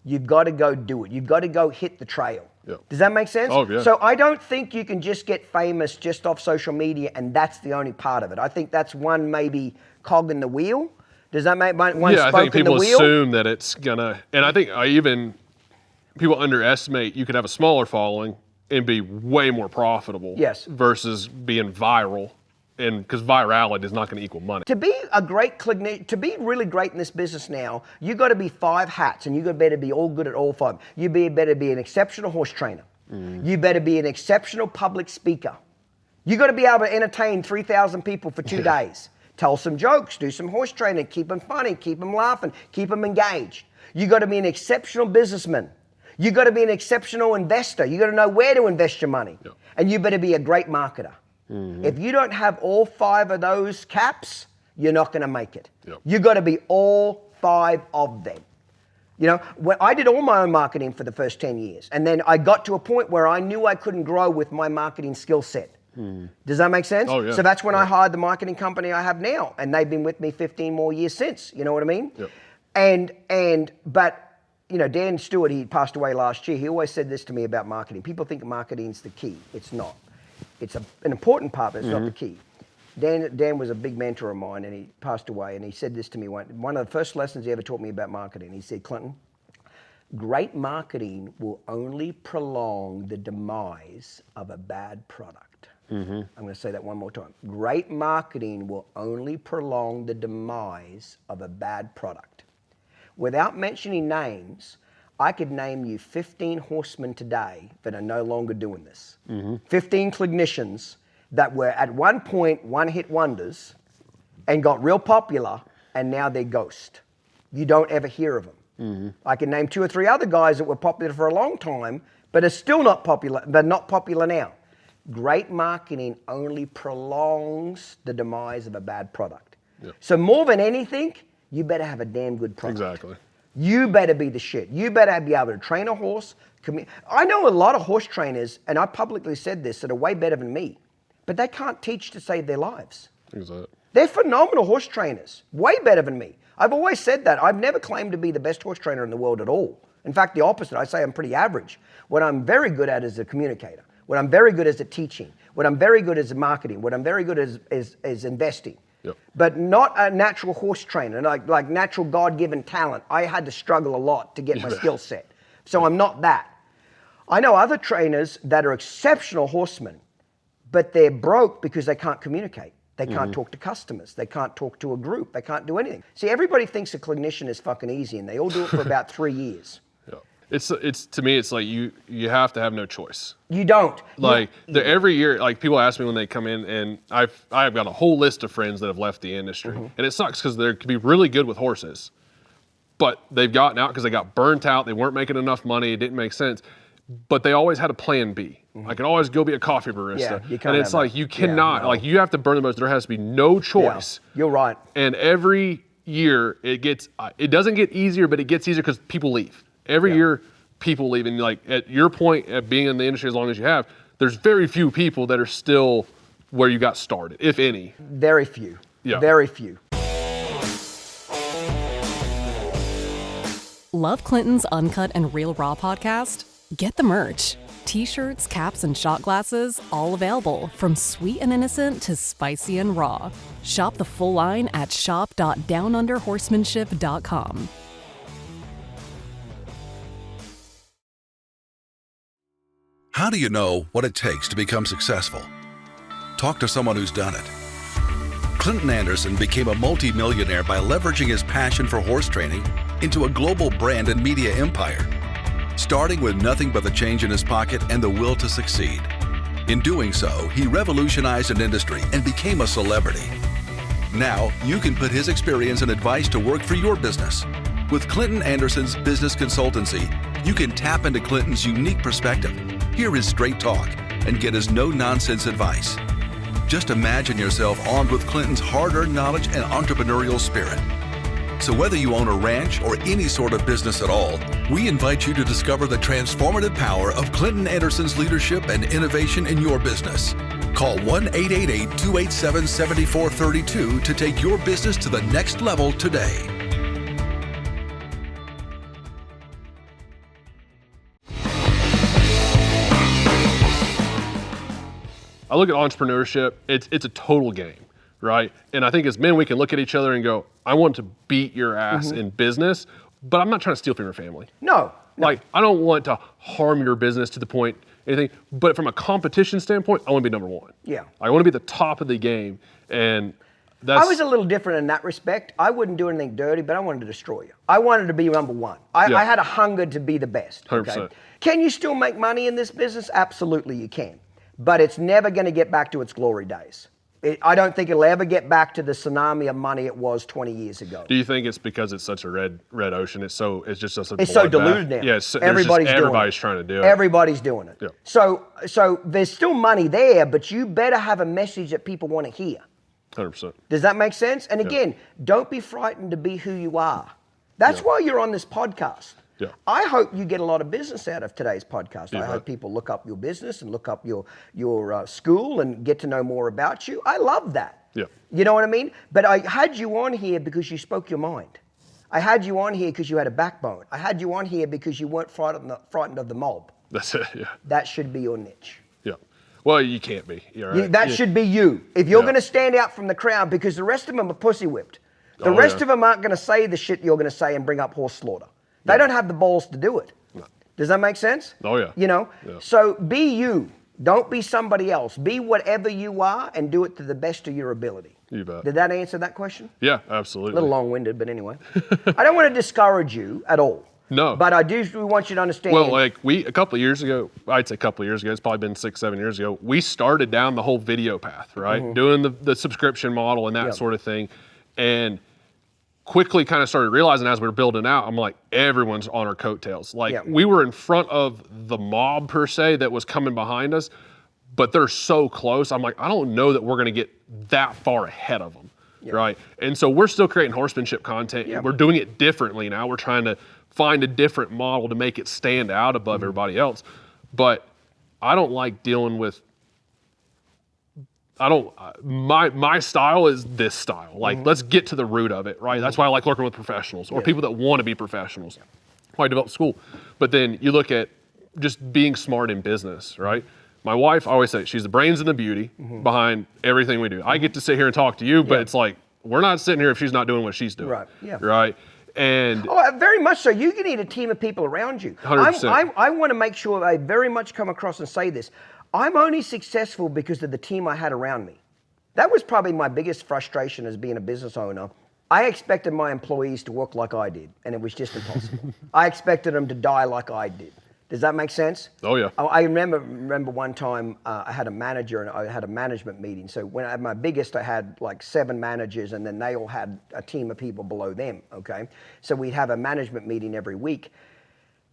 You've got to go do it. You've got to go hit the trail. Yep. Does that make sense? Oh, yeah. So I don't think you can just get famous just off social media and that's the only part of it. I think that's one maybe cog in the wheel. Does that make one I spoke think in the people wheel? assume that it's gonna, and I think people underestimate you could have a smaller following and be way more profitable. Yes. Versus being viral, and because virality is not going to equal money. To be to be really great in this business now, you got to be 5 hats, and you got to better be all good at all 5. You better be an exceptional horse trainer. You better be an exceptional public speaker. You got to be able to entertain 3,000 people for 2 days. Tell some jokes, do some horse training, keep them funny, keep them laughing, keep them engaged. You got to be an exceptional businessman. You got to be an exceptional investor. You got to know where to invest your money. Yep. And you better be a great marketer. If you don't have all 5 of those caps, you're not going to make it. Yep. You got to be all 5 of them. You know, when I did all my own marketing for the first 10 years, and then I got to a point where I knew I couldn't grow with my marketing skill set. Does that make sense? Oh, yeah. So that's when I hired the marketing company I have now, and they've been with me 15 more years since. You know what I mean? Yep. But you know, Dan Stewart, he passed away last year. He always said this to me about marketing. People think marketing's the key. It's not. It's an important part, but it's not the key. Dan was a big mentor of mine, and he passed away. And he said this to me one of the first lessons he ever taught me about marketing. He said, Clinton, great marketing will only prolong the demise of a bad product. I'm going to say that one more time. Great marketing will only prolong the demise of a bad product. Without mentioning names, I could name you 15 horsemen today that are no longer doing this. 15 clinicians that were at one point one-hit wonders and got real popular, and now they're ghost. You don't ever hear of them. I can name 2 or 3 other guys that were popular for a long time, but are still not popular, but not popular now. Great marketing only prolongs the demise of a bad product. Yep. So more than anything, you better have a damn good product. Exactly. You better be the shit. You better be able to train a horse. I know a lot of horse trainers, and I publicly said this, that are way better than me, but they can't teach to save their lives. Exactly. They're phenomenal horse trainers, way better than me. I've always said that. I've never claimed to be the best horse trainer in the world at all. In fact, the opposite. I say I'm pretty average. What I'm very good at is a communicator. What I'm very good at is teaching. What I'm very good at is marketing. What I'm very good at is investing. Yep. But not a natural horse trainer, like natural God-given talent. I had to struggle a lot to get my skill set. So I'm not that. I know other trainers that are exceptional horsemen, but they're broke because they can't communicate. They can't talk to customers. They can't talk to a group. They can't do anything. See, everybody thinks a clinician is fucking easy, and they all do it for about 3 years. Yeah. It's to me, it's like you have to have no choice. You don't. Like every year, like people ask me when they come in, and I've got a whole list of friends that have left the industry, and it sucks because they could be really good with horses, but they've gotten out because they got burnt out. They weren't making enough money. It didn't make sense, but they always had a plan B. I can always go be a coffee barista, Yeah, you can't and it's have like that. you cannot. Yeah, no. Like you have to burn the most. There has to be no choice. Yeah, you're right. And every year it doesn't get easier, but it gets easier because people leave. Every year people leave, and like at your point at being in the industry as long as you have, there's very few people that are still where you got started, if any. Very few. Yeah. Very few. Love Clinton's Uncut and Real Raw podcast? Get the merch. T-shirts, caps, and shot glasses, all available from sweet and innocent to spicy and raw. Shop the full line at shop.downunderhorsemanship.com. How do you know what it takes to become successful? Talk to someone who's done it. Clinton Anderson became a multi-millionaire by leveraging his passion for horse training into a global brand and media empire, starting with nothing but the change in his pocket and the will to succeed. In doing so, he revolutionized an industry and became a celebrity. Now, you can put his experience and advice to work for your business. With Clinton Anderson's business consultancy, you can tap into Clinton's unique perspective, hear his straight talk, and get his no-nonsense advice. Just imagine yourself armed with Clinton's hard-earned knowledge and entrepreneurial spirit. So whether you own a ranch or any sort of business at all, we invite you to discover the transformative power of Clinton Anderson's leadership and innovation in your business. Call 1-888-287-7432 to take your business to the next level today. I look at entrepreneurship, it's a total game, right? And I think as men, we can look at each other and go, I want to beat your ass in business, but I'm not trying to steal from your family. No. Like, I don't want to harm your business to the point, anything, but from a competition standpoint, I want to be number one. Yeah. I want to be the top of the game, and that's... I was a little different in that respect. I wouldn't do anything dirty, but I wanted to destroy you. I wanted to be number one. I had a hunger to be the best. 100%. Can you still make money in this business? Absolutely you can. But it's never going to get back to its glory days. I don't think it'll ever get back to the tsunami of money it was 20 years ago. Do you think it's because it's such a red ocean? It's so diluted now. Yeah, everybody's trying to do it. Everybody's doing it. Yeah. So there's still money there, but you better have a message that people want to hear. 100%. Does that make sense? And again, don't be frightened to be who you are. That's why you're on this podcast. Yeah. I hope you get a lot of business out of today's podcast. Yeah, I hope people look up your business and look up your school and get to know more about you. I love that. Yeah. You know what I mean? But I had you on here because you spoke your mind. I had you on here because you had a backbone. I had you on here because you weren't frightened of the mob. That's it, yeah. That should be your niche. Yeah. Well, you can't be. You're right. That should be you. If you're going to stand out from the crowd, because the rest of them are pussy whipped. The rest of them aren't going to say the shit you're going to say and bring up horse slaughter. They don't have the balls to do it. No. Does that make sense? Oh, yeah. You know? Yeah. So be you. Don't be somebody else. Be whatever you are and do it to the best of your ability. You bet. Did that answer that question? Yeah, absolutely. A little long-winded, but anyway. I don't want to discourage you at all. No. But I do want you to understand. Well, like a couple of years ago, I'd say a couple of years ago, it's probably been 6-7 years ago, we started down the whole video path, right? Mm-hmm. Doing the subscription model and that sort of thing. And quickly kind of started realizing as we were building out, I'm like, everyone's on our coattails. Like we were in front of the mob per se that was coming behind us, but they're so close. I'm like, I don't know that we're going to get that far ahead of them, right? And so we're still creating horsemanship content. We're doing it differently now. We're trying to find a different model to make it stand out above everybody else. But I don't like dealing with, my style is this style. Like, let's get to the root of it, right? That's why I like working with professionals or people that want to be professionals. Why I developed school. But then you look at just being smart in business, right? My wife, I always say, she's the brains and the beauty behind everything we do. I get to sit here and talk to you, but it's like, we're not sitting here if she's not doing what she's doing. Right. Yeah. Right. And very much so. You need a team of people around you. 100%. I want to make sure I very much come across and say this. I'm only successful because of the team I had around me. That was probably my biggest frustration as being a business owner. I expected my employees to work like I did, and it was just impossible. I expected them to die like I did. Does that make sense? Oh, yeah. I remember one time I had a manager and I had a management meeting. So when I had my biggest, I had like 7 managers and then they all had a team of people below them, okay? So we'd have a management meeting every week.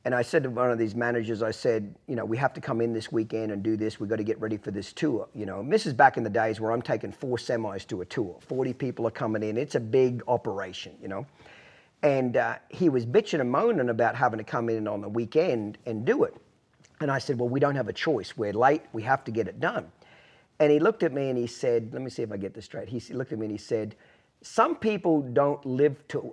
And I said to one of these managers, I said, we have to come in this weekend and do this. We've got to get ready for this tour, And this is back in the days where I'm taking 4 semis to a tour. 40 people are coming in. It's a big operation, And he was bitching and moaning about having to come in on the weekend and do it. And I said, well, we don't have a choice. We're late. We have to get it done. And he looked at me and he said, let me see if I get this straight. He looked at me and he said, some people don't live to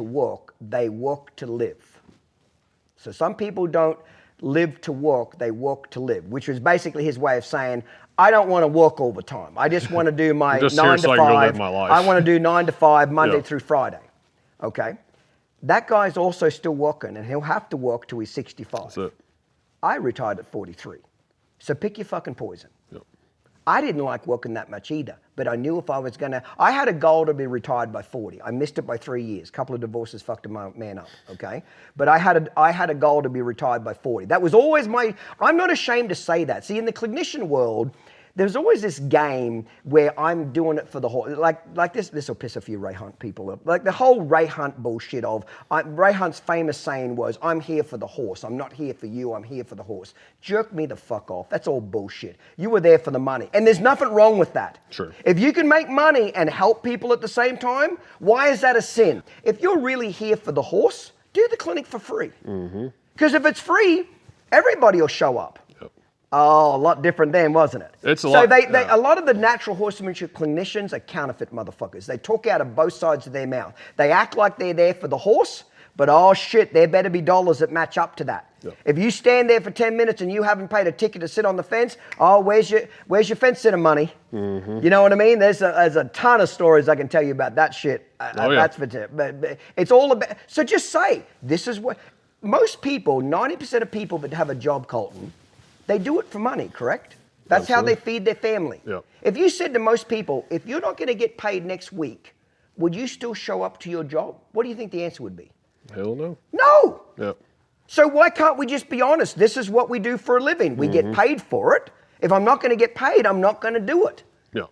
work, they work to live. So some people don't live to work, they work to live, which was basically his way of saying, I don't want to work all the time. I just want to do my 9 to 5. I want to do 9 to 5, Monday through Friday. Okay? That guy's also still working, and he'll have to work till he's 65. That's it. I retired at 43. So pick your fucking poison. Yep. I didn't like working that much either, but I knew if I was gonna, I had a goal to be retired by 40. I missed it by 3 years. A couple of divorces fucked a man up, okay? But I had a goal to be retired by 40. That was always I'm not ashamed to say that. See, in the clinician world, there's always this game where I'm doing it for the horse. Like this will piss a few Ray Hunt people up. Like the whole Ray Hunt bullshit of, Ray Hunt's famous saying was, I'm here for the horse. I'm not here for you. I'm here for the horse. Jerk me the fuck off. That's all bullshit. You were there for the money. And there's nothing wrong with that. Sure. If you can make money and help people at the same time, why is that a sin? If you're really here for the horse, do the clinic for free. Because if it's free, everybody will show up. Oh, a lot different then, wasn't it? It's a lot. lot. So a lot of the natural horsemanship clinicians are counterfeit motherfuckers. They talk out of both sides of their mouth. They act like they're there for the horse, but oh shit, there better be dollars that match up to that. Yeah. If you stand there for 10 minutes and you haven't paid a ticket to sit on the fence, oh, where's your fence sitter money? You know what I mean? There's a ton of stories I can tell you about that shit. That's for but it's all about. So just say this is what most people, 90% of people that have a job, Colton, they do it for money, correct? That's Absolutely. how they feed their family. Yep. If you said to most people, if you're not going to get paid next week, would you still show up to your job? What do you think the answer would be? Hell no. No. Yep. So why can't we just be honest? This is what we do for a living. We get paid for it. If I'm not going to get paid, I'm not going to do it. Yeah.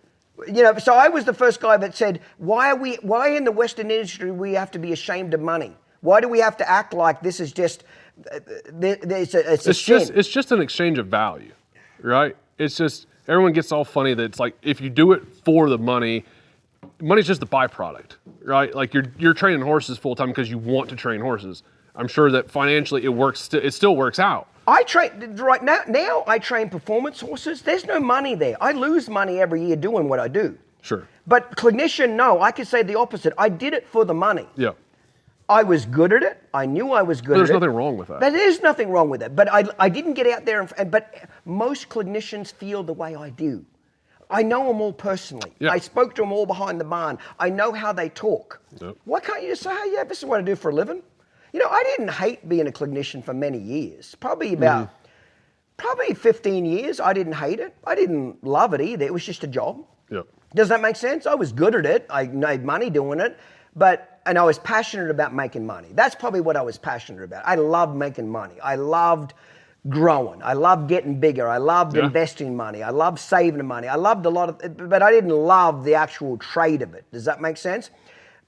You know, so I was the first guy that said, why in the Western industry we have to be ashamed of money? Why do we have to act like this is just it's just an exchange of value, right? It's just everyone gets all funny that it's like if you do it for the money, money's just the byproduct, right? Like you're training horses full time because you want to train horses. I'm sure that financially it still works out. I train right now. I train performance horses. There's no money there. I lose money every year doing what I do. Sure. But clinician, no. I could say the opposite. I did it for the money. Yeah. I was good at it. I knew I was good at it. There's nothing wrong with that. There is nothing wrong with it. But I didn't get out there. But most clinicians feel the way I do. I know them all personally. Yeah. I spoke to them all behind the barn. I know how they talk. Yep. Why can't you just say, hey, yeah, this is what I do for a living? You know, I didn't hate being a clinician for many years. Probably 15 years, I didn't hate it. I didn't love it either. It was just a job. Yep. Does that make sense? I was good at it. I made money doing it. And I was passionate about making money. That's probably what I was passionate about. I loved making money. I loved growing. I loved getting bigger. I loved investing money. I loved saving money. I loved a lot of, but I didn't love the actual trade of it. Does that make sense?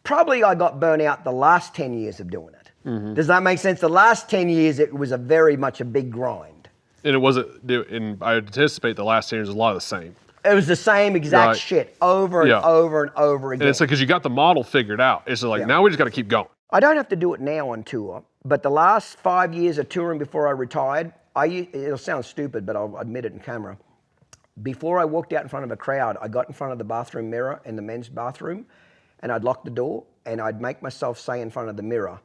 Probably I got burnt out the last 10 years of doing it. Does that make sense? The last 10 years, it was very much a big grind. And it wasn't, and I anticipate the last 10 years was a lot of the same. It was the same exact shit over and over and over again. And it's like, because you got the model figured out. It's like, now we just got to keep going. I don't have to do it now on tour, but the last 5 years of touring before I retired, it'll sound stupid, but I'll admit it in camera. Before I walked out in front of a crowd, I got in front of the bathroom mirror in the men's bathroom, and I'd lock the door, and I'd make myself say in front of the mirror,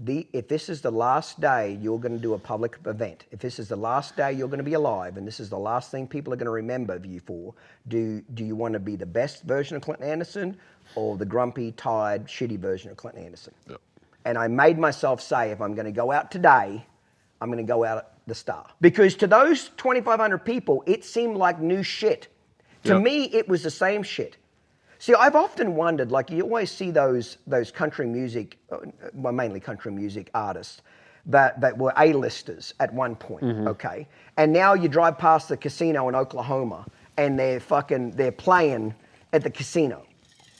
if this is the last day you're going to do a public event, if this is the last day you're going to be alive, and this is the last thing people are going to remember you for, do you want to be the best version of Clinton Anderson or the grumpy, tired, shitty version of Clinton Anderson? Yep. And I made myself say, if I'm going to go out today, I'm going to go out at the star. Because to those 2,500 people, it seemed like new shit. To me, it was the same shit. See, I've often wondered, like you always see those country music, well, mainly country music artists that were A-listers at one point, okay? And now you drive past the casino in Oklahoma and they're playing at the casino.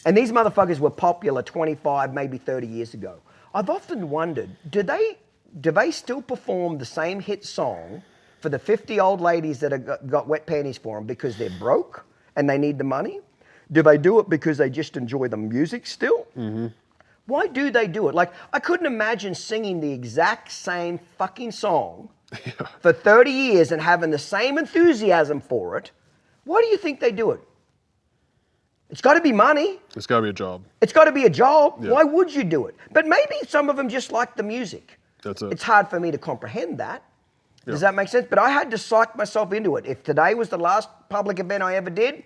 And these motherfuckers were popular 25, maybe 30 years ago. I've often wondered, do they still perform the same hit song for the 50 old ladies that have got wet panties for them because they're broke and they need the money? Do they do it because they just enjoy the music still? Why do they do it? Like, I couldn't imagine singing the exact same fucking song for 30 years and having the same enthusiasm for it. Why do you think they do it? It's got to be money. It's got to be a job. It's got to be a job. Yeah. Why would you do it? But maybe some of them just like the music. That's it. It's hard for me to comprehend that. Does that make sense? But I had to psych myself into it. If today was the last public event I ever did,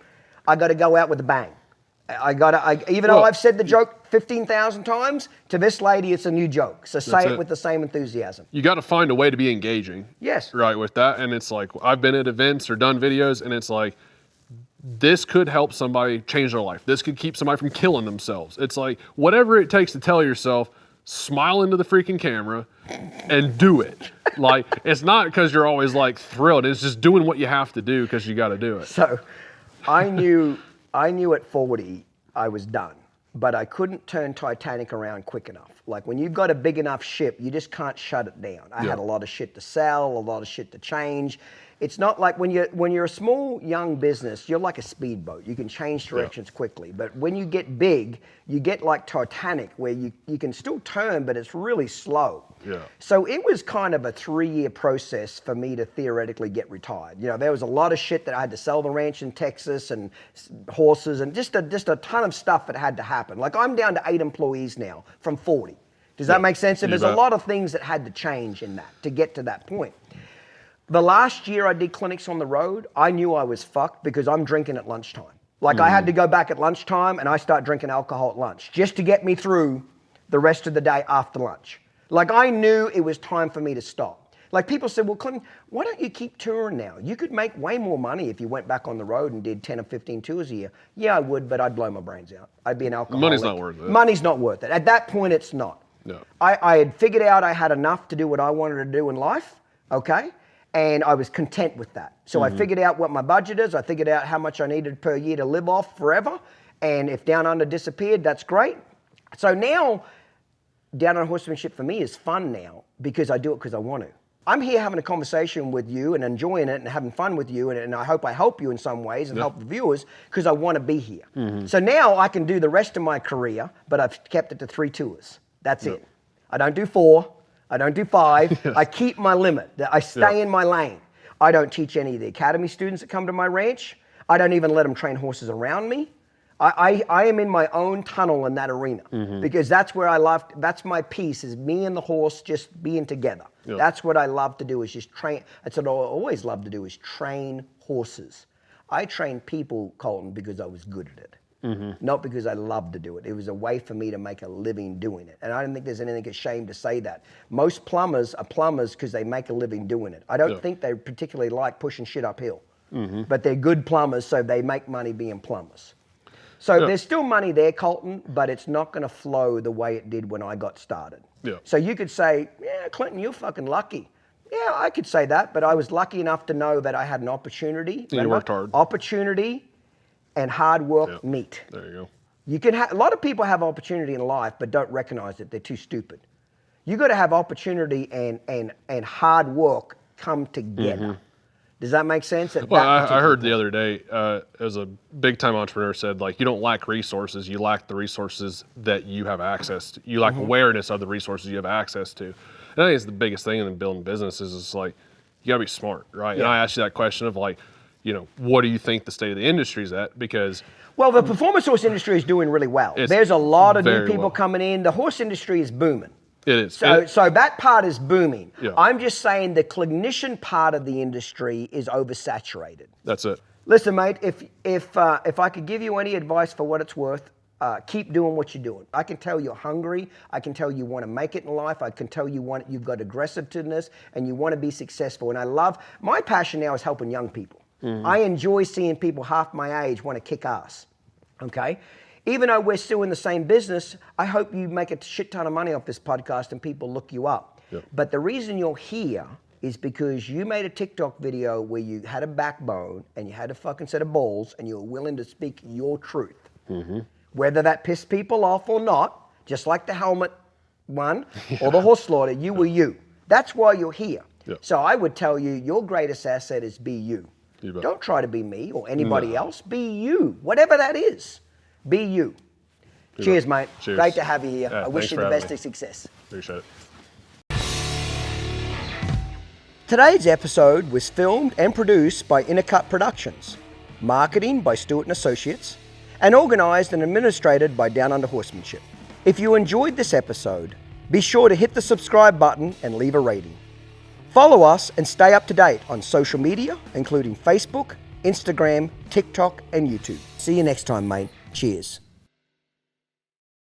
I got to go out with a bang. Even though I've said the joke 15,000 times, to this lady, it's a new joke. So say it with the same enthusiasm. You got to find a way to be engaging. Yes. Right, with that. And it's like, I've been at events or done videos, and it's like, this could help somebody change their life. This could keep somebody from killing themselves. It's like, whatever it takes to tell yourself, smile into the freaking camera and do it. Like, it's not because you're always like thrilled. It's just doing what you have to do because you got to do it. So I knew at 40 I was done, but I couldn't turn Titanic around quick enough. Like, when you've got a big enough ship, you just can't shut it down. I had a lot of shit to sell, a lot of shit to change. It's not like when you're a small, young business, you're like a speedboat. You can change directions quickly. But when you get big, you get like Titanic, where you can still turn, but it's really slow. Yeah. So it was kind of a 3-year process for me to theoretically get retired. You know, there was a lot of shit that I had to sell the ranch in Texas and horses and just a ton of stuff that had to happen. Like, I'm down to 8 employees now from 40. Does that make sense? And there's a lot of things that had to change in that to get to that point. The last year I did clinics on the road, I knew I was fucked because I'm drinking at lunchtime. Like, I had to go back at lunchtime and I start drinking alcohol at lunch just to get me through the rest of the day after lunch. Like, I knew it was time for me to stop. Like, people said, well, Clinton, why don't you keep touring now? You could make way more money if you went back on the road and did 10 or 15 tours a year. Yeah, I would, but I'd blow my brains out. I'd be an alcoholic. Money's not worth it. Money's not worth it. At that point, it's not. No. I had figured out I had enough to do what I wanted to do in life, okay? And I was content with that. So I figured out what my budget is. I figured out how much I needed per year to live off forever. And if Down Under disappeared, that's great. So now, Down Under Horsemanship for me is fun now because I do it because I want to. I'm here having a conversation with you and enjoying it and having fun with you, and I hope I help you in some ways and help the viewers because I want to be here. So now I can do the rest of my career, but I've kept it to 3 tours. That's it. I don't do 4. I don't do 5. I keep my limit. I stay in my lane. I don't teach any of the academy students that come to my ranch. I don't even let them train horses around me. I am in my own tunnel in that arena because that's where I love, that's my piece, is me and the horse just being together. That's what I love to do, is just train. That's what I always love to do, is train horses. I train people, Colton, because I was good at it. Not because I loved to do it. It was a way for me to make a living doing it. And I don't think there's anything ashamed to say that. Most plumbers are plumbers because they make a living doing it. I don't think they particularly like pushing shit uphill. But they're good plumbers, so they make money being plumbers. So there's still money there, Colton, but it's not going to flow the way it did when I got started. So you could say, yeah, Clinton, you're fucking lucky. Yeah, I could say that, but I was lucky enough to know that I had an opportunity. And you worked hard. Opportunity and hard work meet. There you go. You can a lot of people have opportunity in life but don't recognize it. They're too stupid. You got to have opportunity and hard work come together. Does that make sense? Well, I heard the other day, as a big time entrepreneur said, like, you don't lack resources, you lack the resources that you have access to. You lack awareness of the resources you have access to. And I think it's the biggest thing in building businesses is like, you gotta be smart, right? And I asked you that question of like, you know, what do you think the state of the industry is at? Because well, the performance horse industry is doing really well. There's a lot of new people coming in. The horse industry is booming. It is. So that part is booming. Yeah. I'm just saying the clinician part of the industry is oversaturated. That's it. Listen, mate, if I could give you any advice for what it's worth, keep doing what you're doing. I can tell you're hungry. I can tell you want to make it in life. I can tell you've got aggressiveness and you want to be successful. And my passion now is helping young people. I enjoy seeing people half my age want to kick ass, okay? Even though we're still in the same business, I hope you make a shit ton of money off this podcast and people look you up. But the reason you're here is because you made a TikTok video where you had a backbone and you had a fucking set of balls and you were willing to speak your truth. Whether that pissed people off or not, just like the helmet one or the horse slaughter, you were you. That's why you're here. So I would tell you, your greatest asset is be you. Don't try to be me or anybody else. Be you, whatever that is. Be you. Cheers, mate. Cheers. Great to have you here. I wish you the best of success. Appreciate it. Today's episode was filmed and produced by Uncut Productions, marketing by Stewart & Associates, and organized and administrated by Down Under Horsemanship. If you enjoyed this episode, be sure to hit the subscribe button and leave a rating. Follow us and stay up to date on social media, including Facebook, Instagram, TikTok, and YouTube. See you next time, mate. Cheers.